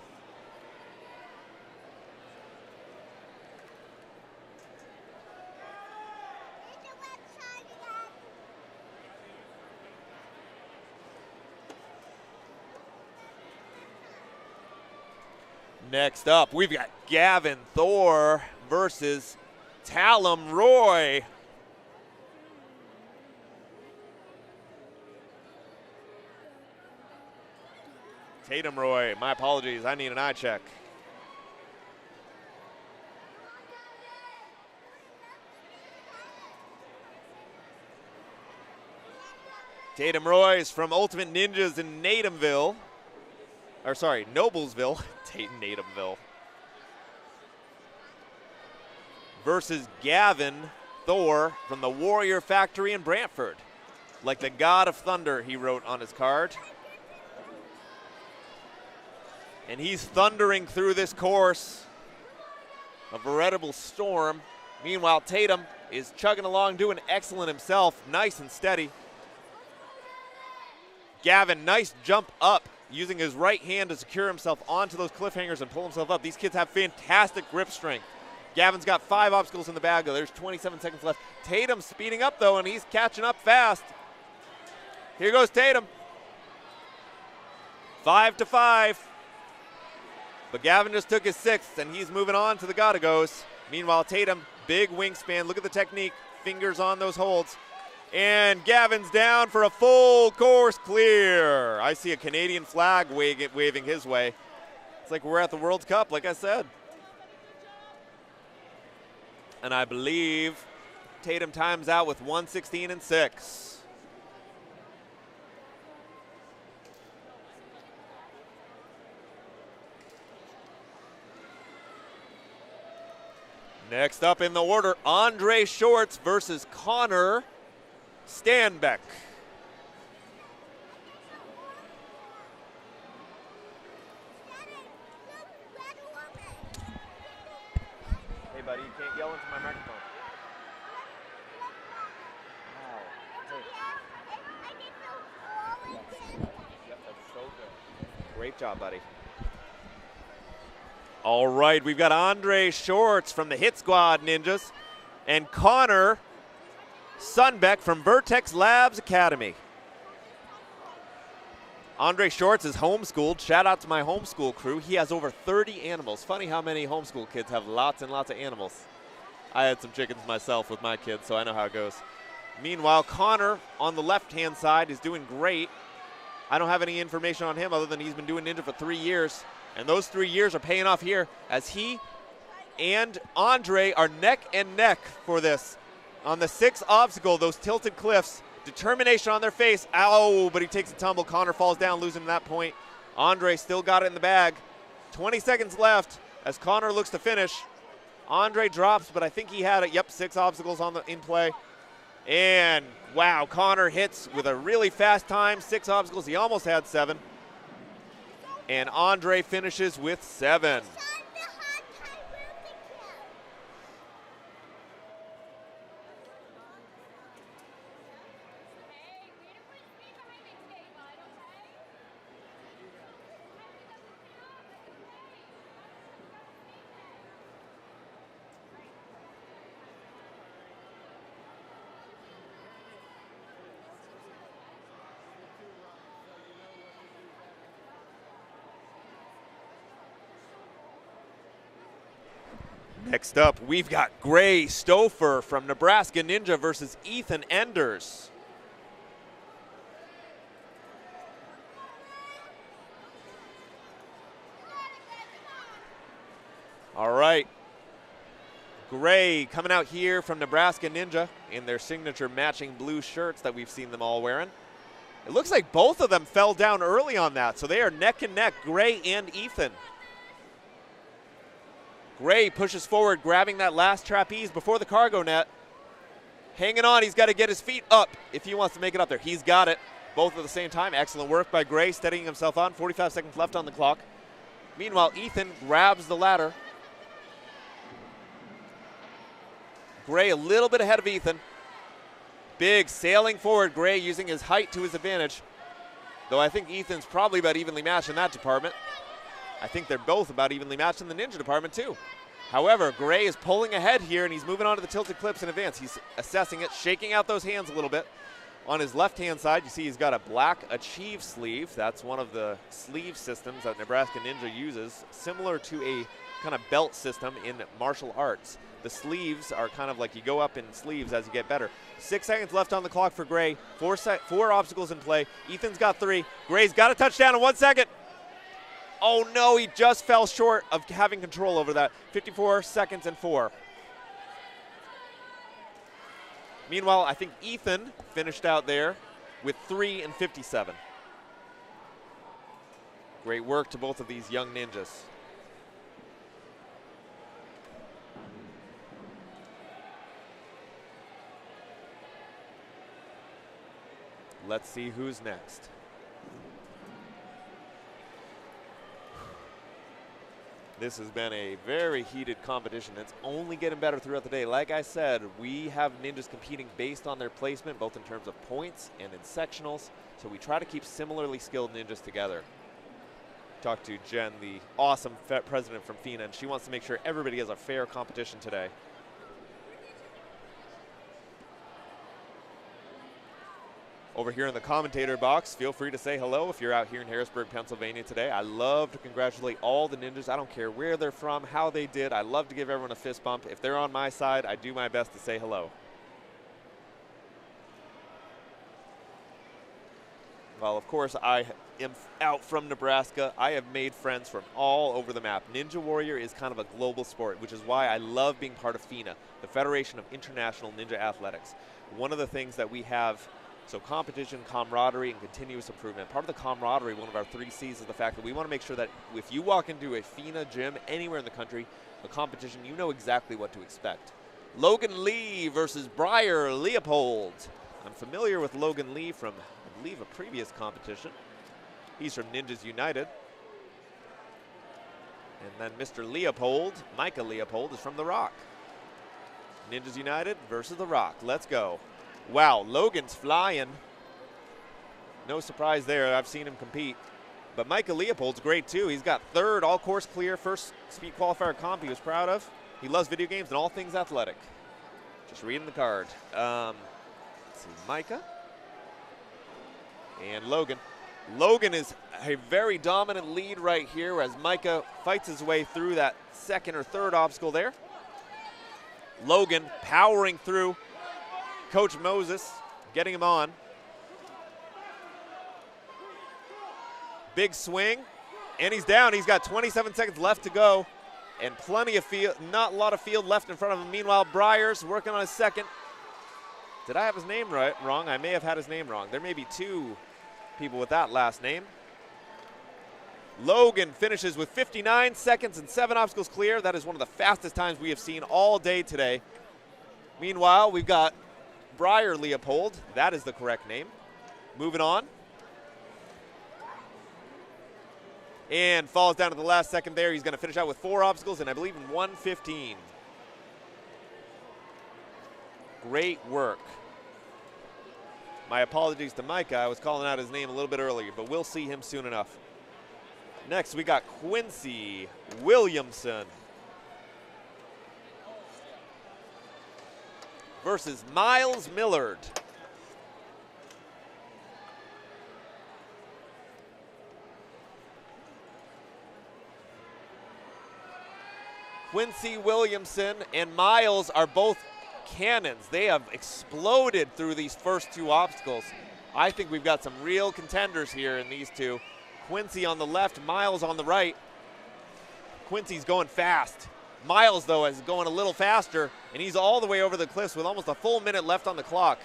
Next up, we've got Gavin Thor versus Talum Roy. Tatum Roy, my apologies, I need an eye check. Tatum Roy is from Ultimate Ninjas in Natumville. Or sorry, Noblesville. Natumville. Versus Gavin Thor from the Warrior Factory in Brantford. Like the God of Thunder, he wrote on his card. And he's thundering through this course. A veritable storm. Meanwhile, Tatum is chugging along, doing excellent himself. Nice and steady. Gavin, nice jump up, using his right hand to secure himself onto those cliffhangers and pull himself up. These kids have fantastic grip strength. Gavin's got 5 obstacles in the bag, though. There's 27 seconds left. Tatum's speeding up, though, and he's catching up fast. Here goes Tatum. 5 to 5. But Gavin just took his 6th, and he's moving on to the gotta-goes. Meanwhile, Tatum, big wingspan. Look at the technique. Fingers on those holds. And Gavin's down for a full course clear. I see a Canadian flag waving his way. It's like we're at the World Cup, like I said. And I believe Tatum times out with 116 and 6. Next up in the order, Andre Shorts versus Connor Stanbeck. Hey buddy, you can't yell into my microphone. Yep, that's so good. Great job, buddy. All right, we've got Andre Shorts from the Hit Squad Ninjas and Connor Sunbeck from Vertex Labs Academy. Andre Shorts is homeschooled. Shout out to my homeschool crew. He has over 30 animals. Funny how many homeschool kids have lots and lots of animals. I had some chickens myself with my kids, so I know how it goes. Meanwhile, Connor on the left-hand side is doing great. I don't have any information on him other than he's been doing Ninja for 3 years. And those 3 years are paying off here as he and Andre are neck and neck for this. On the 6th obstacle, those tilted cliffs, determination on their face. Ow, but he takes a tumble. Connor falls down, losing that point. Andre still got it in the bag. 20 seconds left as Connor looks to finish. Andre drops, but I think he had it. Yep, 6 obstacles in play. And wow, Connor hits with a really fast time. 6 obstacles. He almost had 7. And Andre finishes with 7. Next up, we've got Gray Stouffer from Nebraska Ninja versus Ethan Enders. All right. Gray coming out here from Nebraska Ninja in their signature matching blue shirts that we've seen them all wearing. It looks like both of them fell down early on that, so they are neck and neck, Gray and Ethan. Gray pushes forward, grabbing that last trapeze before the cargo net. Hanging on, he's got to get his feet up if he wants to make it up there. He's got it, both at the same time. Excellent work by Gray, steadying himself on. 45 seconds left on the clock. Meanwhile, Ethan grabs the ladder. Gray a little bit ahead of Ethan. Big sailing forward, Gray using his height to his advantage. Though I think Ethan's probably about evenly matched in that department. I think they're both about evenly matched in the ninja department too. However, Gray is pulling ahead here and he's moving on to the tilted clips in advance. He's assessing it, shaking out those hands a little bit. On his left-hand side, you see he's got a black Achieve sleeve. That's one of the sleeve systems that Nebraska Ninja uses, similar to a kind of belt system in martial arts. The sleeves are kind of like you go up in sleeves as you get better. 6 seconds left on the clock for Gray. Four obstacles in play. Ethan's got 3. Gray's got a touchdown in 1 second. Oh no, he just fell short of having control over that. 54 seconds and 4. Meanwhile, I think Ethan finished out there with 3 and 57. Great work to both of these young ninjas. Let's see who's next. This has been a very heated competition. It's only getting better throughout the day. Like I said, we have ninjas competing based on their placement, both in terms of points and in sectionals. So we try to keep similarly skilled ninjas together. Talked to Jen, the awesome president from FINA, and she wants to make sure everybody has a fair competition today. Over here in the commentator box, feel free to say hello if you're out here in Harrisburg, Pennsylvania today. I love to congratulate all the ninjas. I don't care where they're from, how they did. I love to give everyone a fist bump. If they're on my side, I do my best to say hello. Well, of course, I am out from Nebraska. I have made friends from all over the map. Ninja Warrior is kind of a global sport, which is why I love being part of FINA, the Federation of International Ninja Athletics. One of the things that we have, so competition, camaraderie, and continuous improvement. Part of the camaraderie, one of our 3 C's, is the fact that we want to make sure that if you walk into a FINA gym anywhere in the country, a competition, you know exactly what to expect. Logan Lee versus Briar Leopold. I'm familiar with Logan Lee from, I believe, a previous competition. He's from Ninjas United. And then Mr. Leopold, Micah Leopold, is from The Rock. Ninjas United versus The Rock. Let's go. Wow, Logan's flying. No surprise there. I've seen him compete. But Micah Leopold's great too. He's got 3rd all course clear, first speed qualifier comp he was proud of. He loves video games and all things athletic. Just reading the card. Let's see, Micah and Logan. Logan is a very dominant lead right here as Micah fights his way through that 2nd or 3rd obstacle there. Logan powering through. Coach Moses getting him on. Big swing, and he's down. He's got 27 seconds left to go, and plenty of field, not a lot of field left in front of him. Meanwhile, Briar's working on his 2nd. Did I have his name wrong? I may have had his name wrong. There may be 2 people with that last name. Logan finishes with 59 seconds and 7 obstacles clear. That is one of the fastest times we have seen all day today. Meanwhile, we've got Briar Leopold, that is the correct name. Moving on. And falls down at the last second there. He's going to finish out with 4 obstacles and I believe in 1:15. Great work. My apologies to Micah. I was calling out his name a little bit earlier, but we'll see him soon enough. Next, we got Quincy Williamson versus Miles Millard. Quincy Williamson and Miles are both cannons. They have exploded through these first two obstacles. I think we've got some real contenders here in these two. Quincy on the left, Miles on the right. Quincy's going fast. Miles, though, is going a little faster, and he's all the way over the cliffs with almost a full minute left on the clock.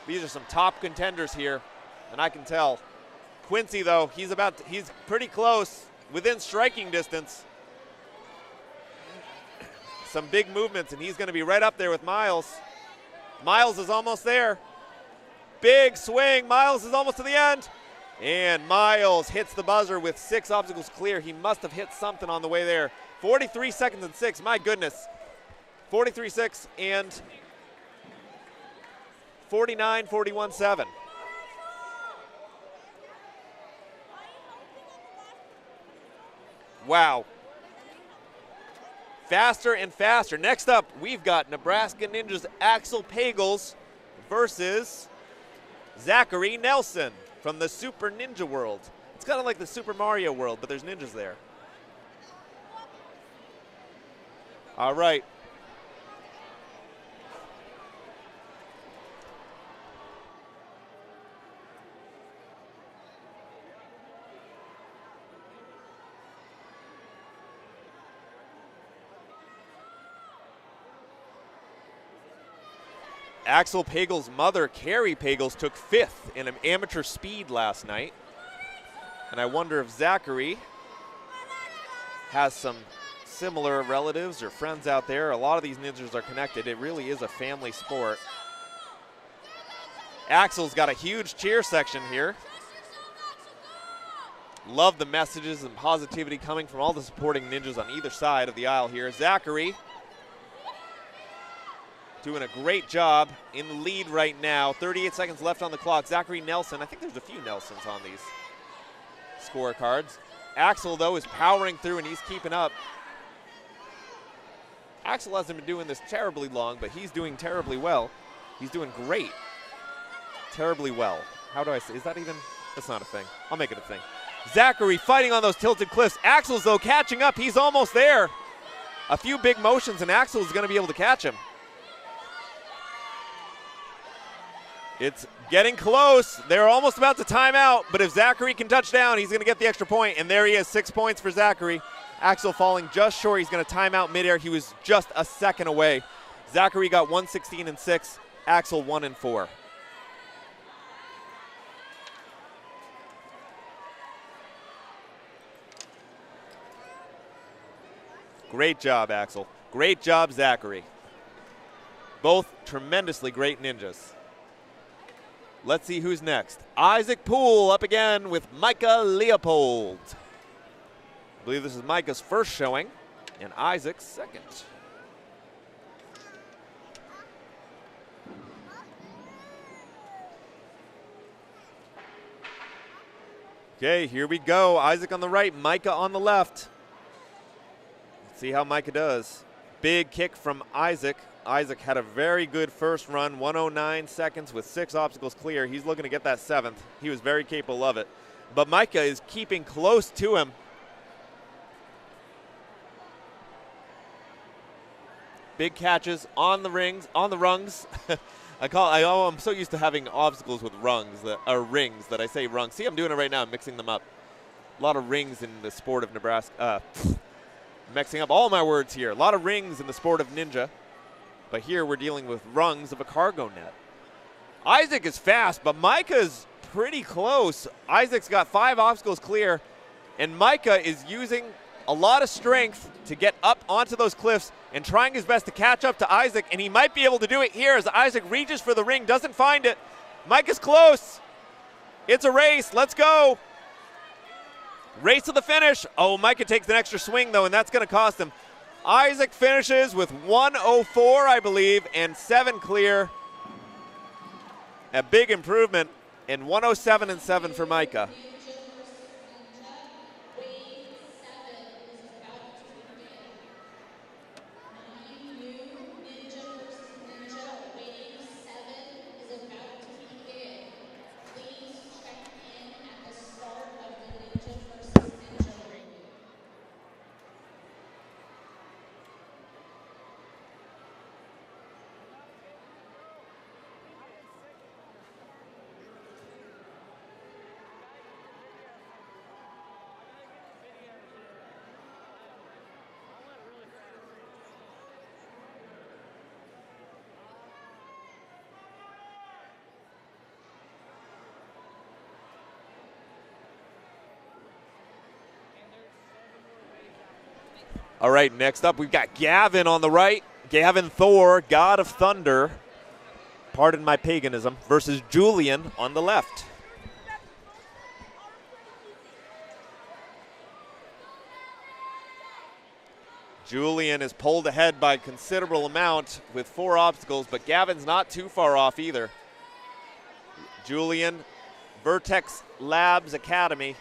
These are some top contenders here, and I can tell. Quincy, though, he's pretty close, within striking distance. Some big movements, and he's going to be right up there with Miles. Miles is almost there. Big swing. Miles is almost to the end. And Miles hits the buzzer with 6 obstacles clear. He must have hit something on the way there. 43 seconds and 6. My goodness. 43-6 and 49-41-7. Wow. Faster and faster. Next up, we've got Nebraska Ninjas Axel Pagels versus Zachary Nelson from the Super Ninja World. It's kind of like the Super Mario world, but there's ninjas there. All right. Axel Pagel's mother, Carrie Pagels, took 5th in an amateur speed last night. And I wonder if Zachary has some similar relatives or friends out there. A lot of these ninjas are connected. It really is a family sport. Axel's got a huge cheer section here. Love the messages and positivity coming from all the supporting ninjas on either side of the aisle here. Zachary doing a great job in the lead right now. 38 seconds left on the clock. Zachary Nelson, I think there's a few Nelsons on these scorecards. Axel, though, is powering through and he's keeping up. Axel hasn't been doing this terribly long, but he's doing terribly well. He's doing great. Terribly well. How do I say, is that even, that's not a thing. I'll make it a thing. Zachary fighting on those tilted cliffs. Axel's, though, catching up. He's almost there. A few big motions and Axel's going to be able to catch him. It's getting close. They're almost about to time out, but if Zachary can touch down, he's going to get the extra point, and there he is, 6 points for Zachary. Axel falling just short. He's going to time out midair. He was just a second away. Zachary got 116 and 6. Axel 1 and 4. Great job, Axel. Great job, Zachary. Both tremendously great ninjas. Let's see who's next. Isaac Poole up again with Micah Leopold. I believe this is Micah's first showing and Isaac's second. Okay, here we go. Isaac on the right, Micah on the left. Let's see how Micah does. Big kick from Isaac. Isaac had a very good first run, 109 seconds with 6 obstacles clear. He's looking to get that 7th. He was very capable of it. But Micah is keeping close to him. Big catches on the rings, on the rungs. I'm so used to having obstacles with rungs that are rings that I say rungs. See, I'm doing it right now, I'm mixing them up. A lot of rings in the sport of Nebraska. Mixing up all my words here. A lot of rings in the sport of ninja. But here we're dealing with rungs of a cargo net. Isaac is fast, but Micah's pretty close. Isaac's got 5 obstacles clear, and Micah is using a lot of strength to get up onto those cliffs and trying his best to catch up to Isaac, and he might be able to do it here as Isaac reaches for the ring, doesn't find it. Micah's close. It's a race. Let's go. Race to the finish. Oh, Micah takes an extra swing, though, and that's going to cost him. Isaac finishes with 104, I believe, and 7 clear. A big improvement, and 107 and 7 for Micah. All right, next up we've got Gavin on the right. Gavin Thor, God of Thunder, pardon my paganism, versus Julian on the left. Julian is pulled ahead by a considerable amount with 4 obstacles, but Gavin's not too far off either. Julian, Vertex Labs Academy.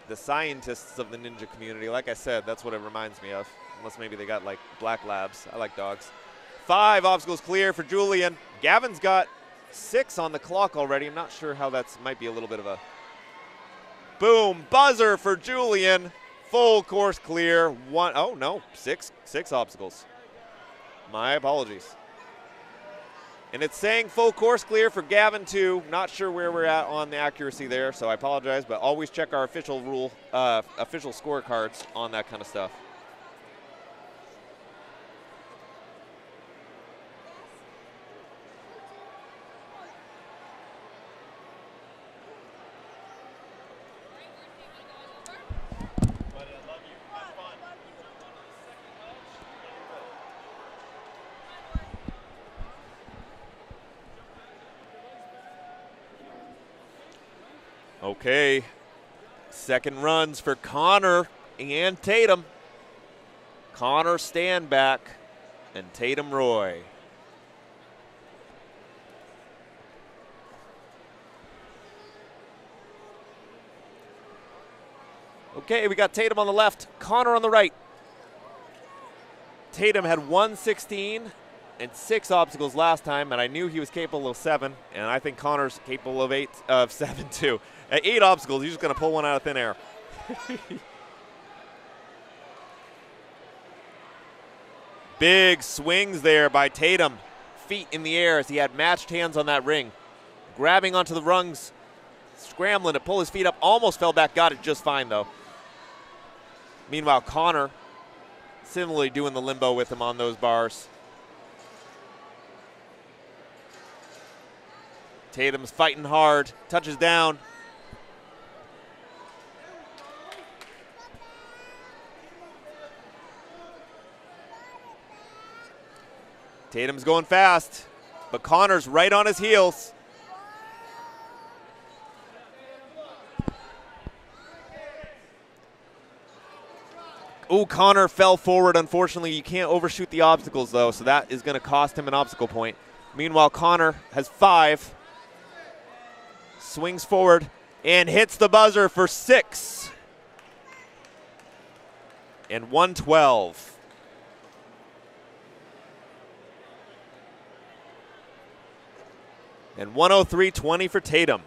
The scientists of the ninja community, like I said, that's what it reminds me of. Unless maybe they got like black labs. I like dogs. 5 obstacles clear for Julian. Gavin's got 6 on the clock already. I'm not sure how that's, might be a little bit of a boom. Buzzer for Julian. Full course clear. 1, oh no, 6 obstacles. My apologies. And it's saying full course clear for Gavin too. Not sure where we're at on the accuracy there, so I apologize, but always check our official official scorecards on that kind of stuff. Okay, second runs for Connor and Tatum. Connor Standback and Tatum Roy. Okay, we got Tatum on the left, Connor on the right. Tatum had 116 and 6 obstacles last time, and I knew he was capable of 7, and I think Connor's capable of 7 too. At 8 obstacles, he's just going to pull one out of thin air. Big swings there by Tatum. Feet in the air as he had matched hands on that ring. Grabbing onto the rungs, scrambling to pull his feet up. Almost fell back, got it just fine though. Meanwhile, Connor similarly doing the limbo with him on those bars. Tatum's fighting hard, touches down. Tatum's going fast, but Connor's right on his heels. Ooh, Connor fell forward. Unfortunately, you can't overshoot the obstacles, though, so that is going to cost him an obstacle point. Meanwhile, Connor has 5. Swings forward and hits the buzzer for 6. And 112. And 103.20 for Tatum.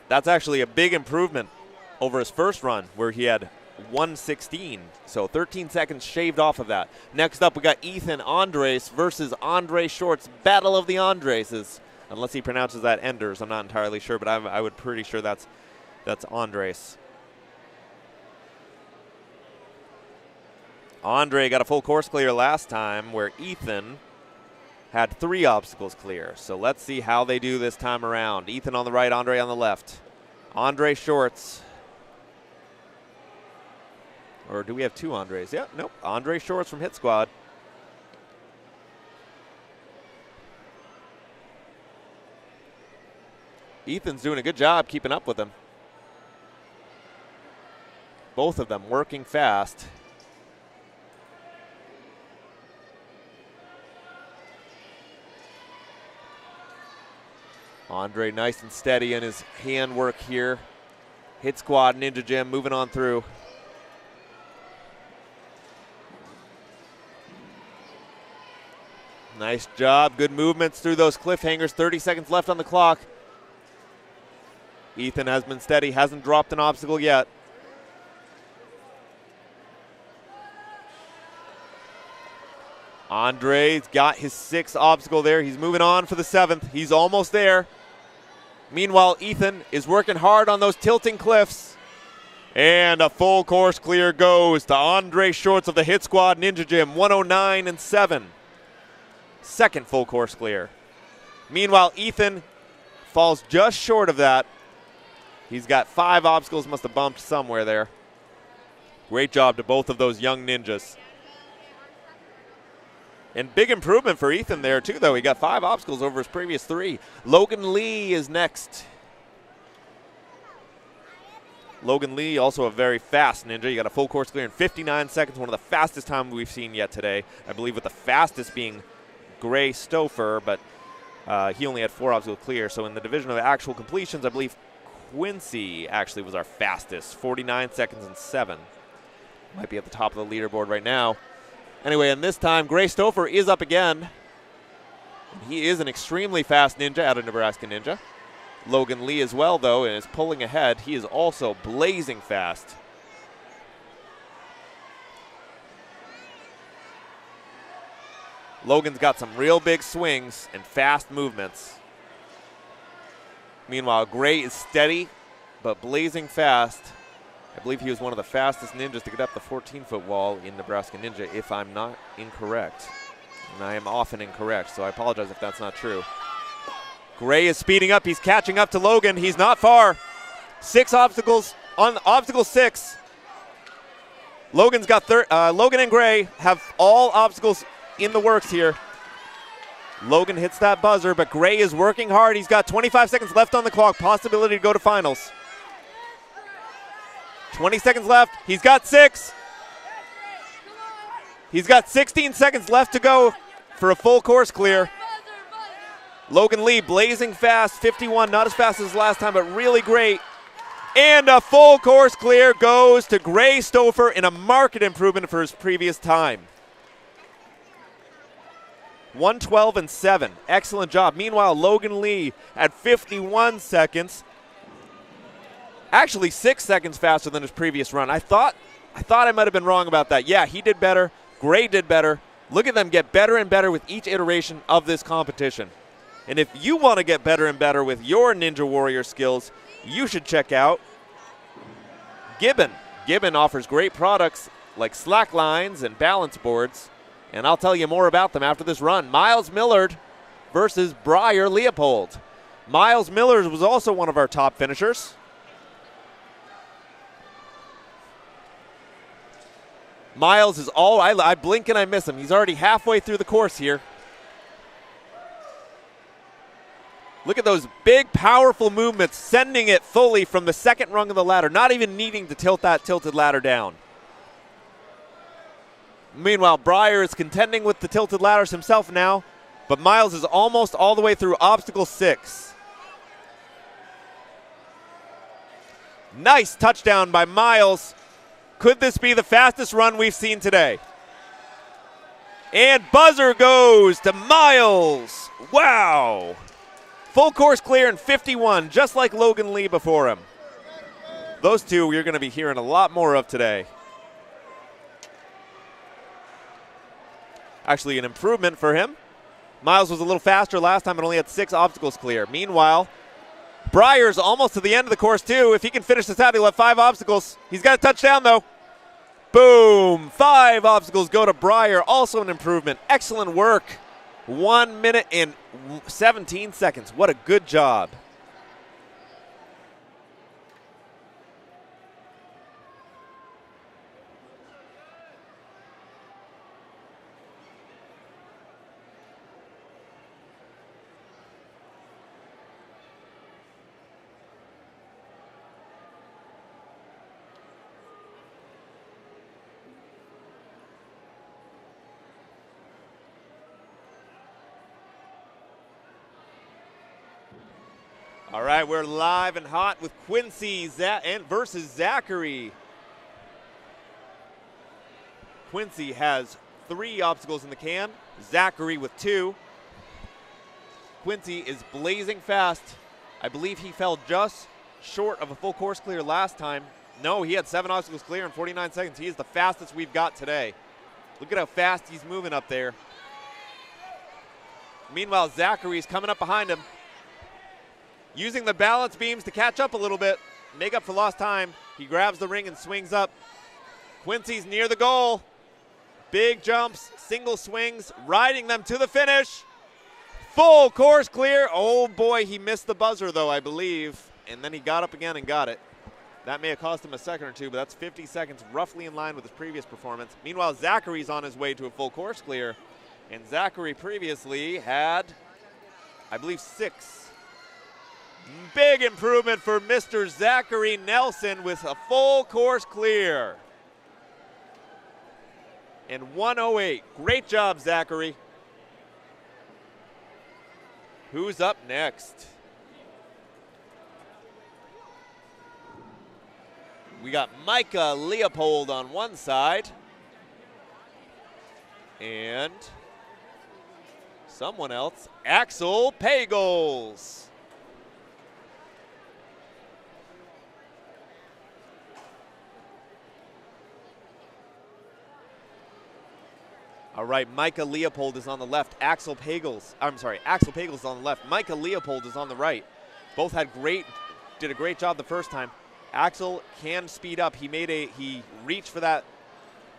That's actually a big improvement over his first run where he had 116. So 13 seconds shaved off of that. Next up, we got Ethan Andres versus Andre Shorts. Battle of the Andreses. Unless he pronounces that Enders, I'm not entirely sure, but I would pretty sure that's Andres. Andre got a full course clear last time where Ethan had 3 obstacles clear. So let's see how they do this time around. Ethan on the right, Andre on the left. Andre Shorts. Or do we have 2 Andres? Yeah, nope. Andre Shorts from Hit Squad. Ethan's doing a good job keeping up with him. Both of them working fast. Andre nice and steady in his hand work here. Hit Squad, Ninja Gym, moving on through. Nice job, good movements through those cliffhangers. 30 seconds left on the clock. Ethan has been steady, hasn't dropped an obstacle yet. Andre's got his 6th obstacle there. He's moving on for the 7th. He's almost there. Meanwhile, Ethan is working hard on those tilting cliffs. And a full course clear goes to Andre Shorts of the Hit Squad Ninja Gym, 109 and 7. Second full course clear. Meanwhile, Ethan falls just short of that. He's got 5 obstacles, must have bumped somewhere there. Great job to both of those young ninjas. And big improvement for Ethan there too, though. He got 5 obstacles over his previous 3. Logan Lee is next. Logan Lee, also a very fast ninja. He got a full course clear in 59 seconds, one of the fastest times we've seen yet today. I believe with the fastest being Gray Stouffer, but he only had 4 obstacles clear. So in the division of actual completions, I believe Quincy actually was our fastest, 49 seconds and 7. Might be at the top of the leaderboard right now. Anyway, and this time, Gray Stouffer is up again. He is an extremely fast ninja out of Nebraska Ninja. Logan Lee as well, though, and is pulling ahead. He is also blazing fast. Logan's got some real big swings and fast movements. Meanwhile, Gray is steady but blazing fast. I believe he was one of the fastest ninjas to get up the 14-foot wall in Nebraska Ninja, if I'm not incorrect. And I am often incorrect, so I apologize if that's not true. Gray is speeding up. He's catching up to Logan. He's not far. 6 obstacles on obstacle 6. Logan's got Logan and Gray have all obstacles in the works here. Logan hits that buzzer, but Gray is working hard. He's got 25 seconds left on the clock. Possibility to go to finals. 20 seconds left. He's got 6. He's got 16 seconds left to go for a full course clear. Logan Lee blazing fast, 51, not as fast as last time, but really great. And a full course clear goes to Gray Stouffer in a marked improvement for his previous time. 1:12 and 7. Excellent job. Meanwhile, Logan Lee at 51 seconds. Actually 6 seconds faster than his previous run. I thought I might have been wrong about that. Yeah, he did better. Gray did better. Look at them get better and better with each iteration of this competition. And if you want to get better and better with your Ninja Warrior skills, you should check out Gibbon. Gibbon offers great products like slack lines and balance boards, and I'll tell you more about them after this run. Miles Millard versus Briar Leopold. Miles Millard was also one of our top finishers. Miles is I blink and I miss him. He's already halfway through the course here. Look at those big, powerful movements, sending it fully from the second rung of the ladder, not even needing to tilt that tilted ladder down. Meanwhile, Briar is contending with the tilted ladders himself now, but Miles is almost all the way through obstacle 6. Nice touchdown by Miles. Could this be the fastest run we've seen today? And buzzer goes to Miles. Wow. Full course clear in 51, just like Logan Lee before him. Those two we're going to be hearing a lot more of today. Actually, an improvement for him. Miles was a little faster last time and only had 6 obstacles clear. Meanwhile, Briar's almost to the end of the course too. If he can finish this out, he'll have 5 obstacles. He's got a touchdown though. Boom! 5 obstacles go to Briar. Also an improvement. Excellent work. 1 minute and 17 seconds. What a good job. All right, we're live and hot with Quincy versus Zachary. Quincy has 3 obstacles in the can, Zachary with 2. Quincy is blazing fast. I believe he fell just short of a full course clear last time. No, he had 7 obstacles clear in 49 seconds. He is the fastest we've got today. Look at how fast he's moving up there. Meanwhile, Zachary's coming up behind him, using the balance beams to catch up a little bit, make up for lost time. He grabs the ring and swings up. Quincy's near the goal. Big jumps, single swings, riding them to the finish. Full course clear. Oh boy, he missed the buzzer though, I believe. and then he got up again and got it. That may have cost him a second or two, but that's 50 seconds, roughly in line with his previous performance. Meanwhile, Zachary's on his way to a full course clear, and Zachary previously had, I believe, 6. Big improvement for Mr. Zachary Nelson with a full course clear. And 108. Great job, Zachary. Who's up next? We got Micah Leopold on one side. And someone else, Axel Pagels. All right, Micah Leopold is on the left. Axel Pagels is on the left. Micah Leopold is on the right. Both did a great job the first time. Axel can speed up. He reached for that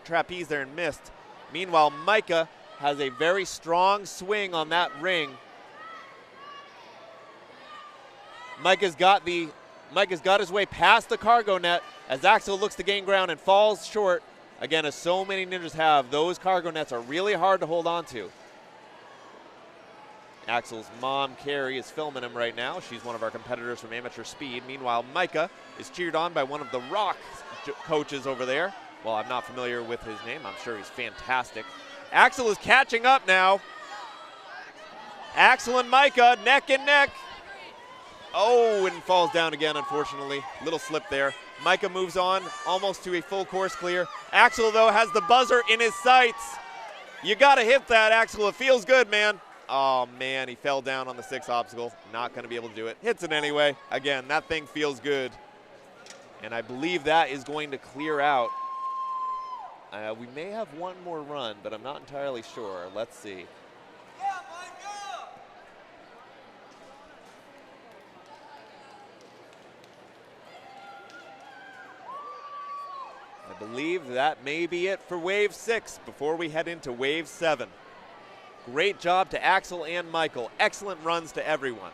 trapeze there and missed. Meanwhile, Micah has a very strong swing on that ring. Micah's got his way past the cargo net as Axel looks to gain ground and falls short. Again, as so many ninjas have, those cargo nets are really hard to hold on to. Axel's mom, Carrie, is filming him right now. She's one of our competitors from Amateur Speed. Meanwhile, Micah is cheered on by one of the Rock coaches over there. Well, I'm not familiar with his name. I'm sure he's fantastic. Axel is catching up now. Axel and Micah, neck and neck. Oh, and falls down again, unfortunately. Little slip there. Micah moves on almost to a full course clear. Axel, though, has the buzzer in his sights. You got to hit that, Axel. It feels good, man. Oh, man, he fell down on the 6th obstacle. Not going to be able to do it. Hits it anyway. Again, that thing feels good. And I believe that is going to clear out. We may have one more run, but I'm not entirely sure. Let's see. I believe that may be it for Wave 6 before we head into Wave 7. Great job to Axel and Michael. Excellent runs to everyone.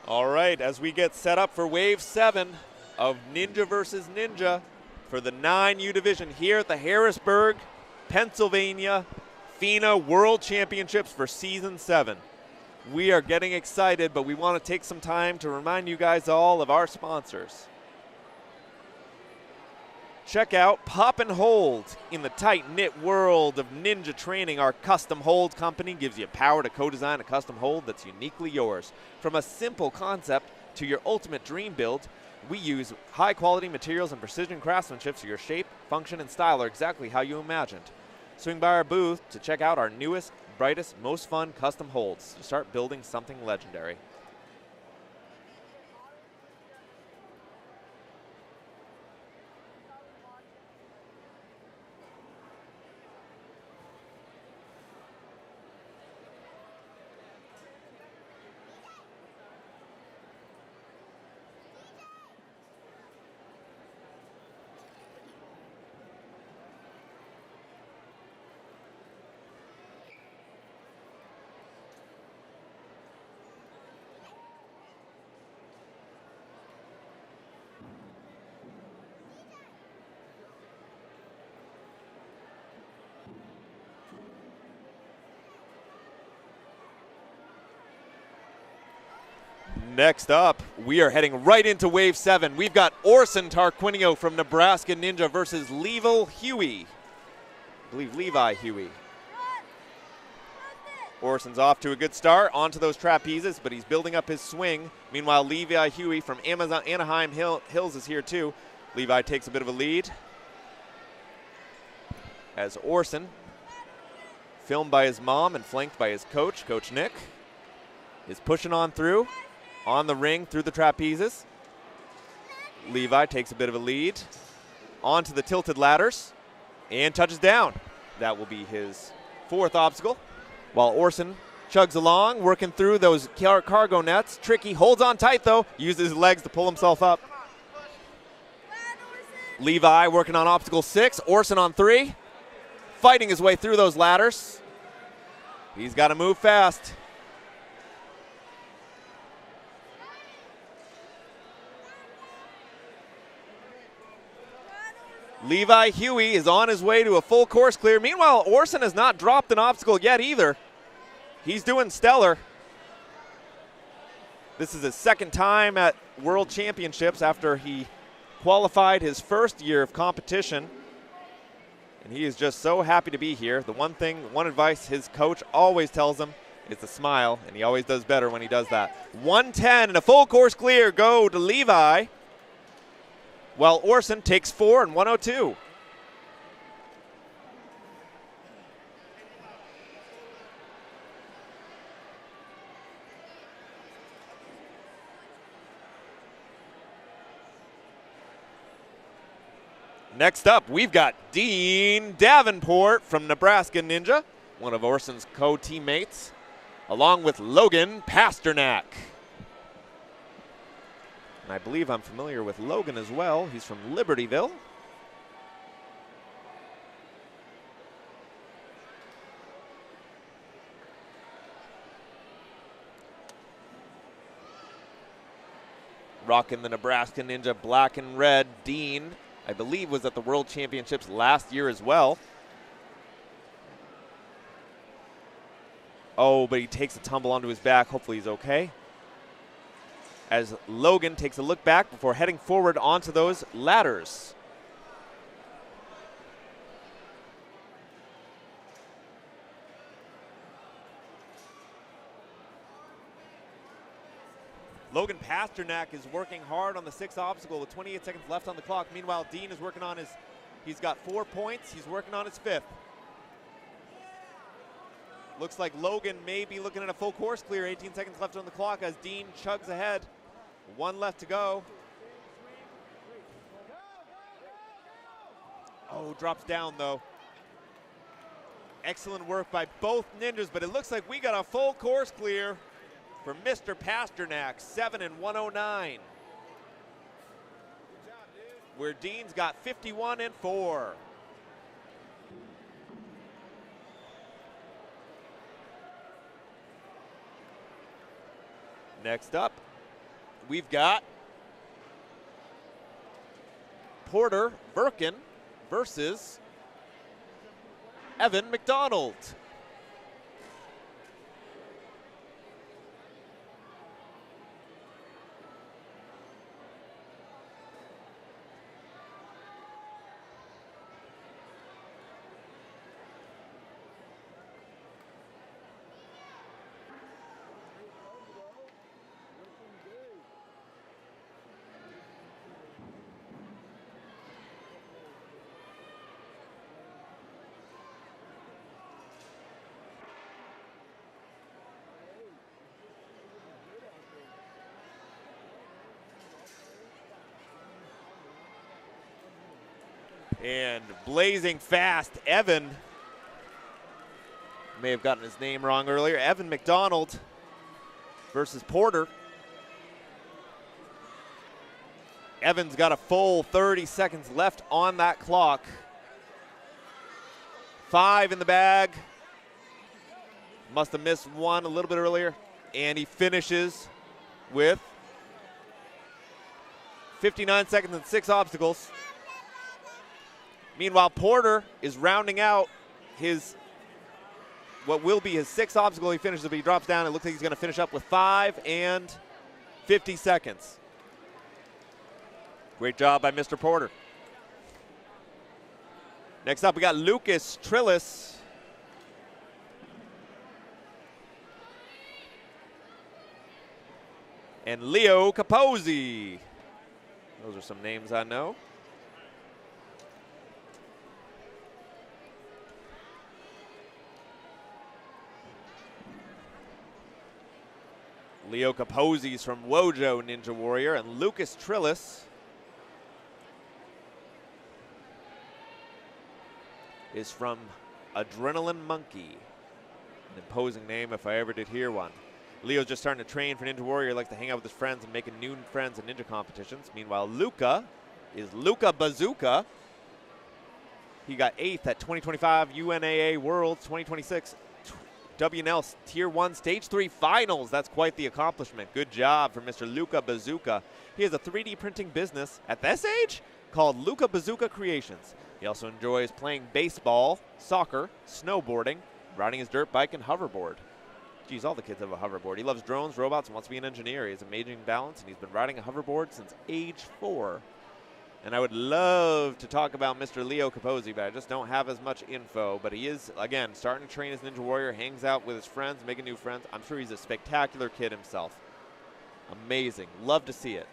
All right, as we get set up for Wave 7 of Ninja versus Ninja for the 9U division here at the Harrisburg, Pennsylvania FINA World Championships for Season 7. We are getting excited, but we want to take some time to remind you guys all of our sponsors. Check out Pop and Hold. In the tight-knit world of ninja training, our custom hold company gives you power to co-design a custom hold that's uniquely yours. From a simple concept to your ultimate dream build, we use high-quality materials and precision craftsmanship so your shape, function, and style are exactly how you imagined. Swing by our booth to check out our newest, brightest, most fun custom holds to start building something legendary. Next up, we are heading right into Wave 7. We've got Orson Tarquinio from Nebraska Ninja versus Levi Huey. I believe Levi Huey. Orson's off to a good start, onto those trapezes, but he's building up his swing. Meanwhile, Levi Huey from Anaheim Hills is here too. Levi takes a bit of a lead. As Orson, filmed by his mom and flanked by his coach, Coach Nick, is pushing on through. On the ring, through the trapezes. Levi takes a bit of a lead. Onto the tilted ladders. And touches down. That will be his 4th obstacle. While Orson chugs along, working through those cargo nets. Tricky, holds on tight though. Uses his legs to pull himself up. Levi working on obstacle 6. Orson on 3. fighting his way through those ladders. He's got to move fast. Levi Huey is on his way to a full course clear. Meanwhile, Orson has not dropped an obstacle yet either. He's doing stellar. This is his second time at World Championships after he qualified his first year of competition. And he is just so happy to be here. The one advice his coach always tells him is to smile, and he always does better when he does that. 110 and a full course clear go to Levi, while Orson takes 4 and 102. Next up, we've got Dean Davenport from Nebraska Ninja, one of Orson's co-teammates, along with Logan Pasternak. And I believe I'm familiar with Logan as well. He's from Libertyville. Rocking the Nebraska Ninja black and red. Dean, I believe, was at the World Championships last year as well. Oh, but he takes a tumble onto his back. Hopefully he's okay. As Logan takes a look back before heading forward onto those ladders. Logan Pasternak is working hard on the 6th obstacle with 28 seconds left on the clock. Meanwhile, Dean is working on he's got 4 points. He's working on his 5th. Looks like Logan may be looking at a full course clear. 18 seconds left on the clock as Dean chugs ahead. 1 left to go. Oh, drops down though. Excellent work by both ninjas, but it looks like we got a full course clear for Mr. Pasternak, 7 and 109. Where Dean's got 51 and 4. Next up, we've got Porter Birkin versus Evan McDonald. And blazing fast, Evan, may have gotten his name wrong earlier, Evan McDonald versus Porter. Evan's got a full 30 seconds left on that clock. 5 in the bag. Must have missed one a little bit earlier. And he finishes with 59 seconds and 6 obstacles. Meanwhile, Porter is rounding out what will be his 6th obstacle. He finishes, but he drops down. It looks like he's going to finish up with 5 and 50 seconds. Great job by Mr. Porter. Next up, we got Lucas Trillis and Leo Capozzi. Those are some names I know. Leo Capozzi's from Wojo Ninja Warrior, and Lucas Trillis is from Adrenaline Monkey. An imposing name if I ever did hear one. Leo's just starting to train for Ninja Warrior. He likes to hang out with his friends and making new friends in ninja competitions. Meanwhile, Luca is Luca Bazooka. He got 8th at 2025 UNAA Worlds 2026 WNL Tier 1 Stage 3 Finals. That's quite the accomplishment. Good job for Mr. Luca Bazooka. He has a 3D printing business at this age called Luca Bazooka Creations. He also enjoys playing baseball, soccer, snowboarding, riding his dirt bike, and hoverboard. Geez, all the kids have a hoverboard. He loves drones, robots, and wants to be an engineer. He has amazing balance, and he's been riding a hoverboard since age 4. And I would love to talk about Mr. Leo Capozzi, but I just don't have as much info. But he is, again, starting to train as Ninja Warrior, hangs out with his friends, making new friends. I'm sure he's a spectacular kid himself. Amazing. Love to see it.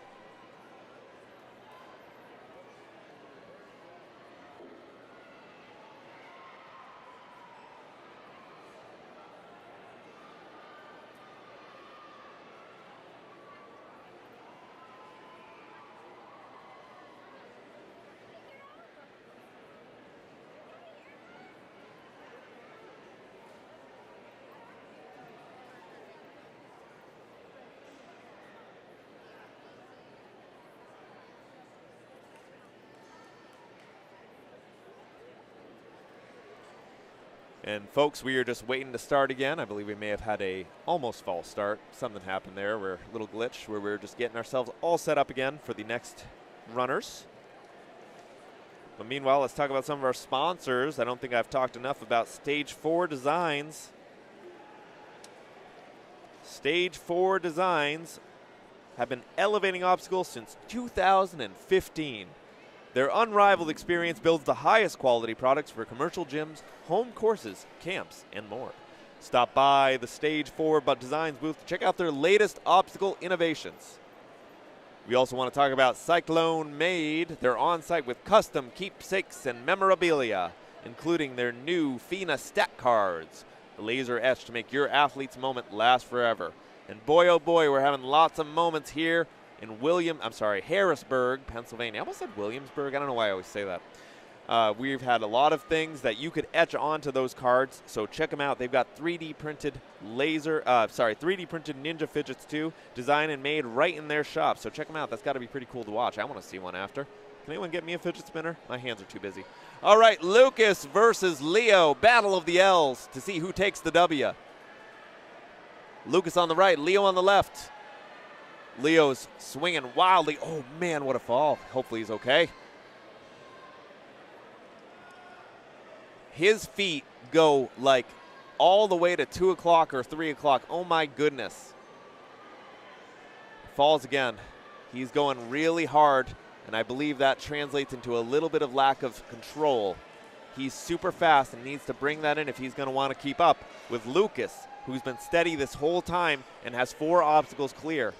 And folks, we are just waiting to start again. I believe we may have had a almost false start. Something happened there, where a little glitch, where we're just getting ourselves all set up again for the next runners. But meanwhile, let's talk about some of our sponsors. I don't think I've talked enough about Stage 4 Designs. Stage 4 Designs have been elevating obstacles since 2015. Their unrivaled experience builds the highest quality products for commercial gyms, home courses, camps, and more. Stop by the Stage 4 Designs booth to check out their latest obstacle innovations. We also want to talk about Cyclone Made. They're on site with custom keepsakes and memorabilia, including their new FINA stat cards, laser etched to make your athlete's moment last forever. And boy, oh boy, we're having lots of moments here in Harrisburg, Pennsylvania. I almost said Williamsburg. I don't know why I always say that. We've had a lot of things that you could etch onto those cards, so check them out. They've got 3D printed 3D printed Ninja fidgets too, designed and made right in their shop. So check them out. That's got to be pretty cool to watch. I want to see one after. Can anyone get me a fidget spinner? My hands are too busy. All right, Lucas versus Leo, battle of the L's to see who takes the W. Lucas on the right, Leo on the left. Leo's swinging wildly. Oh, man, what a fall. Hopefully he's okay. His feet go like all the way to 2 o'clock or 3 o'clock. Oh, my goodness. Falls again. He's going really hard, and I believe that translates into a little bit of lack of control. He's super fast and needs to bring that in if he's going to want to keep up with Lucas, who's been steady this whole time and has 4 obstacles clear.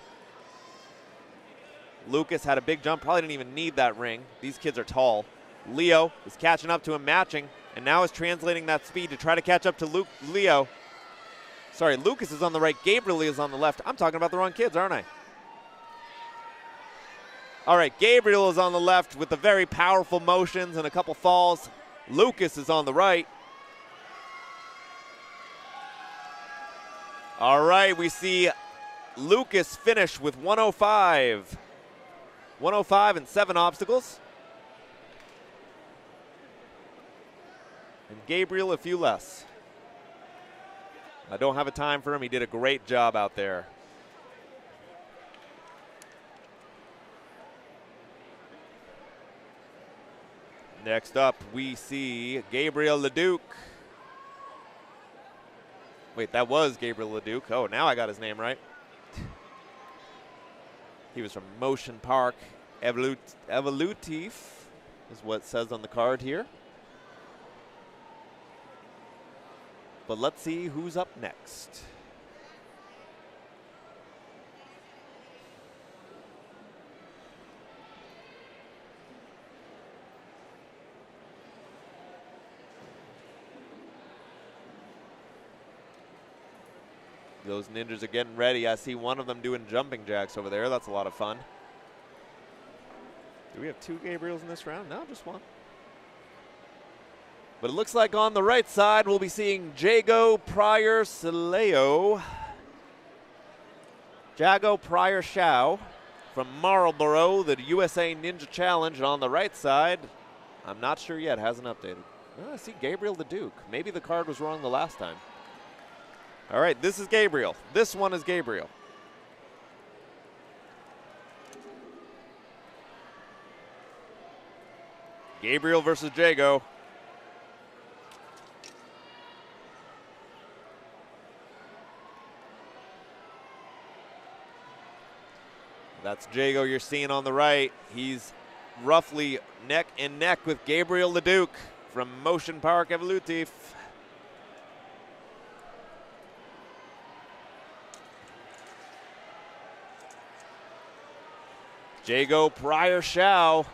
Lucas had a big jump, probably didn't even need that ring. These kids are tall. Leo is catching up to him, matching, and now is translating that speed to try to catch up to Leo. Sorry, Lucas is on the right, Gabriel is on the left. I'm talking about the wrong kids, aren't I? All right, Gabriel is on the left with the very powerful motions and a couple falls. Lucas is on the right. All right, we see Lucas finish with 105. 105 and 7 obstacles. And Gabriel a few less. I don't have a time for him. He did a great job out there. Next up, we see Gabriel Leduc. Wait, that was Gabriel Leduc. Oh, now I got his name right. He was from Motion Park Evolutif, is what it says on the card here. But let's see who's up next. Those ninjas are getting ready. I see one of them doing jumping jacks over there. That's a lot of fun. Do we have 2 Gabriels in this round? No, just one. But it looks like on the right side, we'll be seeing Jago Pryor Sileo. Jago Pryor Shao from Marlboro, the USA Ninja Challenge. And on the right side, I'm not sure yet. Hasn't updated. Oh, I see Gabriel the Duke. Maybe the card was wrong the last time. All right, this is Gabriel. This one is Gabriel. Gabriel versus Jago. That's Jago you're seeing on the right. He's roughly neck and neck with Gabriel the Duke from Motion Park Evolutif. Jago Pryor Shao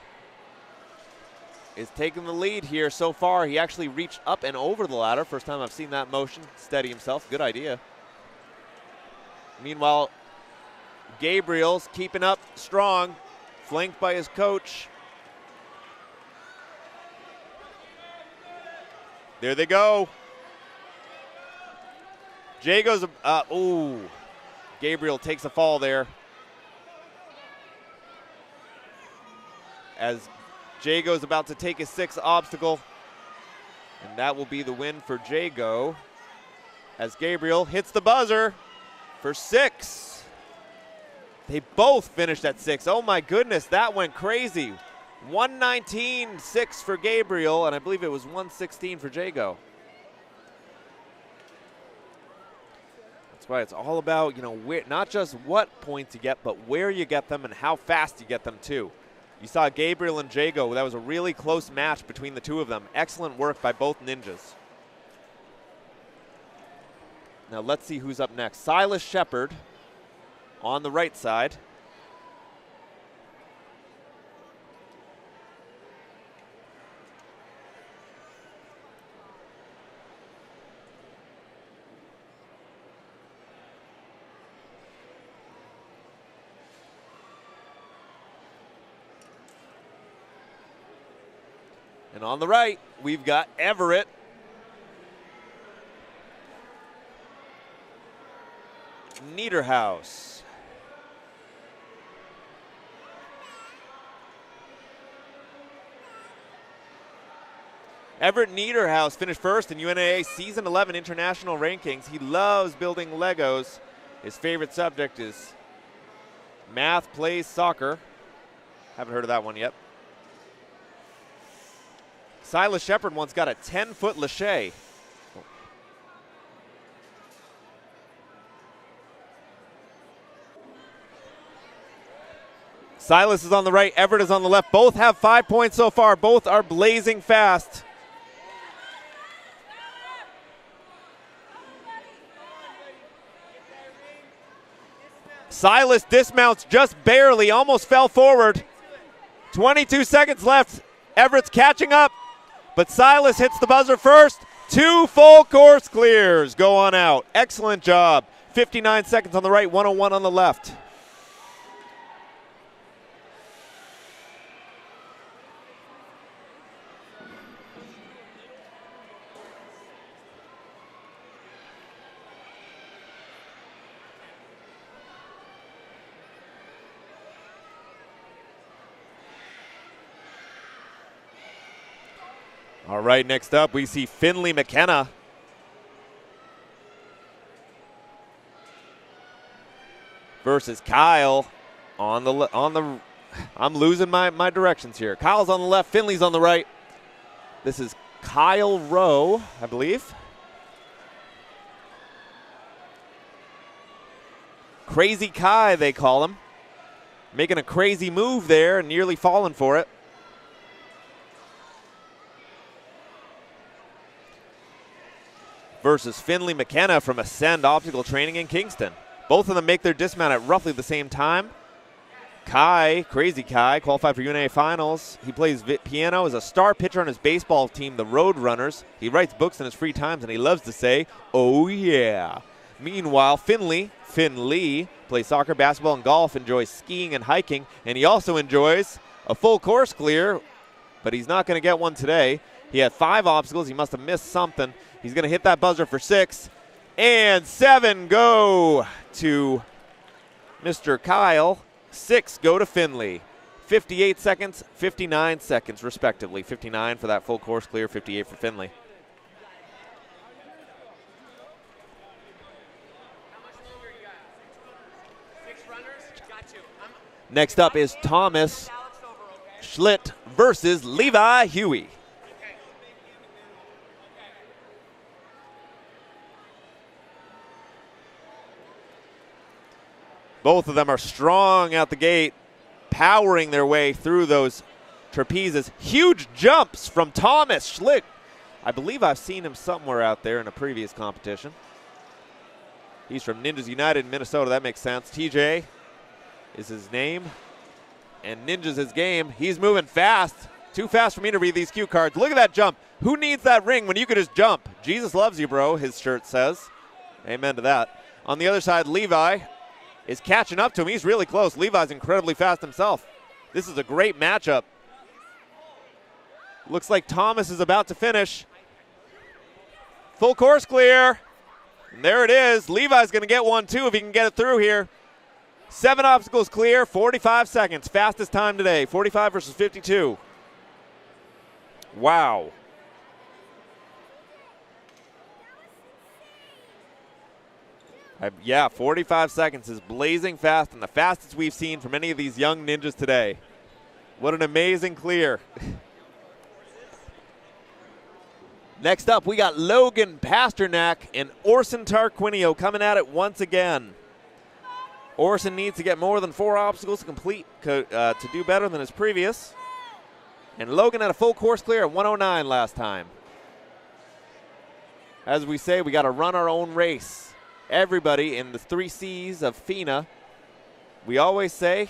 is taking the lead here so far. He actually reached up and over the ladder. First time I've seen that motion. Steady himself. Good idea. Meanwhile, Gabriel's keeping up strong, flanked by his coach. There they go. Jago's, Gabriel takes a fall there. As Jago's about to take his 6th obstacle. And that will be the win for Jago. As Gabriel hits the buzzer for 6. They both finished at 6. Oh my goodness, that went crazy. 119.6 for Gabriel, and I believe it was 116 for Jago. That's why it's all about, not just what points you get, but where you get them and how fast you get them too. You saw Gabriel and Jago. That was a really close match between the two of them. Excellent work by both ninjas. Now let's see who's up next. Silas Shepard on the right side. And on the right, we've got Everett. Niederhaus. Everett Niederhaus finished first in UNAA Season 11 International Rankings. He loves building Legos. His favorite subject is math, plays soccer. Haven't heard of that one yet. Silas Shepard once got a 10-foot lache. Silas is on the right, Everett is on the left. Both have 5 points so far. Both are blazing fast. Silas dismounts just barely, almost fell forward. 22 seconds left. Everett's catching up, but Silas hits the buzzer first. 2 full course clears. Go on out. Excellent job. 59 seconds on the right, 101 on the left. All right, next up we see Finley McKenna versus Kyle on the I'm losing my directions here. Kyle's on the left, Finley's on the right. This is Kyle Rowe, I believe. Crazy Kai, they call him. Making a crazy move there and nearly falling for it. Versus Finley McKenna from Ascend Optical Training in Kingston. Both of them make their dismount at roughly the same time. Kai, Crazy Kai, qualified for UNA Finals. He plays piano, is a star pitcher on his baseball team, the Roadrunners. He writes books in his free times, and he loves to say, oh yeah. Meanwhile, Finn Lee, plays soccer, basketball, and golf, enjoys skiing and hiking, and he also enjoys a full course clear, but he's not going to get one today. He had 5 obstacles. He must have missed something. He's going to hit that buzzer for 6. And 7 go to Mr. Kyle. 6 go to Finley. 58 seconds, 59 seconds, respectively. 59 for that full course clear, 58 for Finley. Next up is Thomas Schlitt versus Levi Huey. Both of them are strong out the gate, powering their way through those trapezes. Huge jumps from Thomas Schlitt. I believe I've seen him somewhere out there in a previous competition. He's from Ninjas United in Minnesota. That makes sense. TJ is his name, and Ninja's his game. He's moving fast. Too fast for me to read these cue cards. Look at that jump. Who needs that ring when you can just jump? Jesus loves you, bro, his shirt says. Amen to that. On the other side, Levi is catching up to him. He's really close. Levi's incredibly fast himself. This is a great matchup. Looks like Thomas is about to finish. Full course clear. And there it is. Levi's going to get one, too, if he can get it through here. 7 obstacles clear, 45 seconds. Fastest time today, 45 versus 52. Wow. Yeah, 45 seconds is blazing fast and the fastest we've seen from any of these young ninjas today. What an amazing clear. Next up, we got Logan Pasternak and Orson Tarquinio coming at it once again. Orson needs to get more than 4 obstacles to complete to do better than his previous. And Logan had a full course clear at 109 last time. As we say, we got to run our own race. Everybody in the 3 C's of FINA, we always say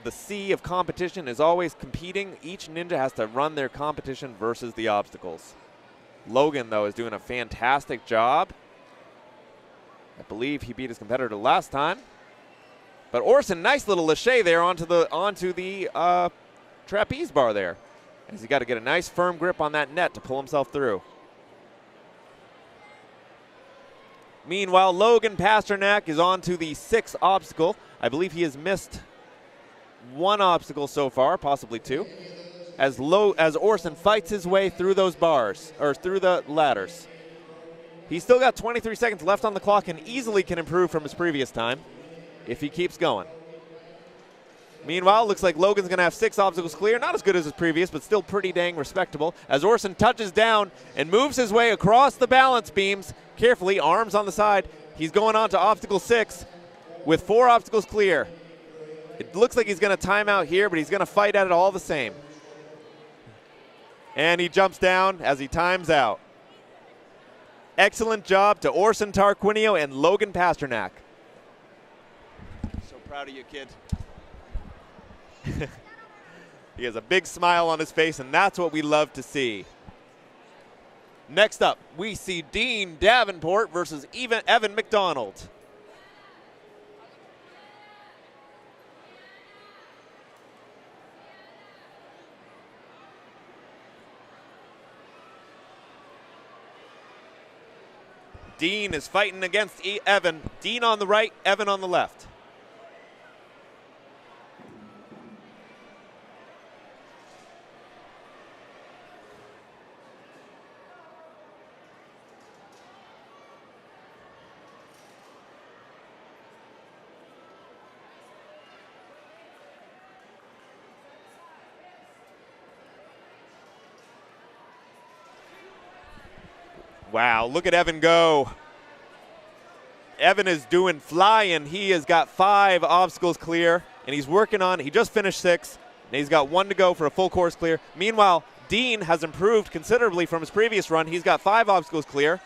the C of competition is always competing. Each ninja has to run their competition versus the obstacles. Logan, though, is doing a fantastic job. I believe he beat his competitor last time. But Orson, nice little lâché there onto the trapeze bar there. As he got to get a nice firm grip on that net to pull himself through. Meanwhile, Logan Pasternak is on to the 6th obstacle. I believe he has missed 1 obstacle so far, possibly 2. As Orson fights his way through those bars, or through the ladders. He's still got 23 seconds left on the clock and easily can improve from his previous time if he keeps going. Meanwhile, looks like Logan's going to have 6 obstacles clear. Not as good as his previous, but still pretty dang respectable. As Orson touches down and moves his way across the balance beams, carefully, arms on the side. He's going on to obstacle 6 with 4 obstacles clear. It looks like he's going to time out here, but he's going to fight at it all the same. And he jumps down as he times out. Excellent job to Orson Tarquinio and Logan Pasternak. So proud of you, kid. He has a big smile on his face, and that's what we love to see. Next up, we see Dean Davenport versus Evan McDonald. Dean is fighting against Evan. Dean on the right, Evan on the left. Wow, look at Evan go. Evan is doing flying. He has got 5 obstacles clear, and he's working on, he just finished 6, and he's got 1 to go for a full course clear. Meanwhile, Dean has improved considerably from his previous run. He's got 5 obstacles clear,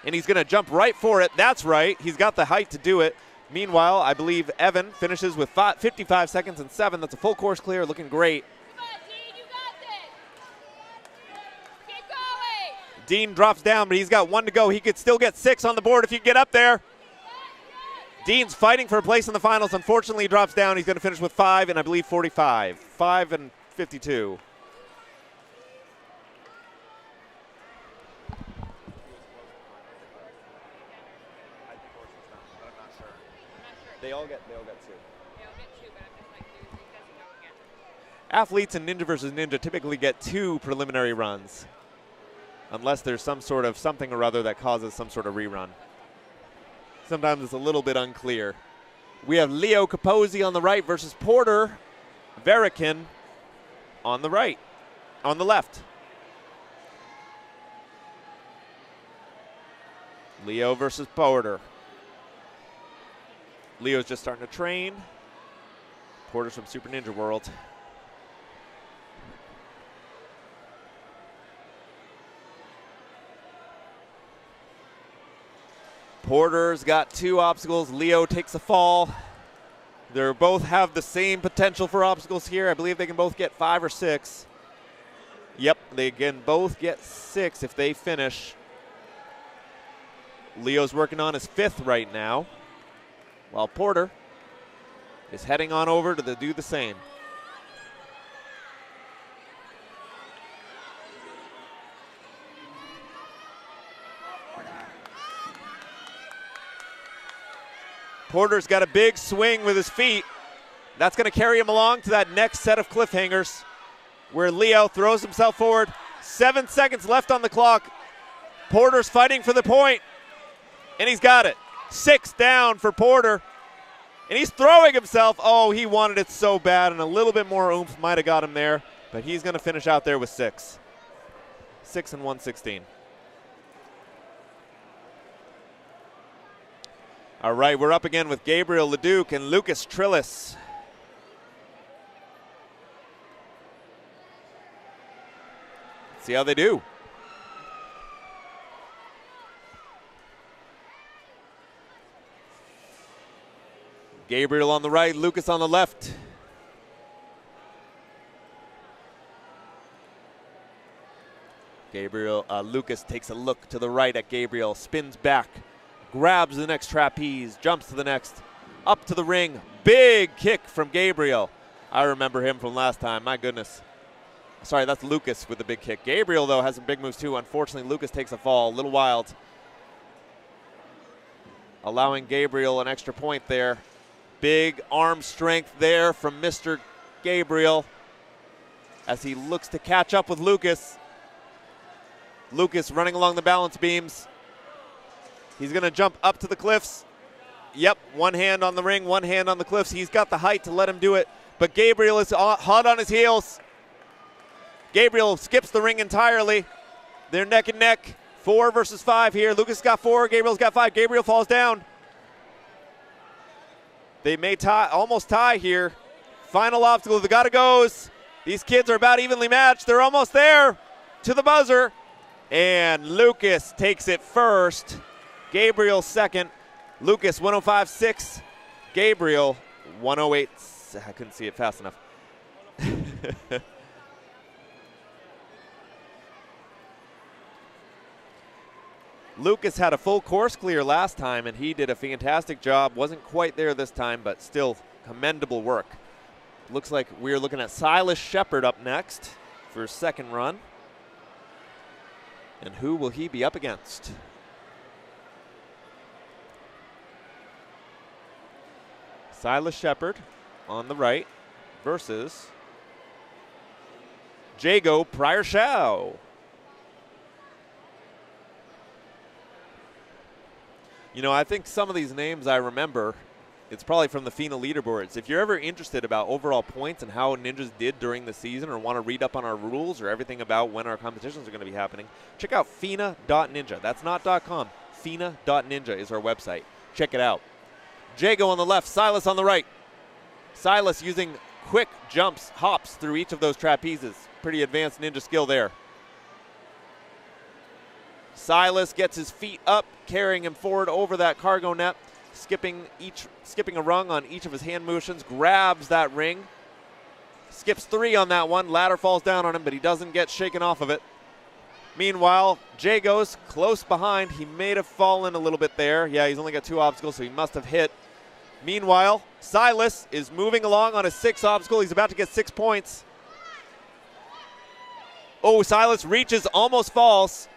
and he's going to jump right for it. That's right. He's got the height to do it. Meanwhile, I believe Evan finishes with 55 seconds and 7. That's a full course clear, looking great. Dean drops down, but he's got 1 to go. He could still get 6 on the board if you get up there. Dean's fighting for a place in the finals. Unfortunately, he drops down. He's going to finish with 5 and I believe 45. 5 and 52. They all get 2. They'll get 2, but I'm just like, he doesn't go again. Athletes in Ninja versus Ninja typically get 2 preliminary runs, unless there's some sort of something or other that causes some sort of rerun. Sometimes it's a little bit unclear. We have Leo Capozzi on the right versus Porter Verikin on the right, on the left. Leo versus Porter. Leo's just starting to train. Porter's from Super Ninja World. Porter's got 2 obstacles. Leo takes a fall. They both have the same potential for obstacles here. I believe they can both get 5 or 6. Yep, they can both get 6 if they finish. Leo's working on his 5th right now, while Porter is heading on over to do the same. Porter's got a big swing with his feet. That's going to carry him along to that next set of cliffhangers where Leo throws himself forward. 7 seconds left on the clock. Porter's fighting for the point, and he's got it. 6 down for Porter, and he's throwing himself. Oh, he wanted it so bad, and a little bit more oomph might have got him there, but he's going to finish out there with 6. 6 and 116. All right, we're up again with Gabriel Leduc and Lucas Trillis. See how they do. Gabriel on the right, Lucas on the left. Lucas takes a look to the right at Gabriel, spins back, grabs the next trapeze, jumps to the next, up to the ring. Big kick from Gabriel. I remember him from last time, my goodness. Sorry, that's Lucas with the big kick. Gabriel, though, has some big moves, too. Unfortunately, Lucas takes a fall, a little wild, allowing Gabriel an extra point there. Big arm strength there from Mr. Gabriel as he looks to catch up with Lucas. Lucas running along the balance beams. He's going to jump up to the cliffs. Yep, one hand on the ring, one hand on the cliffs. He's got the height to let him do it, but Gabriel is hot on his heels. Gabriel skips the ring entirely. They're neck and neck. 4 versus 5 here. Lucas got 4, Gabriel's got 5. Gabriel falls down. They may tie, almost tie here. Final obstacle, the gotta goes. These kids are about evenly matched. They're almost there to the buzzer. And Lucas takes it first. Gabriel second. Lucas 105.6. Gabriel 108. I couldn't see it fast enough. Lucas had a full course clear last time, and he did a fantastic job. Wasn't quite there this time, but still commendable work. Looks like we're looking at Silas Shepard up next for his second run. And who will he be up against? Silas Shepard on the right versus Jago Pryor-Shao. You know, I think some of these names I remember, it's probably from the FINA leaderboards. If you're ever interested about overall points and how Ninjas did during the season, or want to read up on our rules or everything about when our competitions are going to be happening, check out FINA.Ninja. That's not .com. FINA.Ninja is our website. Check it out. Jago on the left, Silas on the right. Silas using quick jumps, hops through each of those trapezes. Pretty advanced ninja skill there. Silas gets his feet up, carrying him forward over that cargo net, skipping a rung on each of his hand motions, grabs that ring, skips 3 on that one. Ladder falls down on him, but he doesn't get shaken off of it. Meanwhile, Jago's close behind. He may have fallen a little bit there. Yeah, he's only got 2 obstacles, so he must have hit. Meanwhile, Silas is moving along on his 6th obstacle. He's about to get 6 points. Oh, Silas reaches, almost falls.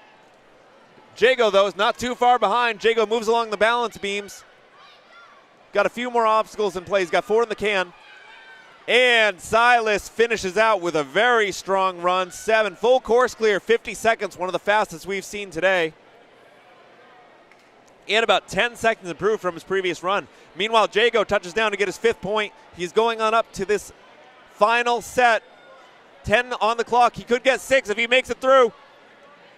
Jago, though, is not too far behind. Jago moves along the balance beams. Got a few more obstacles in play. He's got 4 in the can. And Silas finishes out with a very strong run. 7, full course clear, 50 seconds, one of the fastest we've seen today. And about 10 seconds improved from his previous run. Meanwhile, Jago touches down to get his 5th point. He's going on up to this final set. 10 on the clock. He could get 6 if he makes it through.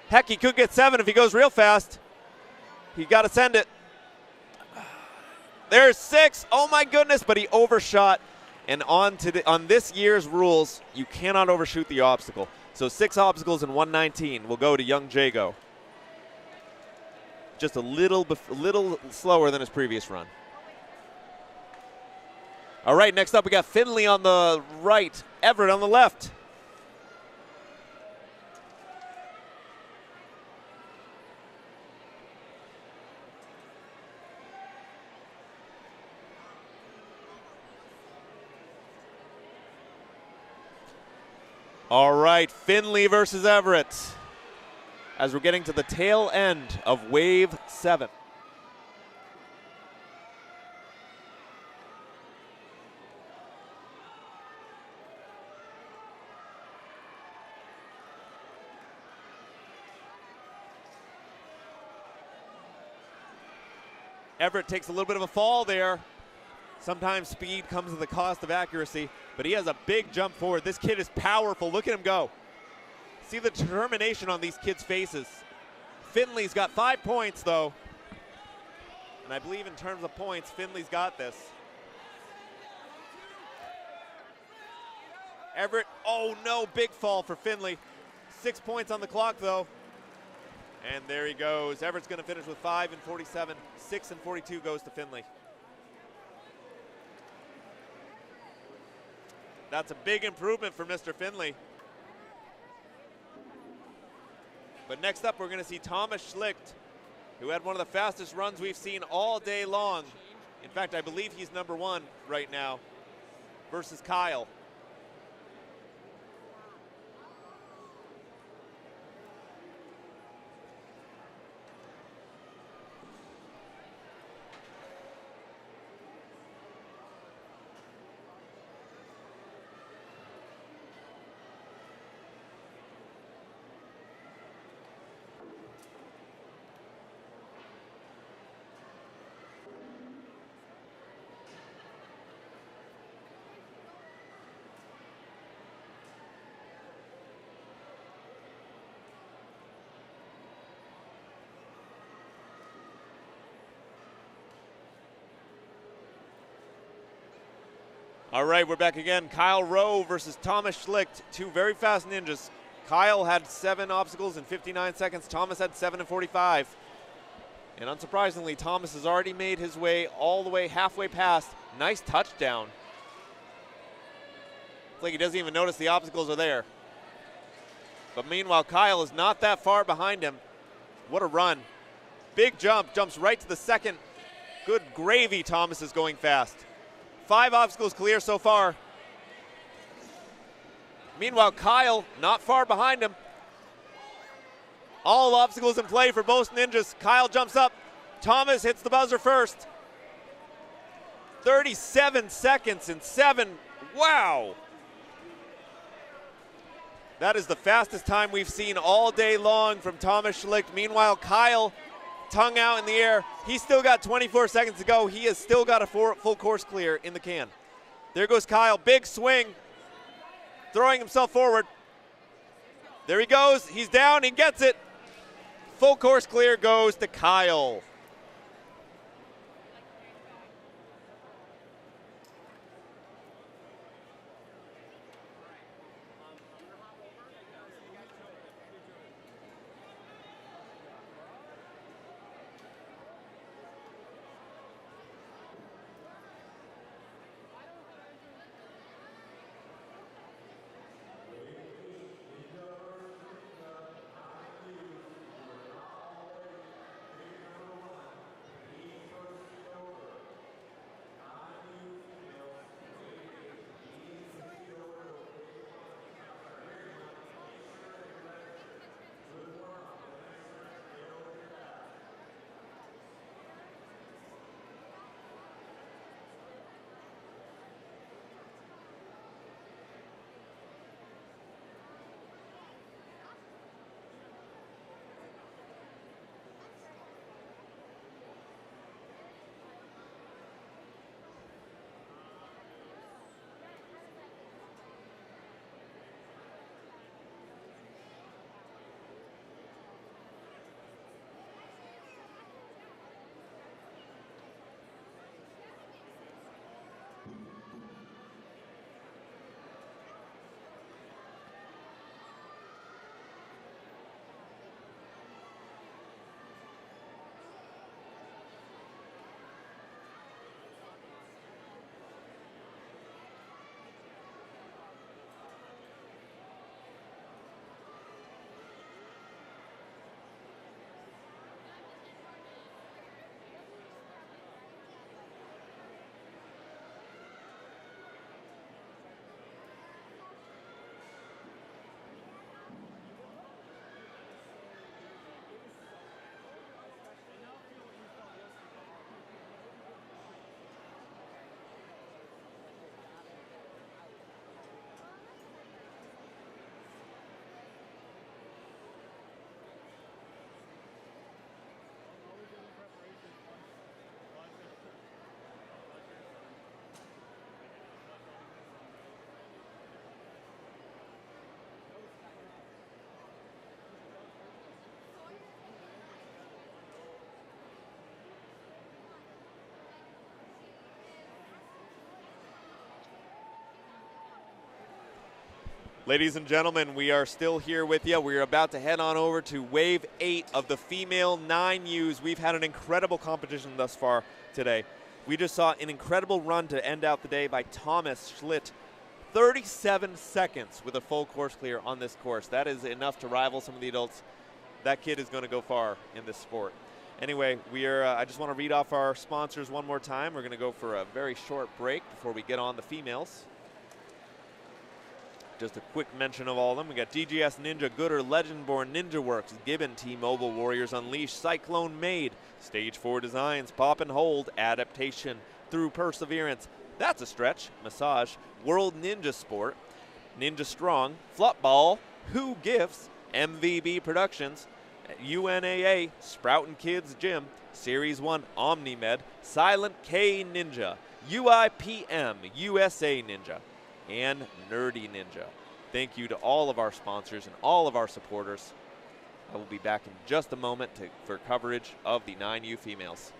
Heck, he could get 7 if he goes real fast. He got to send it. There's 6. Oh my goodness, but he overshot. And on this year's rules, you cannot overshoot the obstacle. So 6 obstacles in 119 will go to young Jago. Just a little slower than his previous run. All right, next up we got Finley on the right, Everett on the left. All right, Finley versus Everett as we're getting to the tail end of Wave 7. Everett takes a little bit of a fall there. Sometimes speed comes at the cost of accuracy, but he has a big jump forward. This kid is powerful. Look at him go. See the determination on these kids' faces. Finley's got 5 points, though. And I believe in terms of points, Finley's got this. Everett, oh no, big fall for Finley. 6 points on the clock, though. And there he goes. Everett's going to finish with 5 and 47. 6 and 42 goes to Finley. That's a big improvement for Mr. Finley. But next up, we're going to see Thomas Schlicht, who had one of the fastest runs we've seen all day long. In fact, I believe he's number 1 right now, versus Kyle. All right, we're back again. Kyle Rowe versus Thomas Schlicht, 2 very fast ninjas. Kyle had 7 obstacles in 59 seconds. Thomas had 7 and 45. And unsurprisingly, Thomas has already made his way all the way halfway past. Nice touchdown. It's like he doesn't even notice the obstacles are there. But meanwhile, Kyle is not that far behind him. What a run. Big jump, jumps right to the second. Good gravy, Thomas is going fast. 5 obstacles clear so far. Meanwhile, Kyle not far behind him. All obstacles in play for both ninjas. Kyle jumps up. Thomas hits the buzzer first. 37 seconds and 7. Wow. That is the fastest time we've seen all day long from Thomas Schlicht. Meanwhile, Kyle, tongue out in the air. He's still got 24 seconds to go. He has still got a full course clear in the can. There goes Kyle, big swing, throwing himself forward. There he goes, he's down, he gets it. Full course clear goes to Kyle. Ladies and gentlemen, we are still here with you. We're about to head on over to Wave 8 of the female 9Us. We've had an incredible competition thus far today. We just saw an incredible run to end out the day by Thomas Schlitt. 37 seconds with a full course clear on this course. That is enough to rival some of the adults. That kid is going to go far in this sport. Anyway, I just want to read off our sponsors one more time. We're going to go for a very short break before we get on the females. Just a quick mention of all of them. We got DGS Ninja, Gooder, Legendborn, Ninja Works, Gibbon, T-Mobile, Warriors Unleashed, Cyclone Made, Stage 4 Designs, Pop and Hold, Adaptation, Through Perseverance, that's a stretch, Massage, World Ninja Sport, Ninja Strong, Flopball, Who Gifts, MVB Productions, UNAA, Sproutin' Kids Gym, Series 1 OmniMed, Silent K Ninja, UIPM, USA Ninja, and Nerdy Ninja. Thank you to all of our sponsors and all of our supporters. I will be back in just a moment for coverage of the 9U females.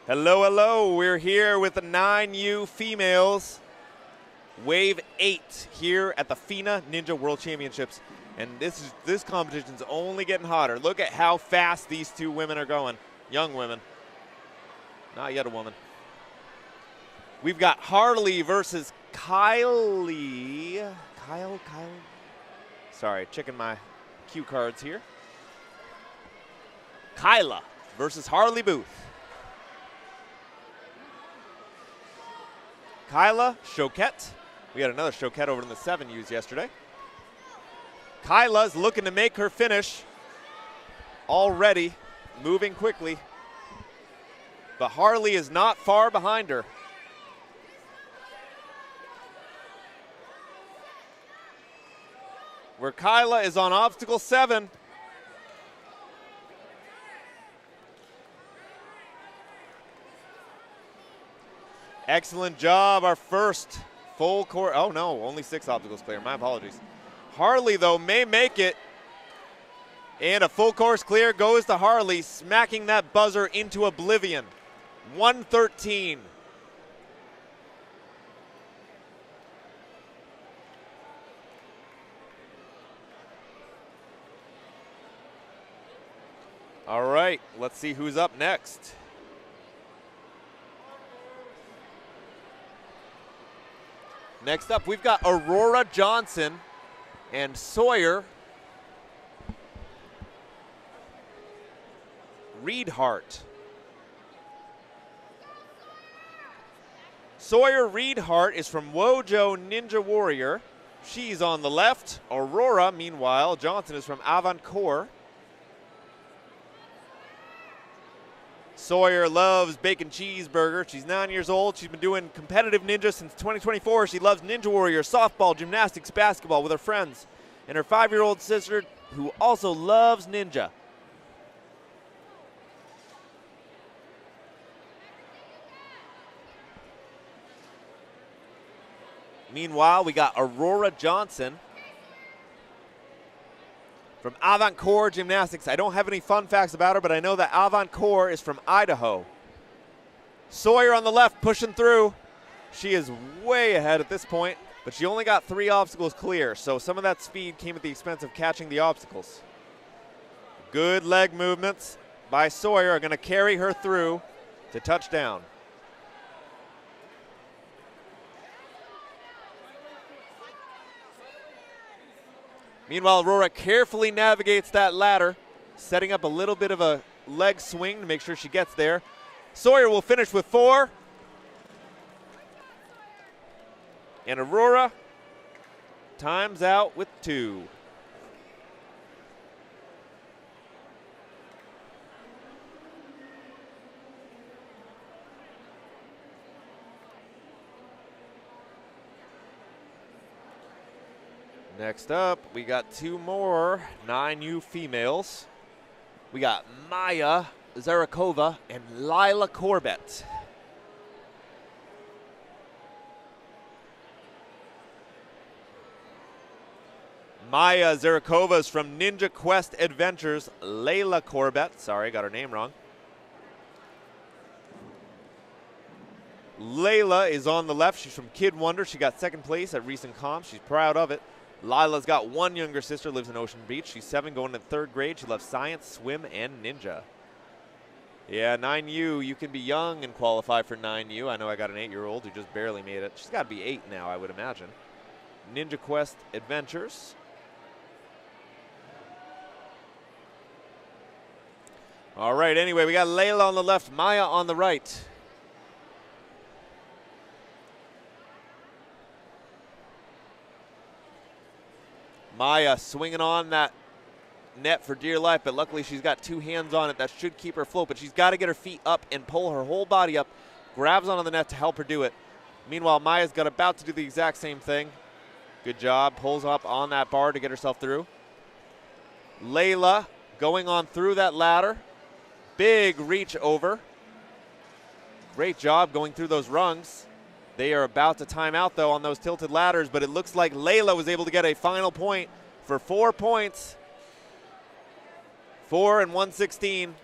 Hello, hello. We're here with the 9U females. Wave 8 here at the FINA Ninja World Championships. And this competition's only getting hotter. Look at how fast these two women are going. Young women. Not yet a woman. We've got Harley versus Kylie. Kyle. Sorry, checking my cue cards here. Kyla versus Harley Booth. Kyla Choquette. We had another Choquette over in the 7Us yesterday. Kyla's looking to make her finish. Already moving quickly. But Harley is not far behind her. Where Kyla is on obstacle 7. Excellent job. Our first full course. Oh, no, only 6 obstacles clear. My apologies. Harley, though, may make it. And a full course clear goes to Harley, smacking that buzzer into oblivion. 113. All right, let's see who's up next. Next up, we've got Aurora Johnson and Sawyer Reedhart. Sawyer Reedhart is from Wojo Ninja Warrior. She's on the left. Aurora, meanwhile, Johnson is from Avantcore. Sawyer loves bacon cheeseburger. She's 9 years old. She's been doing competitive ninja since 2024. She loves Ninja Warrior, softball, gymnastics, basketball with her friends. And her 5-year-old sister, who also loves ninja. Meanwhile, we got Aurora Johnson from Avantcore Gymnastics. I don't have any fun facts about her, but I know that Avantcore is from Idaho. Sawyer on the left pushing through. She is way ahead at this point, but she only got 3 obstacles clear, so some of that speed came at the expense of catching the obstacles. Good leg movements by Sawyer are going to carry her through to touchdown. Meanwhile, Aurora carefully navigates that ladder, setting up a little bit of a leg swing to make sure she gets there. Sawyer will finish with 4. And Aurora times out with 2. Next up, we got 2 more 9U females. We got Maya Zarakova and Lila Corbett. Maya Zarakova is from Ninja Quest Adventures. Layla Corbett, sorry, got her name wrong. Layla is on the left. She's from Kid Wonder. She got 2nd place at recent comps. She's proud of it. Lila's got 1 younger sister, lives in Ocean Beach. She's 7, going into 3rd grade. She loves science, swim, and ninja. Yeah, 9U, you can be young and qualify for 9U. I know I got an 8-year-old who just barely made it. She's got to be 8 now, I would imagine. Ninja Quest Adventures. All right, anyway, we got Layla on the left, Maya on the right. Maya swinging on that net for dear life, but luckily she's got 2 hands on it. That should keep her afloat, but she's got to get her feet up and pull her whole body up, grabs onto the net to help her do it. Meanwhile, Maya's got about to do the exact same thing. Good job, pulls up on that bar to get herself through. Layla going on through that ladder. Big reach over. Great job going through those rungs. They are about to time out, though, on those tilted ladders, but it looks like Layla was able to get a final point for 4 points. 4 and 116.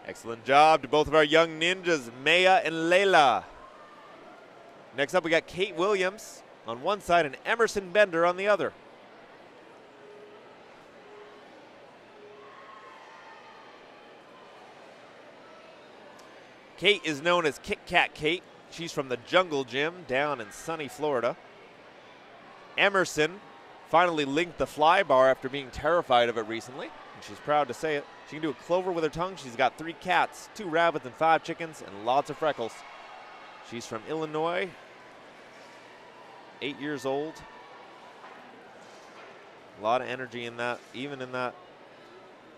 Excellent job to both of our young ninjas, Maya and Layla. Next up, we got Kate Williams on one side and Emerson Bender on the other. Kate is known as Kit Kat Kate. She's from the Jungle Gym down in sunny Florida. Emerson finally linked the fly bar after being terrified of it recently, and she's proud to say it. She can do a clover with her tongue. She's got 3 cats, 2 rabbits, and 5 chickens, and lots of freckles. She's from Illinois, 8 years old. A lot of energy in that, even in that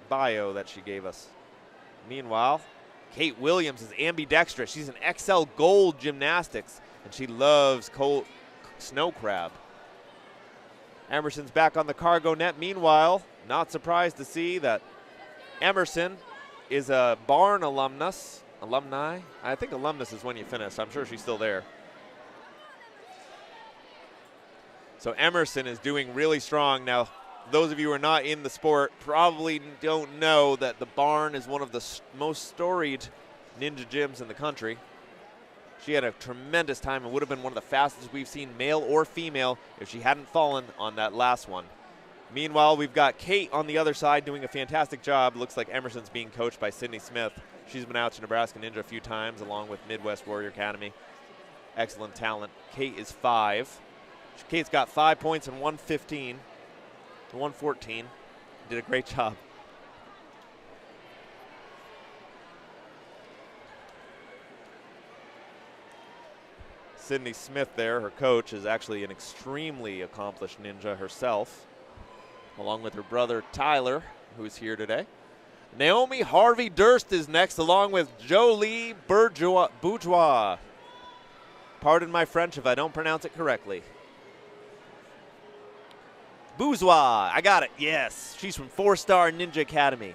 bio that she gave us. Meanwhile, Kate Williams is ambidextrous. She's an XL Gold Gymnastics, and she loves snow crab. Emerson's back on the cargo net. Meanwhile, Not surprised to see that Emerson is a Barn alumni. I think alumnus is when you finish. I'm sure she's still there. So Emerson is doing really strong. Now, those of you who are not in the sport probably don't know that the Barn is one of the most storied ninja gyms in the country. She had a tremendous time and would have been one of the fastest we've seen, male or female, if she hadn't fallen on that last one. Meanwhile, we've got Kate on the other side doing a fantastic job. Looks like Emerson's being coached by Sydney Smith. She's been out to Nebraska Ninja a few times along with Midwest Warrior Academy. Excellent talent. Kate is 5. Kate's got 5 points in 115 to 114. Did a great job. Sydney Smith there, her coach, is actually an extremely accomplished ninja herself, along with her brother Tyler, who's here today. Naomi Harvey Durst is next, along with Jolie Bourgeois. Pardon my French if I don't pronounce it correctly. Bourgeois, I got it, yes. She's from 4-Star Ninja Academy.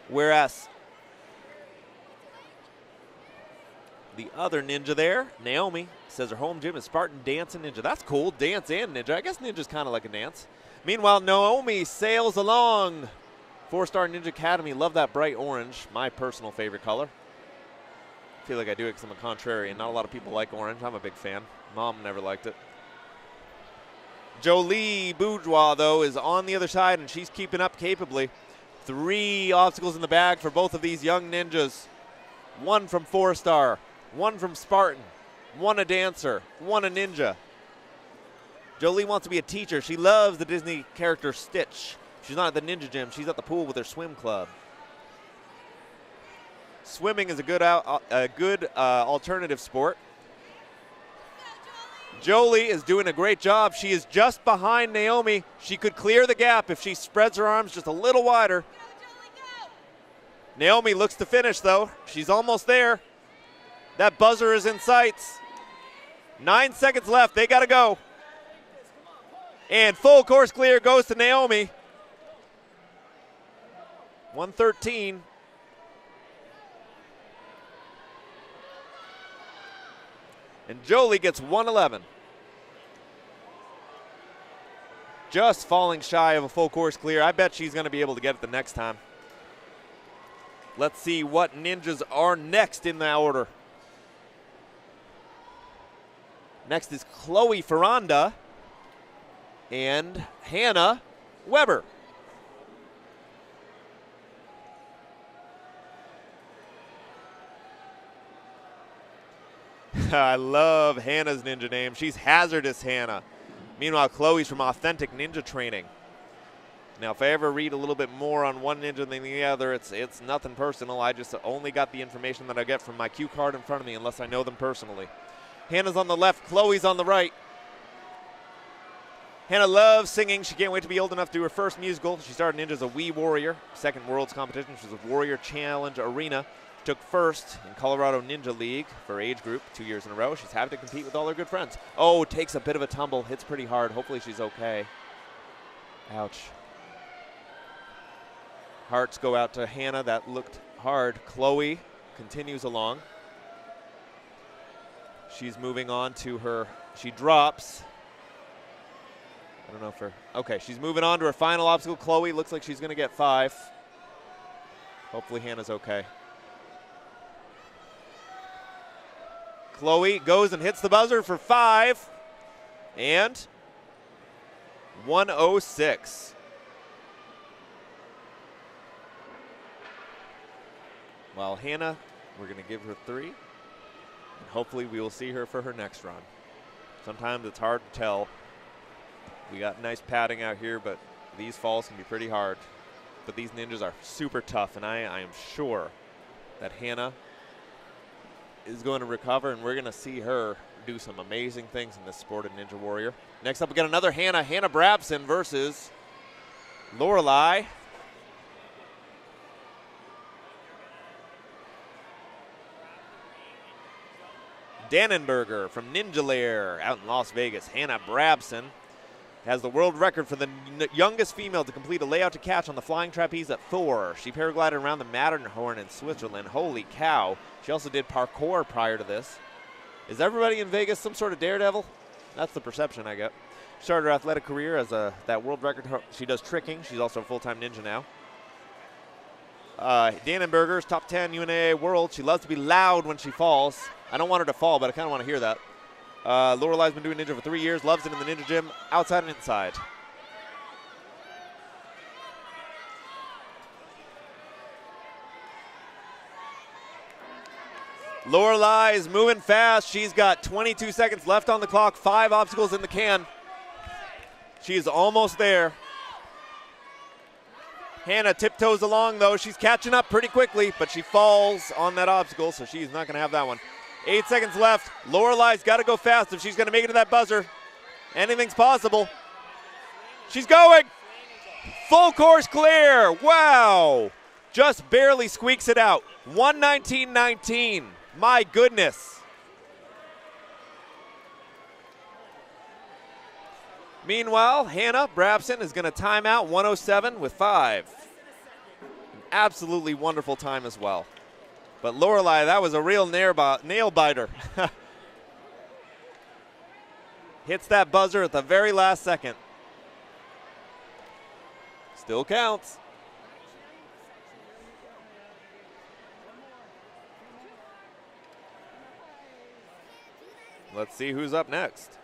Whereas the other ninja there, Naomi, says her home gym is Spartan Dance and Ninja. That's cool, dance and ninja. I guess ninja's kind of like a dance. Meanwhile, Naomi sails along. 4-Star Ninja Academy, love that bright orange, my personal favorite color. I feel like I do it because I'm a contrarian. Not a lot of people like orange. I'm a big fan. Mom never liked it. Jolie Bourgeois, though, is on the other side, and she's keeping up capably. 3 obstacles in the bag for both of these young ninjas. 1 from 4-Star, 1 from Spartan, 1 a dancer, 1 a ninja. Jolie wants to be a teacher. She loves the Disney character Stitch. She's not at the ninja gym. She's at the pool with her swim club. Swimming is a good alternative sport. Jolie is doing a great job. She is just behind Naomi. She could clear the gap if she spreads her arms just a little wider. Naomi looks to finish, though. She's almost there. That buzzer is in sights. 9 seconds left. They got to go. And full course clear goes to Naomi. 113. And Jolie gets 111. Just falling shy of a full course clear. I bet she's going to be able to get it the next time. Let's see what ninjas are next in that order. Next is Chloe Ferranda and Hannah Weber. I love Hannah's ninja name. She's Hazardous Hannah. Meanwhile, Chloe's from Authentic Ninja Training. Now, if I ever read a little bit more on one ninja than the other, it's nothing personal. I just only got the information that I get from my cue card in front of me unless I know them personally. Hannah's on the left, Chloe's on the right. Hannah loves singing. She can't wait to be old enough to do her first musical. She started ninja as a wee warrior. Second Worlds competition, she was a Warrior Challenge Arena. Took first in Colorado Ninja League for age group 2 years in a row. She's happy to compete with all her good friends. Oh, takes a bit of a tumble, hits pretty hard. Hopefully she's okay. Ouch. Hearts go out to Hannah. That looked hard. Chloe continues along. She's moving on to her, she drops. I don't know if her, okay, she's moving on to her final obstacle. Chloe looks like she's gonna get 5. Hopefully Hannah's okay. Chloe goes and hits the buzzer for 5, and 106. While Hannah, we're going to give her 3, and hopefully we will see her for her next run. Sometimes it's hard to tell. We got nice padding out here, but these falls can be pretty hard. But these ninjas are super tough, and I am sure that Hannah is going to recover, and we're going to see her do some amazing things in this sport of Ninja Warrior. Next up, we got another Hannah Brabson versus Lorelei. Dannenberger from Ninja Lair out in Las Vegas. Hannah Brabson has the world record for the youngest female to complete a layout to catch on the flying trapeze at 4. She paraglided around the Matterhorn in Switzerland. Holy cow. She also did parkour prior to this. Is everybody in Vegas some sort of daredevil? That's the perception I get. Started her athletic career as that world record. She does tricking. She's also a full-time ninja now. Dannenberger's top 10 UNAA world. She loves to be loud when she falls. I don't want her to fall, but I kind of want to hear that. Lorelei's been doing ninja for 3 years. Loves it in the ninja gym, outside and inside. Lorelei is moving fast. She's got 22 seconds left on the clock. 5 obstacles in the can. She's almost there. Hannah tiptoes along, though. She's catching up pretty quickly, but she falls on that obstacle, so she's not going to have that one. 8 seconds left. Lorelei's got to go fast if she's going to make it to that buzzer. Anything's possible. She's going. Full course clear. Wow. Just barely squeaks it out. 1:19.19. My goodness. Meanwhile, Hannah Brabson is going to time out 107 with 5. An absolutely wonderful time as well. But Lorelei, that was a real nail biter. Hits that buzzer at the very last second. Still counts. Let's see who's up next.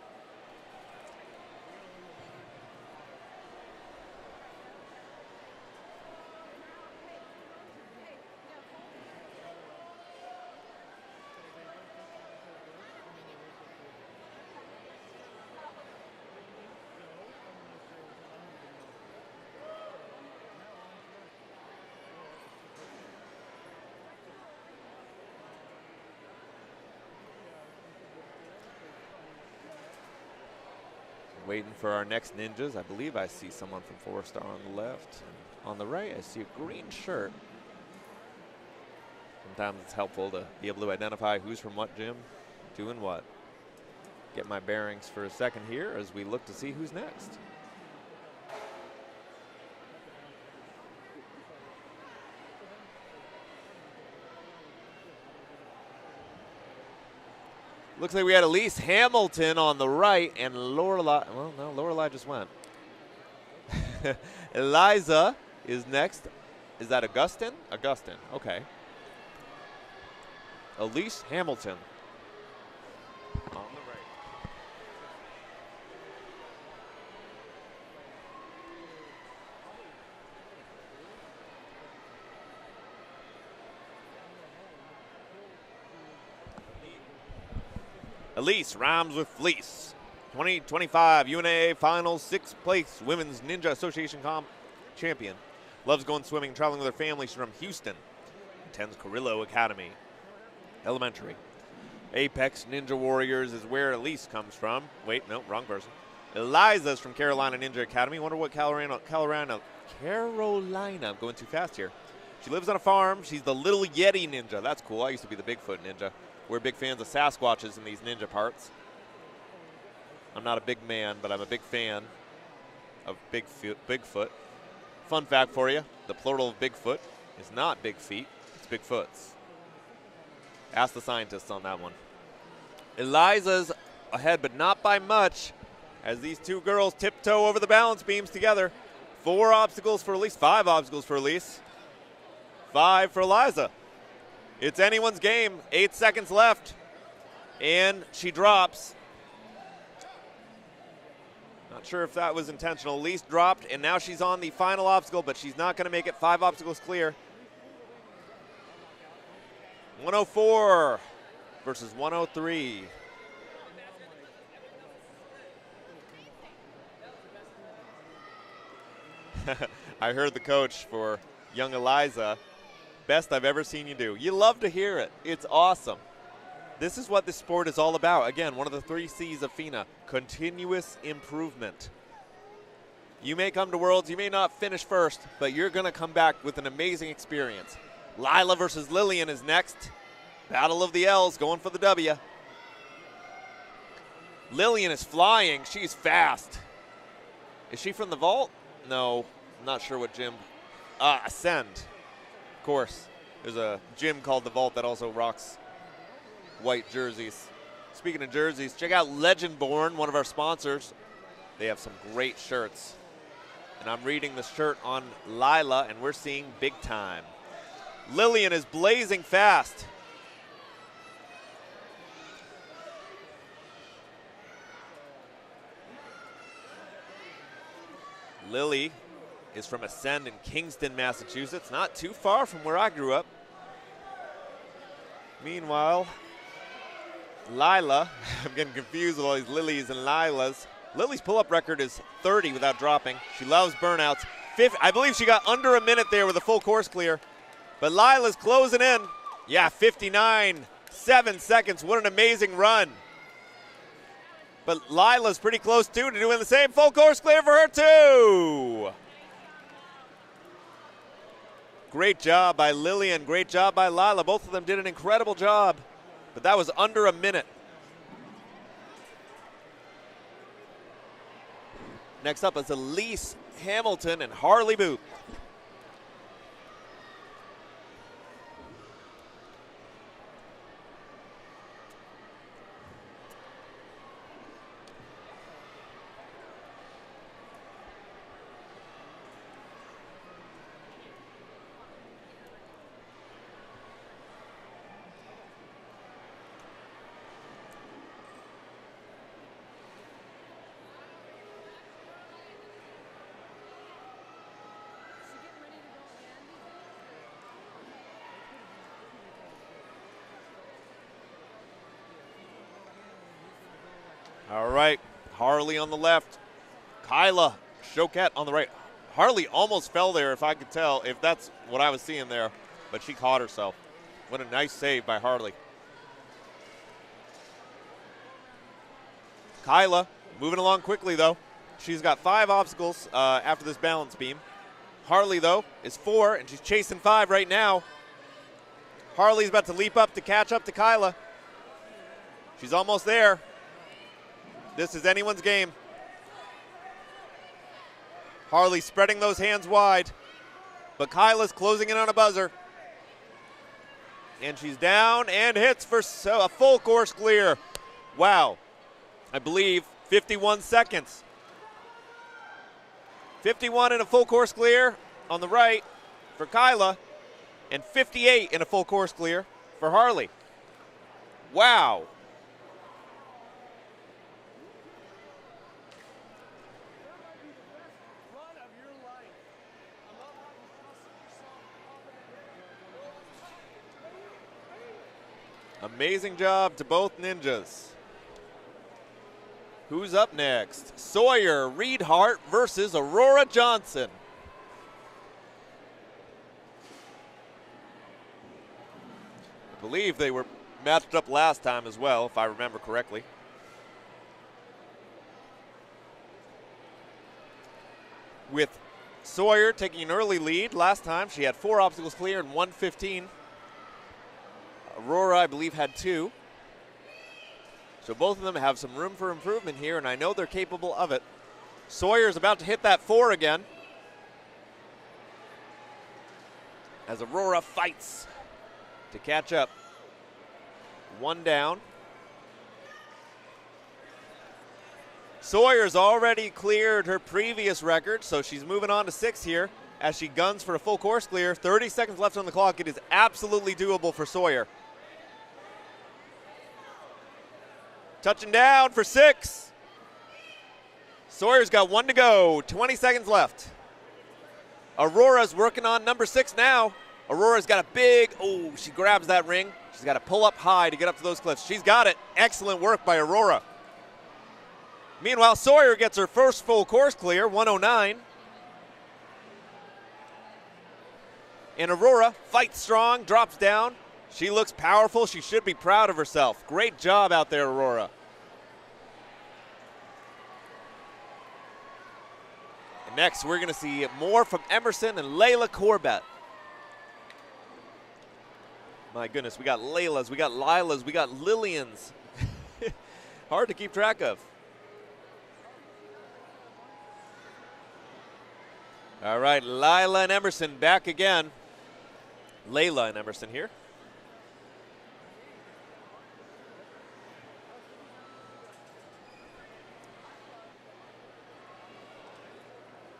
Waiting for our next ninjas. I believe I see someone from 4-star on the left. On the right, I see a green shirt. Sometimes it's helpful to be able to identify who's from what gym, doing what. Get my bearings for a second here as we look to see who's next. Looks like we had Elise Hamilton on the right and Lorelei. Well, no, Lorelei just went. Eliza is next. Is that Augustine? Augustine, okay. Elise Hamilton on the right. Elise rhymes with fleece. 2025 UNAA Finals 6th place Women's Ninja Association champion. Loves going swimming, traveling with her family. She's from Houston. Attends Carrillo Academy Elementary. Apex Ninja Warriors is where Elise comes from. Wait, no, wrong person. Eliza's from Carolina Ninja Academy. Wonder what Carolina, I'm going too fast here. She lives on a farm. She's the Little Yeti Ninja. That's cool. I used to be the Bigfoot Ninja. We're big fans of Sasquatches in these ninja parts. I'm not a big man, but I'm a big fan of Bigfoot. Fun fact for you, the plural of Bigfoot is not big feet, it's Bigfoots. Ask the scientists on that one. Eliza's ahead, but not by much, as these two girls tiptoe over the balance beams together. 4 obstacles for Elise, 5 obstacles for Elise. 5 for Eliza. It's anyone's game. 8 seconds left. And she drops. Not sure if that was intentional. Elise dropped, and now she's on the final obstacle, but she's not going to make it. 5 obstacles clear. 104 versus 103. I heard the coach for young Eliza. Best I've ever seen you do. You love to hear it. It's awesome. This is what this sport is all about. Again, one of the 3 C's of FINA, continuous improvement. You may come to Worlds, you may not finish first, but you're going to come back with an amazing experience. Lila versus Lillian is next. Battle of the L's, going for the W. Lillian is flying. She's fast. Is she from the vault? No, I'm not sure what gym. Ascend. Of course. There's a gym called the Vault that also rocks white jerseys. Speaking of jerseys, check out Legendborn, one of our sponsors. They have some great shirts. And I'm reading the shirt on Lila, and we're seeing big time. Lillian is blazing fast. Lily is from Ascend in Kingston, Massachusetts, not too far from where I grew up. Meanwhile, Lila, I'm getting confused with all these Lilies and Lilas. Lily's pull-up record is 30 without dropping. She loves burnouts. I believe she got under a minute there with a full course clear. But Lila's closing in. Yeah, 59, 7 seconds. What an amazing run. But Lila's pretty close, too, to doing the same. Full course clear for her, too. Great job by Lillian. Great job by Lila. Both of them did an incredible job. But that was under a minute. Next up is Elise Hamilton and Harley Booth. All right, Harley on the left. Kyla Choquette on the right. Harley almost fell there, if I could tell, if that's what I was seeing there, but she caught herself. What a nice save by Harley. Kyla moving along quickly, though. She's got 5 obstacles after this balance beam. Harley, though, is 4, and she's chasing 5 right now. Harley's about to leap up to catch up to Kyla. She's almost there. This is anyone's game. Harley spreading those hands wide, but Kyla's closing in on a buzzer. And she's down and hits for a full course clear. Wow. I believe 51 seconds. 51 in a full course clear on the right for Kyla, and 58 in a full course clear for Harley. Wow. Amazing job to both ninjas. Who's up next? Sawyer Reedhart versus Aurora Johnson. I believe they were matched up last time as well, if I remember correctly. With Sawyer taking an early lead last time, she had 4 obstacles clear in 1:15. Aurora, I believe, had 2. So both of them have some room for improvement here, and I know they're capable of it. Sawyer's about to hit that 4 again, as Aurora fights to catch up. 1 down. Sawyer's already cleared her previous record, so she's moving on to 6 here as she guns for a full course clear. 30 seconds left on the clock. It is absolutely doable for Sawyer. Touching down for 6. Sawyer's got 1 to go, 20 seconds left. Aurora's working on number 6 now. Aurora's got a big, she grabs that ring. She's got to pull up high to get up to those cliffs. She's got it. Excellent work by Aurora. Meanwhile, Sawyer gets her first full course clear, 109. And Aurora fights strong, drops down. She looks powerful. She should be proud of herself. Great job out there, Aurora. And next, we're going to see more from Emerson and Layla Corbett. My goodness, we got Laylas, we got Lilas, we got Lillians. Hard to keep track of. All right, Lila and Emerson back again. Layla and Emerson here.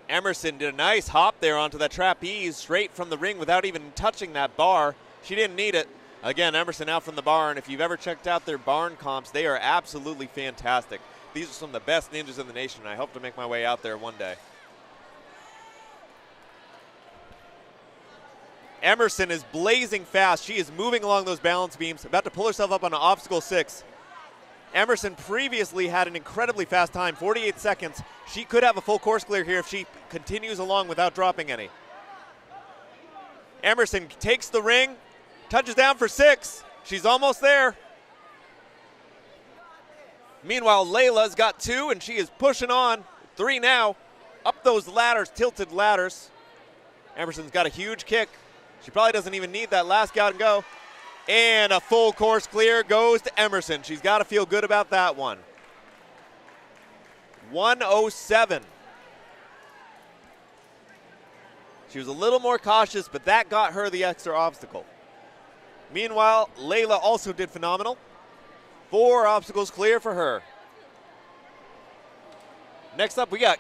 Emerson did a nice hop there onto that trapeze straight from the ring without even touching that bar. She didn't need it. Again, Emerson out from the barn. If you've ever checked out their barn comps, they are absolutely fantastic. These are some of the best ninjas in the nation, and I hope to make my way out there one day. Emerson is blazing fast. She is moving along those balance beams, about to pull herself up on an obstacle 6. Emerson previously had an incredibly fast time, 48 seconds. She could have a full course clear here if she continues along without dropping any. Emerson takes the ring, touches down for 6. She's almost there. Meanwhile, Layla's got 2, and she is pushing on. 3 now. Up those ladders, tilted ladders. Emerson's got a huge kick. She probably doesn't even need that last out and go. And a full course clear goes to Emerson. She's got to feel good about that one. 107. She was a little more cautious, but that got her the extra obstacle. Meanwhile, Layla also did phenomenal. 4 obstacles clear for her. Next up, we got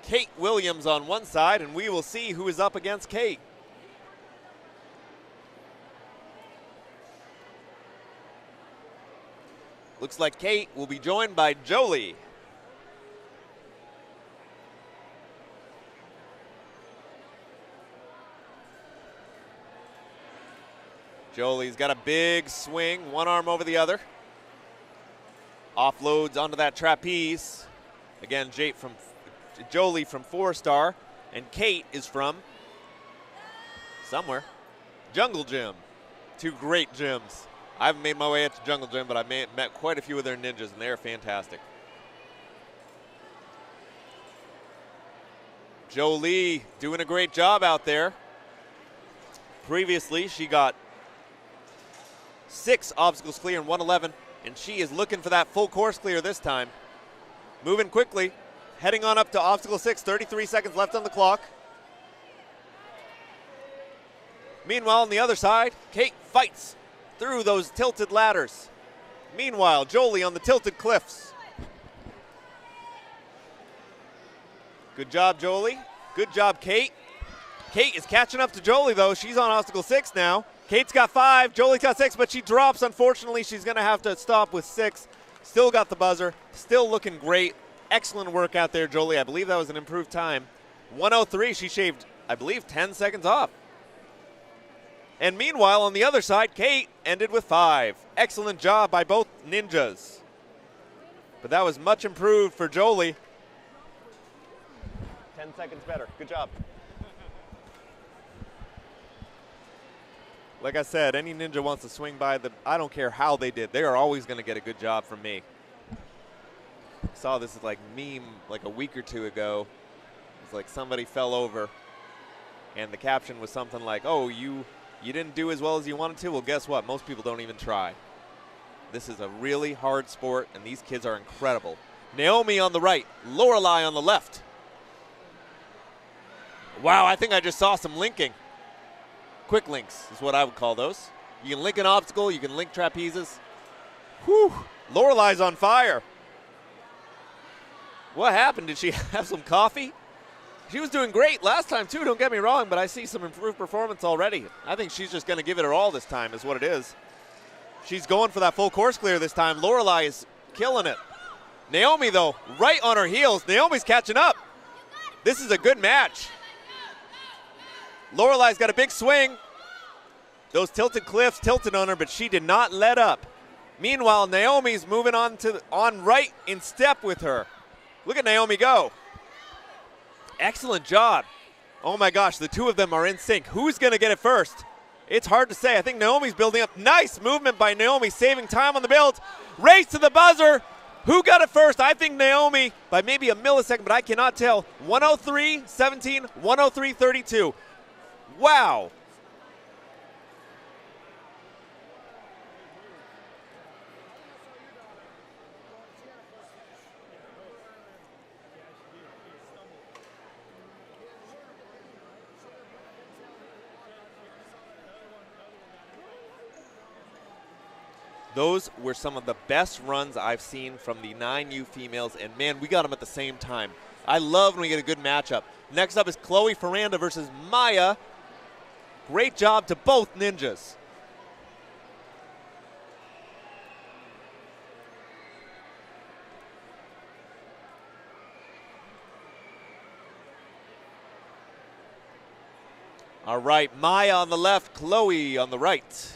Kate Williams on one side, and we will see who is up against Kate. Looks like Kate will be joined by Jolie. Jolie's got a big swing, one arm over the other. Offloads onto that trapeze. Again, Jolie from 4-star, and Kate is from somewhere. Jungle Gym. 2 great gyms. I haven't made my way up to Jungle Gym, but I've met quite a few of their ninjas, and they're fantastic. Jolie doing a great job out there. Previously, she got 6 obstacles clear in 111, and she is looking for that full course clear this time. Moving quickly, heading on up to obstacle 6, 33 seconds left on the clock. Meanwhile, on the other side, Kate fights through those tilted ladders. Meanwhile, Jolie on the tilted cliffs. Good job, Jolie. Good job, Kate. Kate is catching up to Jolie, though. She's on obstacle 6 now. Kate's got 5, Jolie's got 6, but she drops. Unfortunately, she's going to have to stop with 6. Still got the buzzer. Still looking great. Excellent work out there, Jolie. I believe that was an improved time. 103, she shaved, I believe, 10 seconds off. And meanwhile, on the other side, Kate ended with 5. Excellent job by both ninjas. But that was much improved for Jolie. 10 seconds better. Good job. Like I said, any ninja wants to swing by I don't care how they did. They are always going to get a good job from me. I saw this like meme like a week or 2 ago. It's like somebody fell over, and the caption was something like, "Oh, you didn't do as well as you wanted to? Well, guess what? Most people don't even try." This is a really hard sport, and these kids are incredible. Naomi on the right, Lorelei on the left. Wow, I think I just saw some linking. Quick links is what I would call those. You can link an obstacle, you can link trapezes. Whew, Lorelei's on fire. What happened? Did she have some coffee? She was doing great last time too, don't get me wrong, but I see some improved performance already. I think she's just going to give it her all this time is what it is. She's going for that full course clear this time. Lorelei is killing it. Naomi, though, right on her heels. Naomi's catching up. This is a good match. Lorelei's got a big swing. Those tilted cliffs tilted on her, but she did not let up. Meanwhile, Naomi's moving on right in step with her. Look at Naomi go. Excellent job. Oh my gosh, the 2 of them are in sync. Who's going to get it first? It's hard to say. I think Naomi's building up. Nice movement by Naomi, saving time on the build. Race to the buzzer. Who got it first? I think Naomi by maybe a millisecond, but I cannot tell. 103.17, 103.32. Wow. Those were some of the best runs I've seen from the 9U females, and man, we got them at the same time. I love when we get a good matchup. Next up is Chloe Ferranda versus Maya. Great job to both ninjas. All right, Maya on the left, Chloe on the right.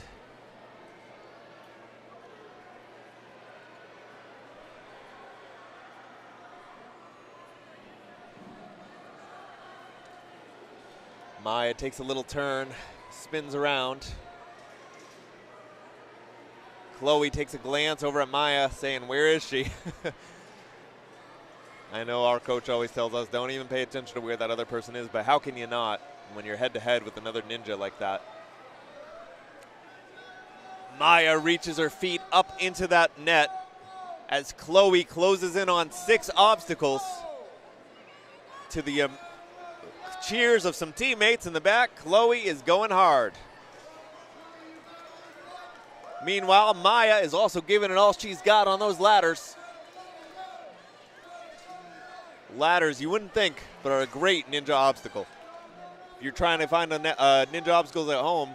Maya takes a little turn, spins around. Chloe takes a glance over at Maya saying, where is she? I know our coach always tells us, don't even pay attention to where that other person is, but how can you not when you're head-to-head with another ninja like that? Maya reaches her feet up into that net as Chloe closes in on 6 obstacles to the cheers of some teammates in the back. Chloe is going hard. Meanwhile, Maya is also giving it all she's got on those ladders. Ladders, you wouldn't think, but are a great ninja obstacle. If you're trying to find a ninja obstacles at home,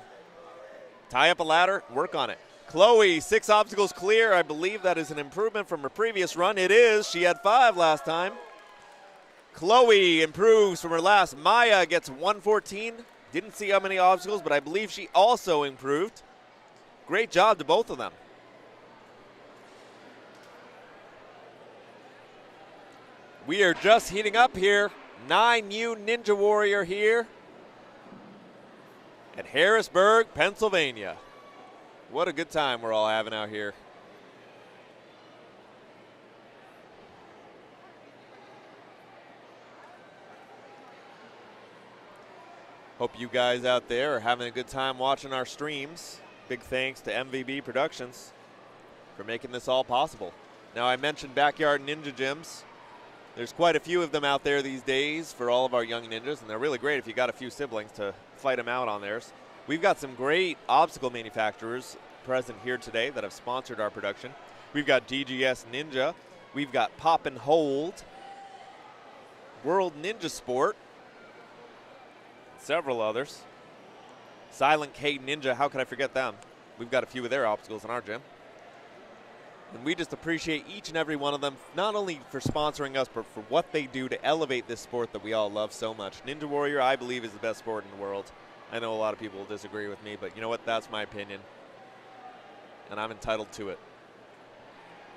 tie up a ladder, work on it. Chloe, 6 obstacles clear. I believe that is an improvement from her previous run. It is. She had 5 last time. Chloe improves from her last. Maya gets 114. Didn't see how many obstacles, but I believe she also improved. Great job to both of them. We are just heating up here. 9U Ninja Warrior here at Harrisburg, Pennsylvania. What a good time we're all having out here. Hope you guys out there are having a good time watching our streams. Big thanks to MVB Productions for making this all possible. Now, I mentioned backyard ninja gyms. There's quite a few of them out there these days for all of our young ninjas, and they're really great if you got a few siblings to fight them out on theirs. We've got some great obstacle manufacturers present here today that have sponsored our production. We've got DGS Ninja. We've got Pop and Hold, World Ninja Sport, several others. Silent K Ninja, how could I forget them? We've got a few of their obstacles in our gym. And we just appreciate each and every one of them, not only for sponsoring us, but for what they do to elevate this sport that we all love so much. Ninja Warrior, I believe, is the best sport in the world. I know a lot of people will disagree with me, but you know what? That's my opinion. And I'm entitled to it.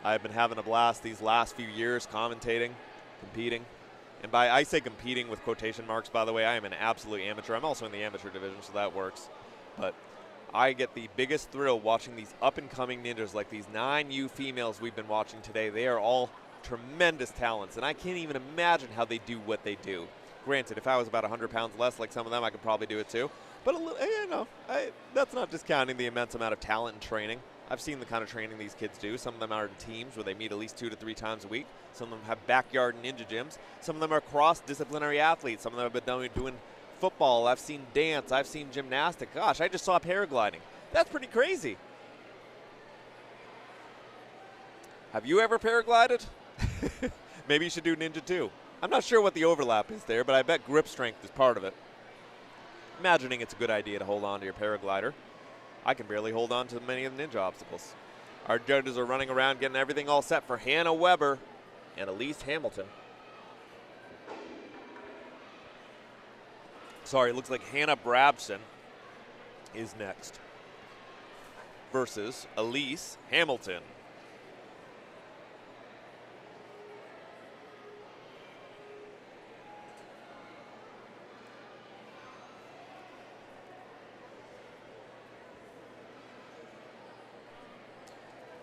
I've been having a blast these last few years commentating, competing. And I say competing with quotation marks, by the way. I am an absolute amateur. I'm also in the amateur division, so that works. But I get the biggest thrill watching these up-and-coming ninjas like these 9U females we've been watching today. They are all tremendous talents, and I can't even imagine how they do what they do. Granted, if I was about 100 pounds less like some of them, I could probably do it too. But, you know, that's not discounting the immense amount of talent and training. I've seen the kind of training these kids do. Some of them are in teams where they meet at least 2 to 3 times a week. Some of them have backyard ninja gyms. Some of them are cross-disciplinary athletes. Some of them have been doing football. I've seen dance. I've seen gymnastics. Gosh, I just saw paragliding. That's pretty crazy. Have you ever paraglided? Maybe you should do ninja too. I'm not sure what the overlap is there, but I bet grip strength is part of it. Imagining it's a good idea to hold on to your paraglider. I can barely hold on to many of the ninja obstacles. Our judges are running around getting everything all set for Hannah Weber and Elise Hamilton. Sorry, it looks like Hannah Brabson is next versus Elise Hamilton.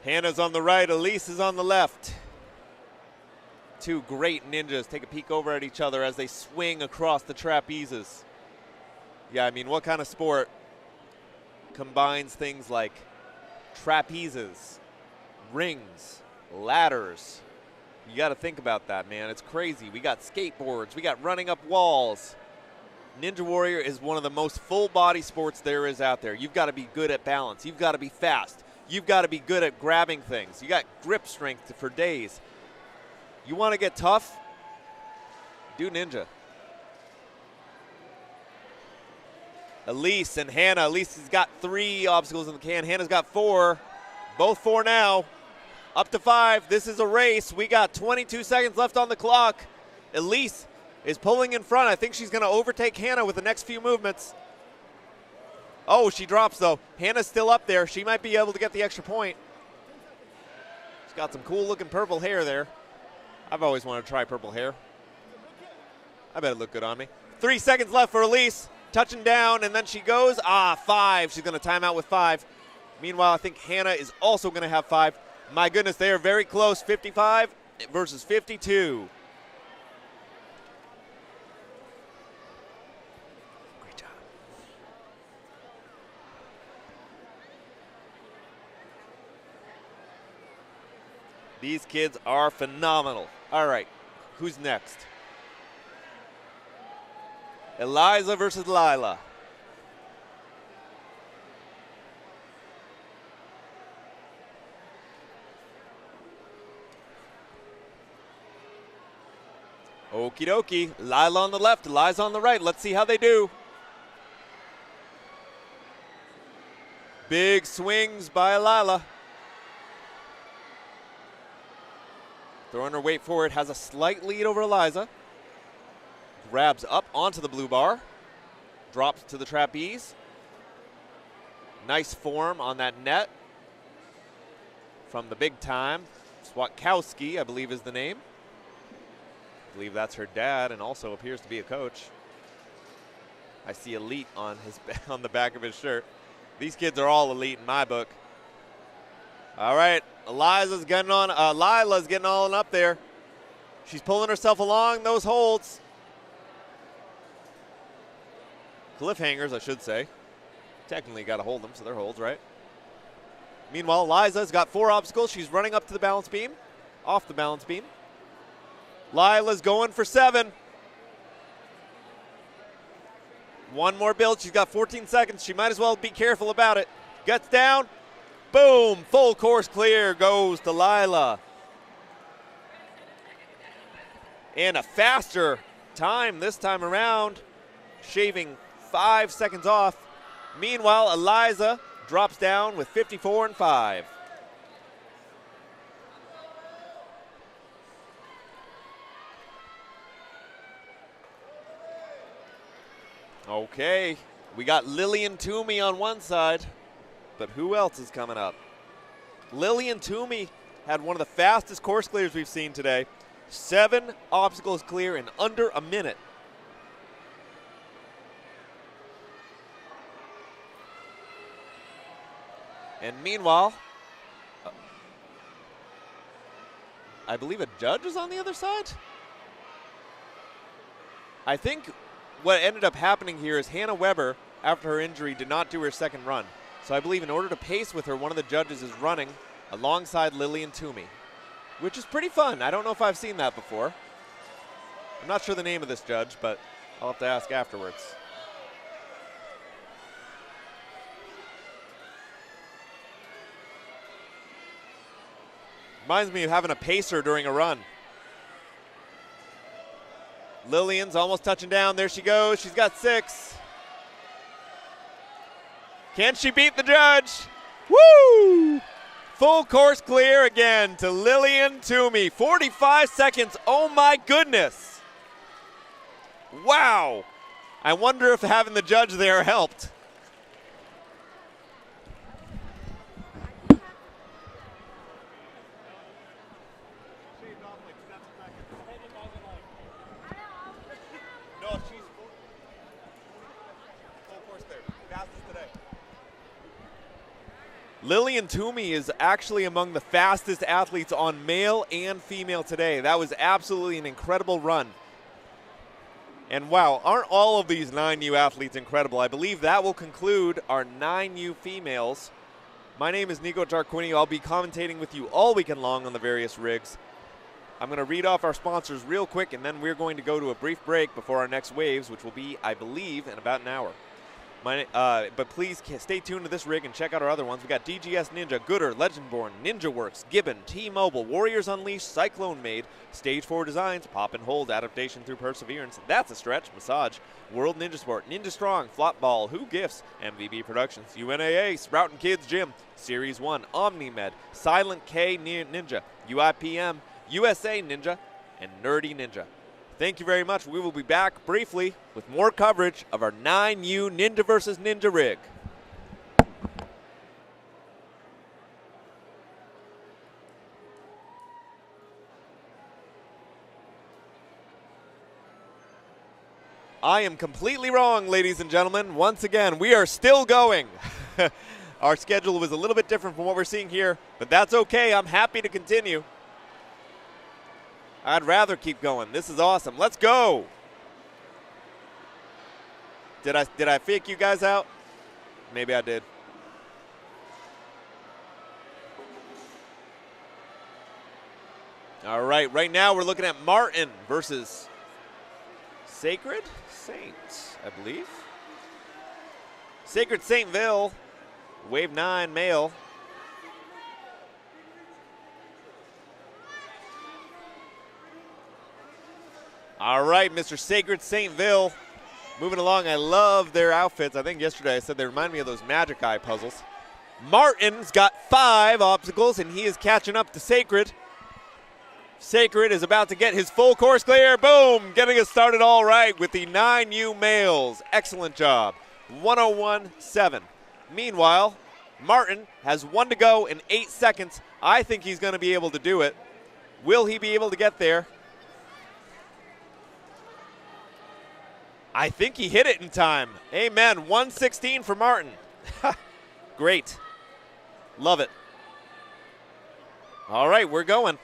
Hannah's on the right, Elise is on the left. Two great ninjas take a peek over at each other as they swing across the trapezes. Yeah, I mean, what kind of sport combines things like trapezes, rings, ladders? You got to think about that, man. It's crazy. We got skateboards. We got running up walls. Ninja Warrior is one of the most full-body sports there is out there. You've got to be good at balance. You've got to be fast. you've got to be good at grabbing things. You got grip strength for days. You want to get tough? Do Ninja. Elise and Hannah. Elise has got 3 obstacles in the can. Hannah's got 4. Both 4 now. Up to 5. This is a race. We got 22 seconds left on the clock. Elise is pulling in front. I think she's going to overtake Hannah with the next few movements. Oh, she drops, though. Hannah's still up there. She might be able to get the extra point. She's got some cool-looking purple hair there. I've always wanted to try purple hair. I bet it looked good on me. 3 seconds left for Elise. Touching down, and then she goes. 5. She's going to time out with 5. Meanwhile, I think Hannah is also going to have 5. My goodness, they are very close. 55 versus 52. Great job. These kids are phenomenal. All right, who's next? Eliza versus Lila. Okie dokie. Lila on the left, Eliza on the right. Let's see how they do. Big swings by Lila. Throwing her weight forward, has a slight lead over Eliza. Grabs up onto the blue bar. Drops to the trapeze. Nice form on that net. From the big time. Swatkowski, I believe is the name. I believe that's her dad and also appears to be a coach. I see elite on on the back of his shirt. These kids are all elite in my book. All right, Lila's getting on up there. She's pulling herself along those holds. Cliffhangers, I should say. Technically got to hold them, so they're holds, right? Meanwhile, Liza's got 4 obstacles. She's running up to the balance beam, off the balance beam. Lila's going for 7. One more build. She's got 14 seconds. She might as well be careful about it. Gets down. Boom. Full course clear goes to Lila. And a faster time this time around, shaving 5 seconds off. Meanwhile, Eliza drops down with 54 and 5. Okay, we got Lillian Toomey on one side, but who else is coming up? Lillian Toomey had one of the fastest course clears we've seen today. 7 obstacles clear in under a minute. And meanwhile, I believe a judge is on the other side. I think what ended up happening here is Hannah Weber, after her injury, did not do her second run. So I believe in order to pace with her, one of the judges is running alongside Lillian Toomey, which is pretty fun. I don't know if I've seen that before. I'm not sure the name of this judge, but I'll have to ask afterwards. Reminds me of having a pacer during a run. Lillian's almost touching down. There she goes. She's got 6. Can she beat the judge? Woo! Full course clear again to Lillian Toomey. 45 seconds. Oh my goodness. Wow. I wonder if having the judge there helped. Lillian Toomey is actually among the fastest athletes on male and female today. That was absolutely an incredible run. And wow, aren't all of these 9U athletes incredible? I believe that will conclude our 9U females. My name is Nico Tarquini. I'll be commentating with you all weekend long on the various rigs. I'm going to read off our sponsors real quick, and then we're going to go to a brief break before our next waves, which will be, I believe, in about an hour. But please stay tuned to this rig and check out our other ones. We got DGS Ninja, Gooder, Legendborn, Ninja Works, Gibbon, T-Mobile, Warriors Unleashed, Cyclone Made, Stage 4 Designs, Pop and Hold, Adaptation Through Perseverance, That's a Stretch, Massage, World Ninja Sport, Ninja Strong, Flop Ball, Who Gifts, MVB Productions, UNAA, Sproutin' Kids Gym, Series 1, OmniMed, Silent K Ninja, UIPM, USA Ninja, and Nerdy Ninja. Thank you very much. We will be back briefly with more coverage of our 9U Ninja vs. Ninja rig. I am completely wrong, ladies and gentlemen. Once again, we are still going. Our schedule was a little bit different from what we're seeing here, but that's okay. I'm happy to continue. I'd rather keep going. This is awesome. Let's go. Did I fake you guys out? Maybe I did. All right, right now we're looking at Martin versus Sacred Saints, I believe. Sacred Saintville, Wave 9 male. All right, Mr. Sacred Saintville. Moving along, I love their outfits. I think yesterday I said they remind me of those Magic Eye puzzles. Martin's got 5 obstacles, and he is catching up to Sacred. Sacred is about to get his full course clear. Boom, getting us started all right with the 9U males. Excellent job, 101.7. Meanwhile, Martin has 1 to go in 8 seconds. I think he's going to be able to do it. Will he be able to get there? I think he hit it in time. Amen. 1:16 for Martin. Great. Love it. All right, we're going.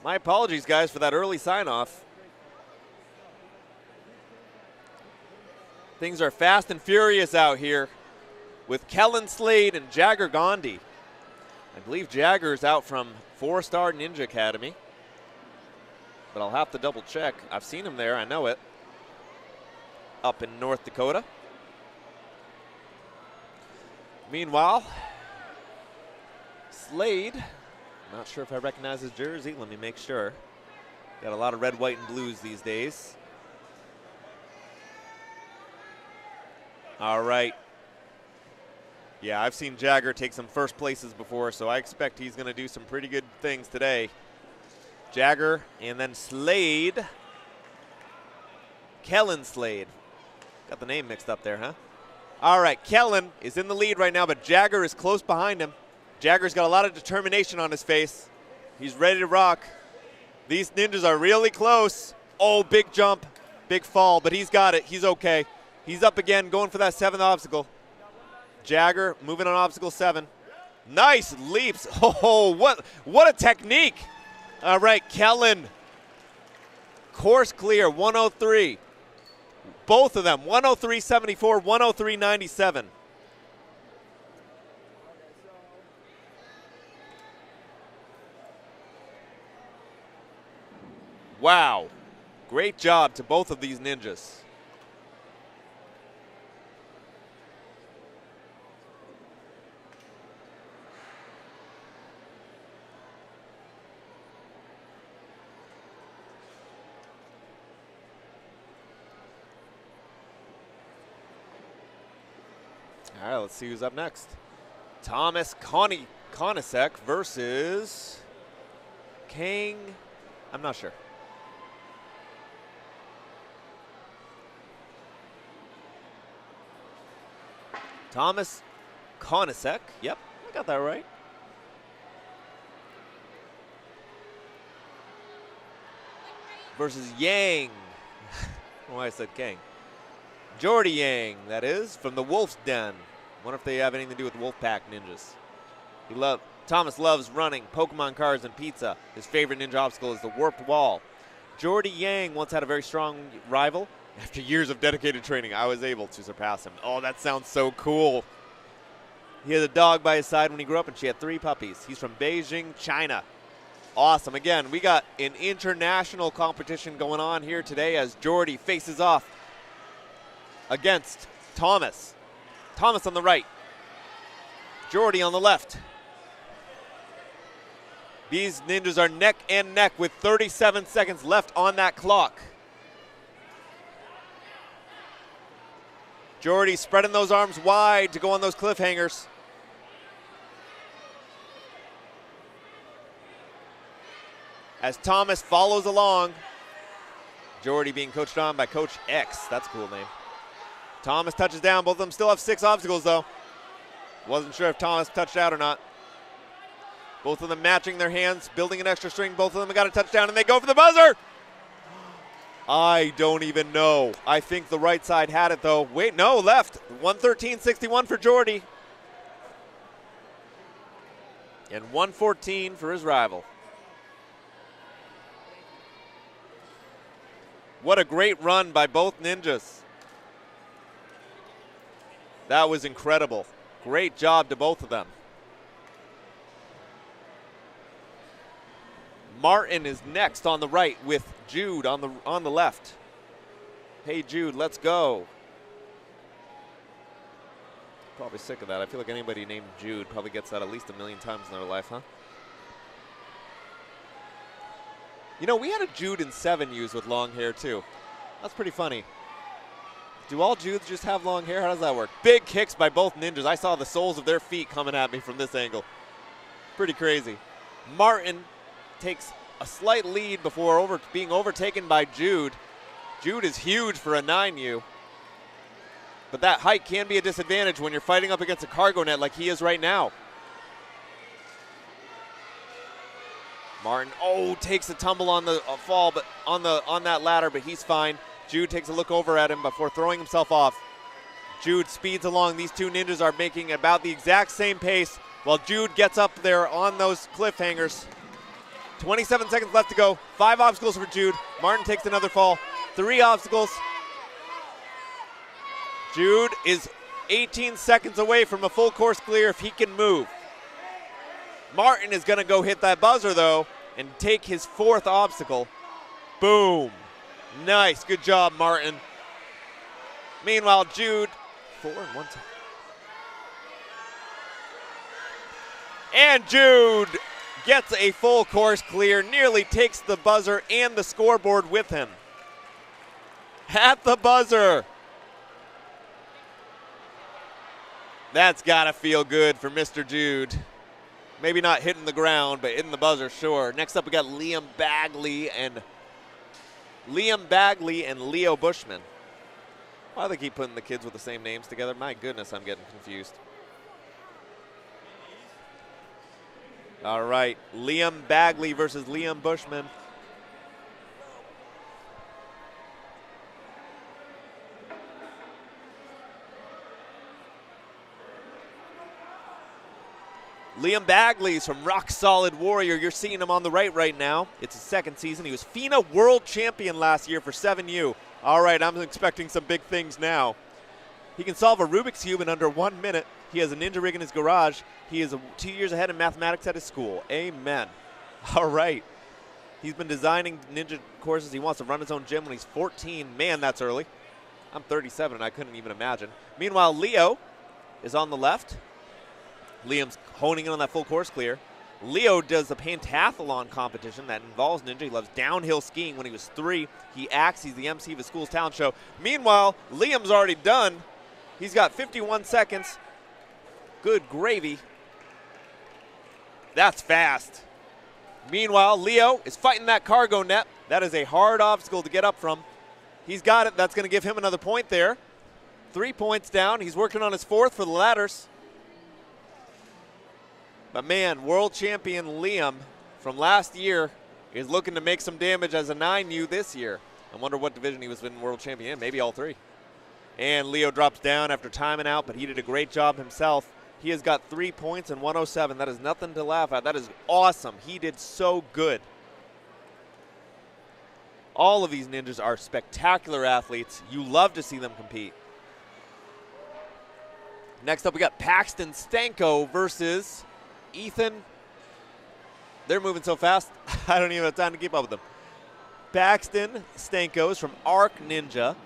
My apologies, guys, for that early sign-off. Things are fast and furious out here with Kellen Slade and Jagger Gandhi. I believe Jagger's out from 4-Star Ninja Academy, but I'll have to double check. I've seen him there, I know it, up in North Dakota. Meanwhile, Slade, not sure if I recognize his jersey. Let me make sure. Got a lot of red, white, and blues these days. All right. Yeah, I've seen Jagger take some first places before, so I expect he's going to do some pretty good things today. Jagger and then Slade. Kellen Slade. Got the name mixed up there, huh? All right, Kellen is in the lead right now, but Jagger is close behind him. Jagger's got a lot of determination on his face. He's ready to rock. These ninjas are really close. Oh, big jump, big fall, but he's got it. He's okay. He's up again, going for that 7th obstacle. Jagger moving on obstacle 7. Nice leaps. Oh, what a technique. All right, Kellen. Course clear, 103. Both of them, 103.74, 103.97. Wow. Great job to both of these ninjas. All right, let's see who's up next. Thomas Konisek versus Kang. I'm not sure. Thomas Konisek. Yep, I got that right. Versus Yang. Why I said Kang. Jordy Yang, that is, from the Wolf's Den. Wonder if they have anything to do with Wolfpack ninjas. Thomas loves running, Pokemon cards, and pizza. His favorite ninja obstacle is the warped wall. Jordy Yang once had a very strong rival. After years of dedicated training, I was able to surpass him. Oh, that sounds so cool. He had a dog by his side when he grew up, and she had 3 puppies. He's from Beijing, China. Awesome. Again, we got an international competition going on here today as Jordy faces off against Thomas. Thomas on the right. Jordy on the left. These ninjas are neck and neck with 37 seconds left on that clock. Jordy spreading those arms wide to go on those cliffhangers. As Thomas follows along. Jordy being coached on by Coach X. That's a cool name. Thomas touches down. Both of them still have 6 obstacles, though. Wasn't sure if Thomas touched out or not. Both of them matching their hands, building an extra string. Both of them got a touchdown, and they go for the buzzer. I don't even know. I think the right side had it, though. Wait, no, left. 113.61 for Jordy. And 114 for his rival. What a great run by both ninjas. That was incredible. Great job to both of them. Martin is next on the right with Jude on the left. Hey Jude, let's go. Probably sick of that. I feel like anybody named Jude probably gets that at least a million times in their life, huh? You know, we had a Jude in 7Us with long hair too. That's pretty funny. Do all Judes just have long hair? How does that work? Big kicks by both ninjas. I saw the soles of their feet coming at me from this angle. Pretty crazy. Martin takes a slight lead before being overtaken by Jude. Jude is huge for a 9U. But that height can be a disadvantage when you're fighting up against a cargo net like he is right now. Martin, takes a tumble on the fall, but on that ladder, but he's fine. Jude takes a look over at him before throwing himself off. Jude speeds along. These two ninjas are making about the exact same pace while Jude gets up there on those cliffhangers. 27 seconds left to go. 5 obstacles for Jude. Martin takes another fall. 3 obstacles. Jude is 18 seconds away from a full course clear if he can move. Martin is going to go hit that buzzer, though, and take his 4th obstacle. Boom. Nice. Good job, Martin. Meanwhile, Jude, 4 and 1 time. And Jude gets a full course clear, nearly takes the buzzer and the scoreboard with him. At the buzzer. That's got to feel good for Mr. Jude. Maybe not hitting the ground, but hitting the buzzer, sure. Next up, we got Liam Bagley and Leo Bushman. Why do they keep putting the kids with the same names together? My goodness, I'm getting confused. All right, Liam Bagley versus Liam Bushman. Liam Bagley's from Rock Solid Warrior. You're seeing him on the right now. It's his 2nd season. He was FINA World Champion last year for 7U. All right, I'm expecting some big things now. He can solve a Rubik's Cube in under 1 minute. He has a ninja rig in his garage. He is 2 years ahead in mathematics at his school. Amen. All right. He's been designing ninja courses. He wants to run his own gym when he's 14. Man, that's early. I'm 37, and I couldn't even imagine. Meanwhile, Leo is on the left. Liam's honing in on that full course clear. Leo does a pentathlon competition that involves ninja. He loves downhill skiing. When he was 3, he acts. He's the MC of his school's talent show. Meanwhile, Liam's already done. He's got 51 seconds. Good gravy. That's fast. Meanwhile, Leo is fighting that cargo net. That is a hard obstacle to get up from. He's got it. That's going to give him another point there. 3 points down. He's working on his 4th for the ladders. But man, world champion Liam from last year is looking to make some damage as a 9U this year. I wonder what division he was in world champion in. Maybe all 3. And Leo drops down after timing out, but he did a great job himself. He has got 3 points and 107. That is nothing to laugh at. That is awesome. He did so good. All of these ninjas are spectacular athletes. You love to see them compete. Next up, we got Paxton Stanko versus Ethan. They're moving so fast, I don't even have time to keep up with them. Paxton Stanko is from Arc Ninja.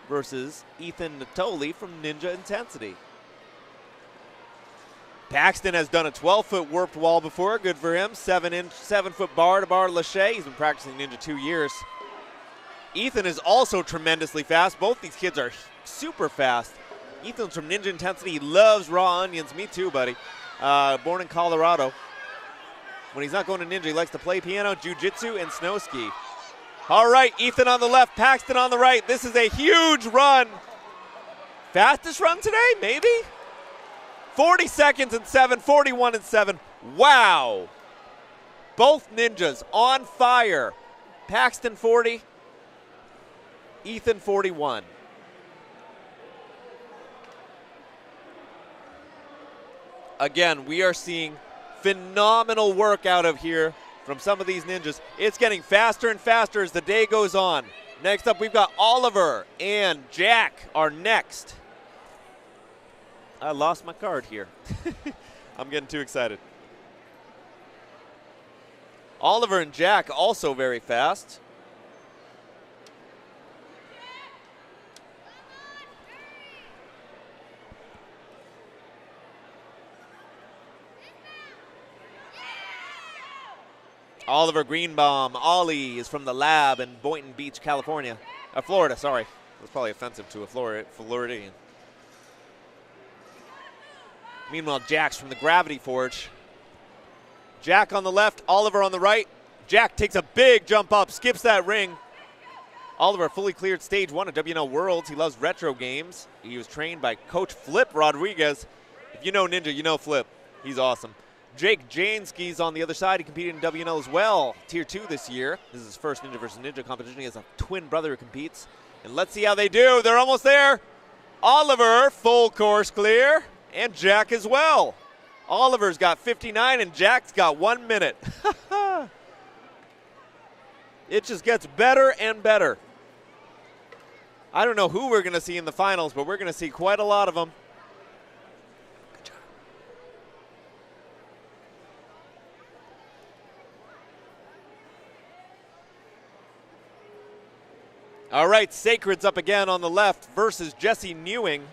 versus Ethan Natoli from Ninja Intensity. Paxton has done a 12-foot warped wall before. Good for him. 7-foot bar to bar lâché. He's been practicing Ninja 2 years. Ethan is also tremendously fast. Both these kids are super fast. Ethan's from Ninja Intensity. He loves raw onions. Me too, buddy. Born in Colorado. When he's not going to Ninja, he likes to play piano, jiu-jitsu, and snow ski. All right, Ethan on the left, Paxton on the right. This is a huge run. Fastest run today, maybe? 40 seconds and 7, 41 and 7. Wow. Both ninjas on fire. Paxton 40, Ethan 41. Again, we are seeing phenomenal work out of here from some of these ninjas. It's getting faster and faster as the day goes on. Next up, we've got Oliver and Jack are next. I lost my card here. I'm getting too excited. Oliver and Jack also very fast. Oliver Greenbaum, Ollie, is from the lab in Boynton Beach, California. Florida, sorry. That's probably offensive to a Floridian. Meanwhile, Jack's from the Gravity Forge. Jack on the left, Oliver on the right. Jack takes a big jump up, skips that ring. Oliver fully cleared stage 1 at WNL Worlds. He loves retro games. He was trained by Coach Flip Rodriguez. If you know Ninja, you know Flip. He's awesome. Jake Jansky's on the other side. He competed in WNL as well, Tier 2 this year. This is his first Ninja versus Ninja competition. He has a twin brother who competes. And let's see how they do. They're almost there. Oliver, full course clear, and Jack as well. Oliver's got 59 and Jack's got 1 minute. It just gets better and better. I don't know who we're going to see in the finals, but we're going to see quite a lot of them. Good job. All right, Sacred's up again on the left versus Jesse Newing.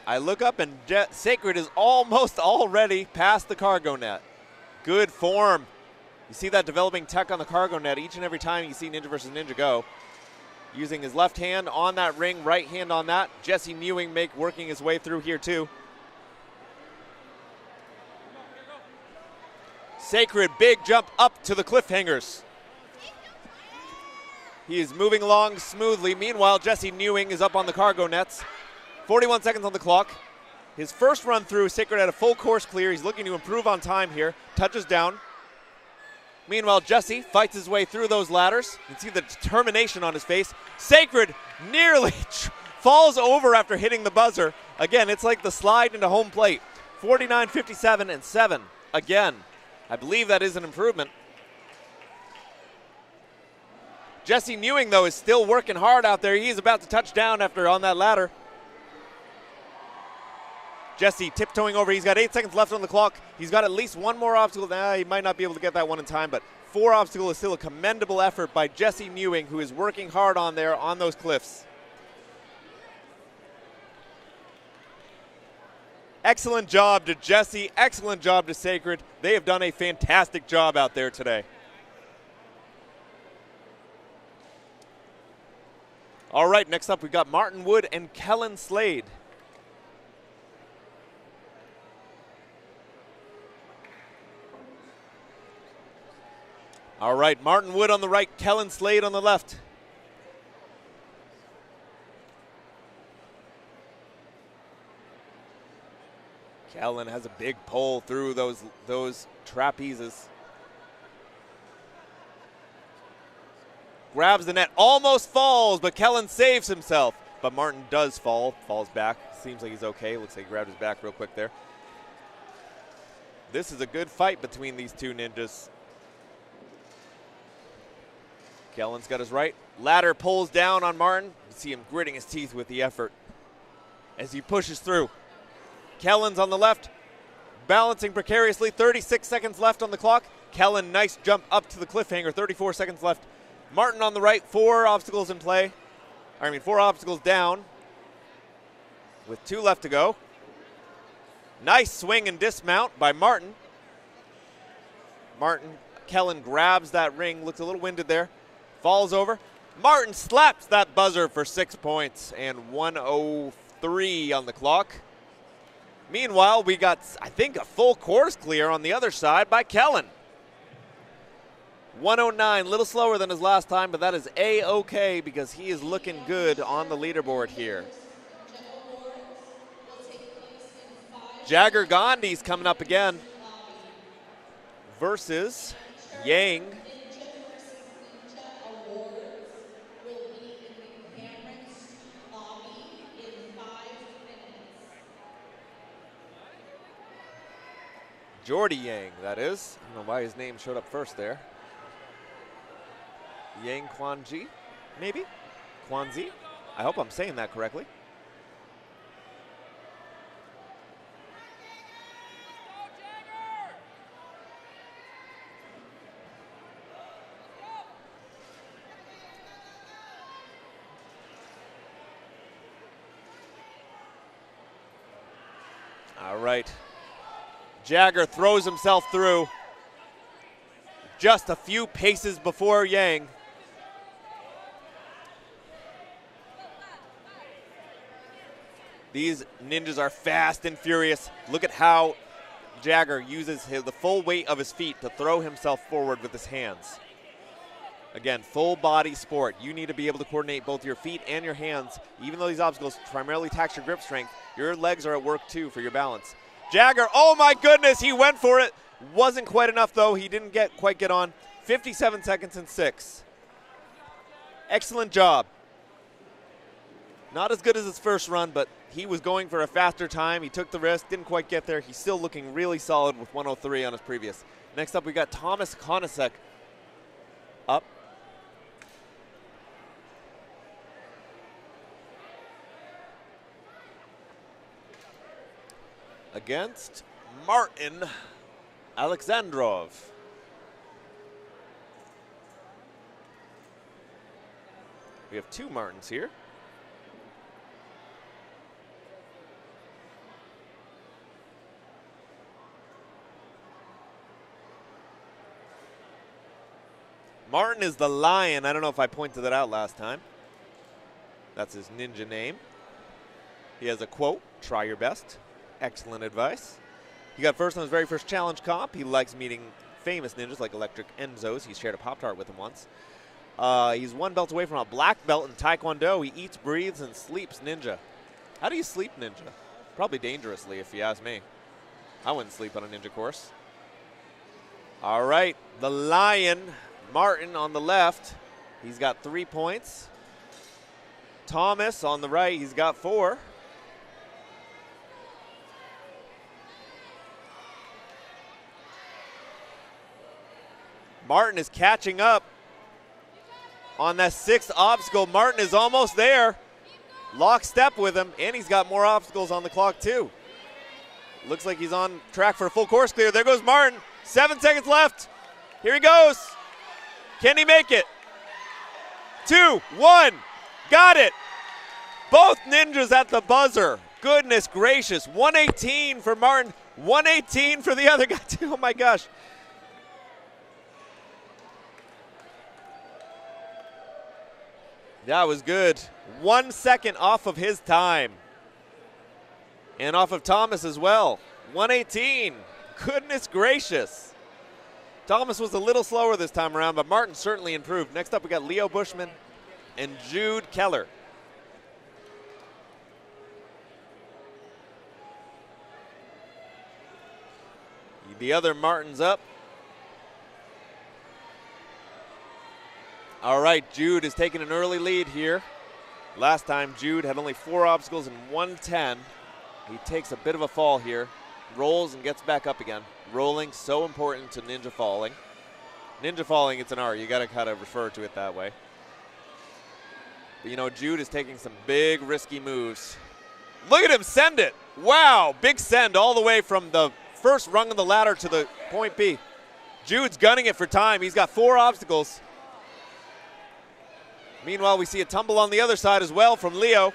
I look up and Sacred is almost already past the cargo net. Good form. You see that developing tech on the cargo net each and every time you see Ninja versus Ninja go. Using his left hand on that ring, right hand on that. Jesse Newing working his way through here too. Sacred, big jump up to the cliffhangers. He is moving along smoothly. Meanwhile, Jesse Newing is up on the cargo nets. 41 seconds on the clock. His first run through, Sacred had a full course clear. He's looking to improve on time here. Touches down. Meanwhile, Jesse fights his way through those ladders. You can see the determination on his face. Sacred nearly falls over after hitting the buzzer. Again, it's like the slide into home plate. 49, 57, and 7. Again, I believe that is an improvement. Jesse Newing, though, is still working hard out there. He's about to touch down after on that ladder. Jesse tiptoeing over. He's got 8 seconds left on the clock. He's got at least one more obstacle. He might not be able to get that one in time, but 4 obstacles is still a commendable effort by Jesse Newing, who is working hard on there on those cliffs. Excellent job to Jesse. Excellent job to Sacred. They have done a fantastic job out there today. All right, next up we've got Martin Wood and Kellen Slade. All right, Martin Wood on the right, Kellen Slade on the left. Kellen has a big pull through those trapezes. Grabs the net, almost falls, but Kellen saves himself. But Martin does fall, falls back. Seems like he's okay. Looks like he grabbed his back real quick there. This is a good fight between these two ninjas. Kellen's got his right. Ladder pulls down on Martin. You see him gritting his teeth with the effort as he pushes through. Kellen's on the left, balancing precariously. 36 seconds left on the clock. Kellen, nice jump up to the cliffhanger, 34 seconds left. Martin on the right, 4 obstacles in play. 4 obstacles down with 2 left to go. Nice swing and dismount by Martin. Kellen grabs that ring, looks a little winded there, falls over. Martin slaps that buzzer for 6 points and 1:03 on the clock. Meanwhile, we got, I think, a full course clear on the other side by Kellen. 1:09, a little slower than his last time, but that is A-okay because he is looking good on the leaderboard here. Jagger Gandhi's coming up again versus Yang. Jordy Yang, that is. I don't know why his name showed up first there. Yang Kwanji, maybe? Kwanzi? I hope I'm saying that correctly. All right. Jagger throws himself through just a few paces before Yang. These ninjas are fast and furious. Look at how Jagger uses the full weight of his feet to throw himself forward with his hands. Again, full body sport. You need to be able to coordinate both your feet and your hands. Even though these obstacles primarily tax your grip strength, your legs are at work too for your balance. Jagger, oh my goodness, he went for it. Wasn't quite enough though. He didn't quite get on. 57 seconds and 6. Excellent job. Not as good as his first run, but he was going for a faster time. He took the risk, didn't quite get there. He's still looking really solid with 1:03 on his previous. Next up, we got Thomas Konasek up. Against Martin Alexandrov. We have 2 Martins here. Martin is the lion. I don't know if I pointed that out last time. That's his ninja name. He has a quote, try your best. Excellent advice. He got first on his very first challenge comp. He likes meeting famous ninjas like Electric Enzo's. He shared a Pop-Tart with him once. He's 1 belt away from a black belt in Taekwondo. He eats, breathes, and sleeps ninja. How do you sleep ninja? Probably dangerously, if you ask me. I wouldn't sleep on a ninja course. All right, the lion, Martin on the left. He's got 3 points. Thomas on the right, he's got 4. Martin is catching up on that 6th obstacle. Martin is almost there. Lockstep with him, and he's got more obstacles on the clock too. Looks like he's on track for a full course clear. There goes Martin. 7 seconds left. Here he goes. Can he make it? 2, 1. Got it. Both ninjas at the buzzer. Goodness gracious. 118 for Martin. 118 for the other guy too. Oh my gosh. That was good. 1 second off of his time. And off of Thomas as well. 118. Goodness gracious. Thomas was a little slower this time around, but Martin certainly improved. Next up, we got Leo Bushman and Jude Keller. The other Martin's up. All right, Jude is taking an early lead here. Last time, Jude had only 4 obstacles and 110. He takes a bit of a fall here, rolls and gets back up again. Rolling, so important to ninja falling. Ninja falling, it's an art. You got to kind of refer to it that way. But, you know, Jude is taking some big, risky moves. Look at him send it. Wow, big send all the way from the first rung of the ladder to the point B. Jude's gunning it for time. He's got 4 obstacles. Meanwhile, we see a tumble on the other side as well from Leo.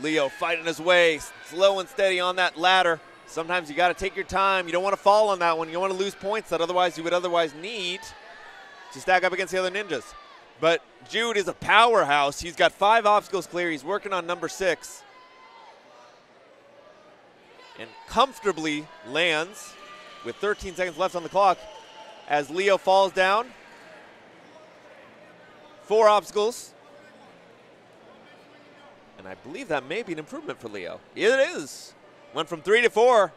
Leo fighting his way, slow and steady on that ladder. Sometimes you got to take your time. You don't want to fall on that one. You don't want to lose points that otherwise you would otherwise need to stack up against the other ninjas. But Jude is a powerhouse. He's got 5 obstacles clear. He's working on number 6. And comfortably lands with 13 seconds left on the clock as Leo falls down. 4 obstacles. And I believe that may be an improvement for Leo. It is. Went from 3 to 4.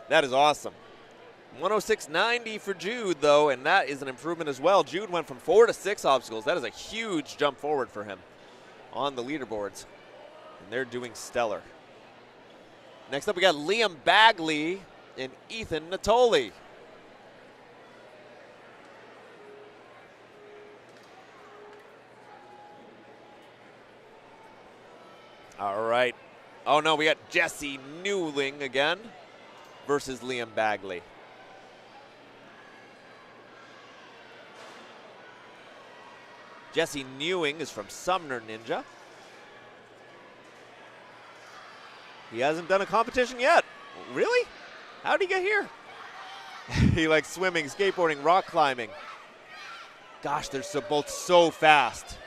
That is awesome. 106.90 for Jude, though, and that is an improvement as well. Jude went from 4 to 6 obstacles. That is a huge jump forward for him on the leaderboards. And they're doing stellar. Next up, we got Liam Bagley and Ethan Natoli. All right. Oh, no, we got Jesse Newling again versus Liam Bagley. Jesse Newing is from Sumner Ninja. He hasn't done a competition yet. Really? How did he get here? He likes swimming, skateboarding, rock climbing. Gosh, they're both so fast.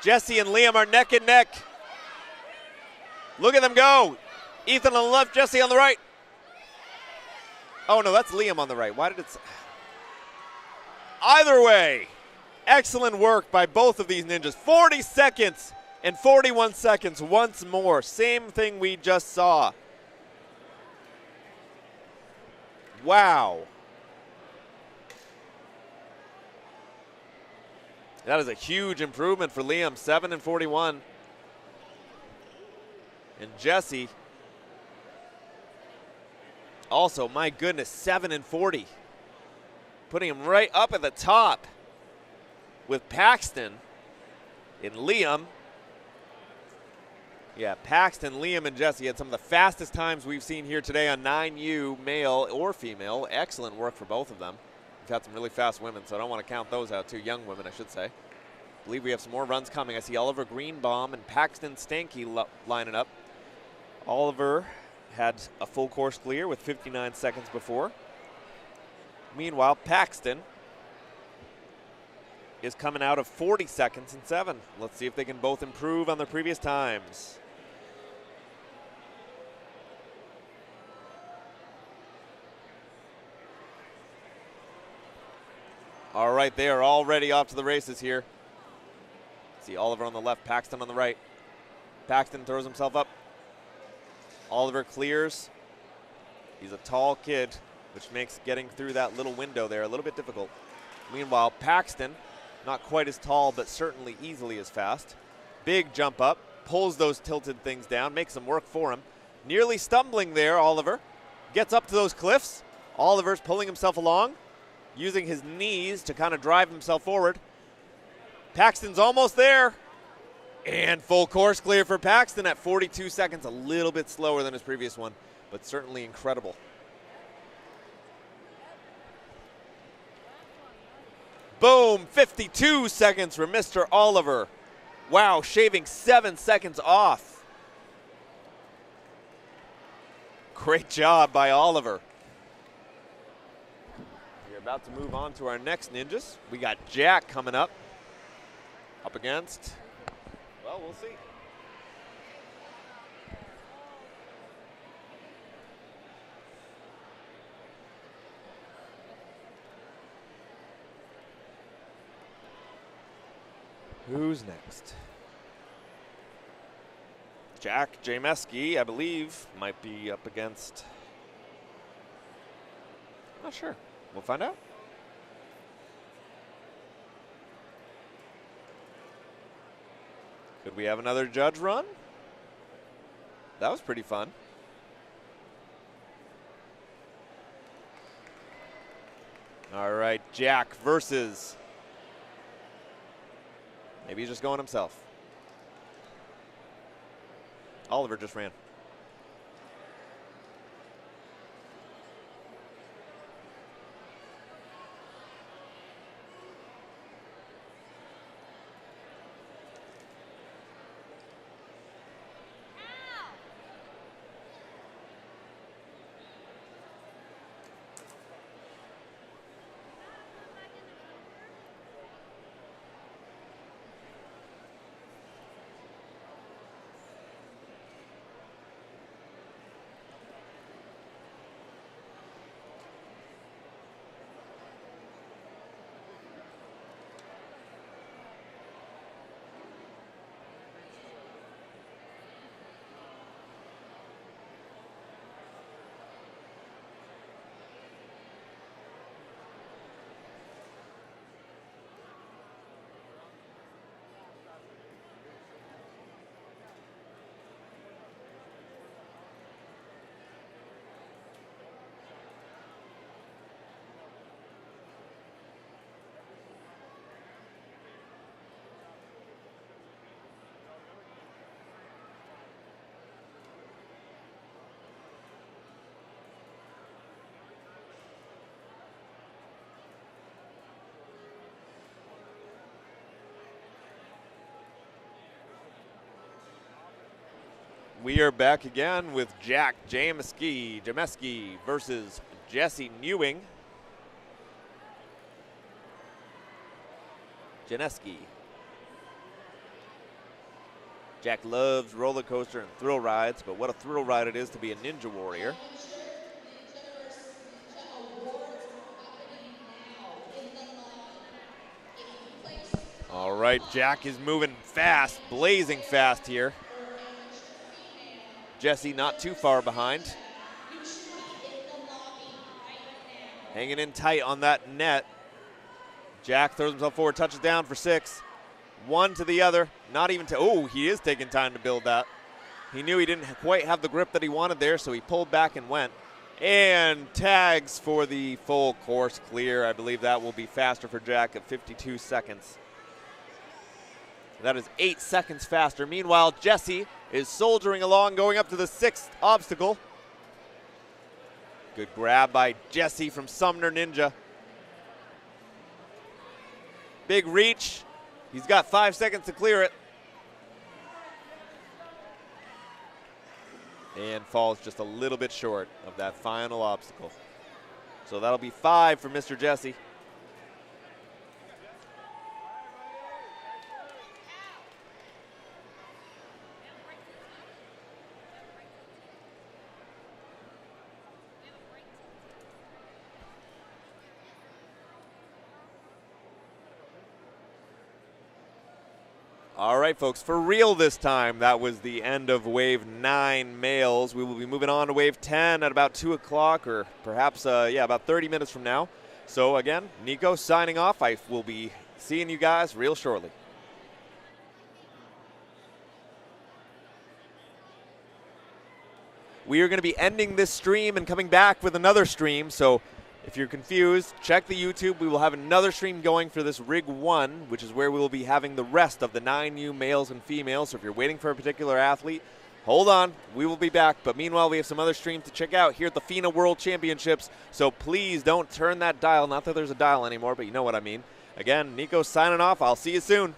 Jesse and Liam are neck and neck. Look at them go. Ethan on the left, Jesse on the right. Oh, no, that's Liam on the right. Why did it say? Either way, excellent work by both of these ninjas. 40 seconds and 41 seconds once more. Same thing we just saw. Wow. That is a huge improvement for Liam, 7 and 41. And Jesse, also, my goodness, 7 and 40. Putting him right up at the top with Paxton and Liam. Yeah, Paxton, Liam, and Jesse had some of the fastest times we've seen here today on 9U, male or female. Excellent work for both of them. We've had some really fast women, so I don't want to count those out too. Young women, I should say. I believe we have some more runs coming. I see Oliver Greenbaum and Paxton Stanky lining up. Oliver had a full course clear with 59 seconds before. Meanwhile, Paxton is coming out of 40 seconds and 7. Let's see if they can both improve on their previous times. All right, they are already off to the races here. See Oliver on the left, Paxton on the right. Paxton throws himself up. Oliver clears. He's a tall kid, which makes getting through that little window there a little bit difficult. Meanwhile, Paxton, not quite as tall, but certainly easily as fast. Big jump up, pulls those tilted things down, makes them work for him. Nearly stumbling there, Oliver. Gets up to those cliffs. Oliver's pulling himself along, using his knees to kind of drive himself forward. Paxton's almost there. And full course clear for Paxton at 42 seconds, a little bit slower than his previous one, but certainly incredible. Boom, 52 seconds for Mr. Oliver. Wow, shaving 7 seconds off. Great job by Oliver. We're about to move on to our next ninjas. We got Jack coming up against, well, we'll see. Who's next? Jack Jameski, I believe, might be up against, not sure. We'll find out. Could we have another judge run? That was pretty fun. All right, Jack versus, maybe he's just going himself. Oliver just ran. We are back again with Jack Jameski versus Jesse Newing. Janeski. Jack loves roller coaster and thrill rides, but what a thrill ride it is to be a ninja warrior. All right, Jack is moving fast, blazing fast here. Jesse not too far behind. Hanging in tight on that net. Jack throws himself forward, touches down for 6. One to the other, not even to, oh, he is taking time to build that. He knew he didn't quite have the grip that he wanted there, so he pulled back and went. And tags for the full course clear. I believe that will be faster for Jack at 52 seconds. That is 8 seconds faster. Meanwhile, Jesse is soldiering along, going up to the 6th obstacle. Good grab by Jesse from Sumner Ninja. Big reach. He's got 5 seconds to clear it. And falls just a little bit short of that final obstacle. So that'll be 5 for Mr. Jesse. All right, folks, for real this time, that was the end of Wave 9 males. We will be moving on to Wave 10 at about 2 o'clock or perhaps, about 30 minutes from now. So, again, Nico signing off. I will be seeing you guys real shortly. We are going to be ending this stream and coming back with another stream, so if you're confused, check the YouTube. We will have another stream going for this Rig 1, which is where we will be having the rest of the 9U males and females. So if you're waiting for a particular athlete, hold on. We will be back. But meanwhile, we have some other streams to check out here at the FINA World Championships. So please don't turn that dial. Not that there's a dial anymore, but you know what I mean. Again, Nico signing off. I'll see you soon.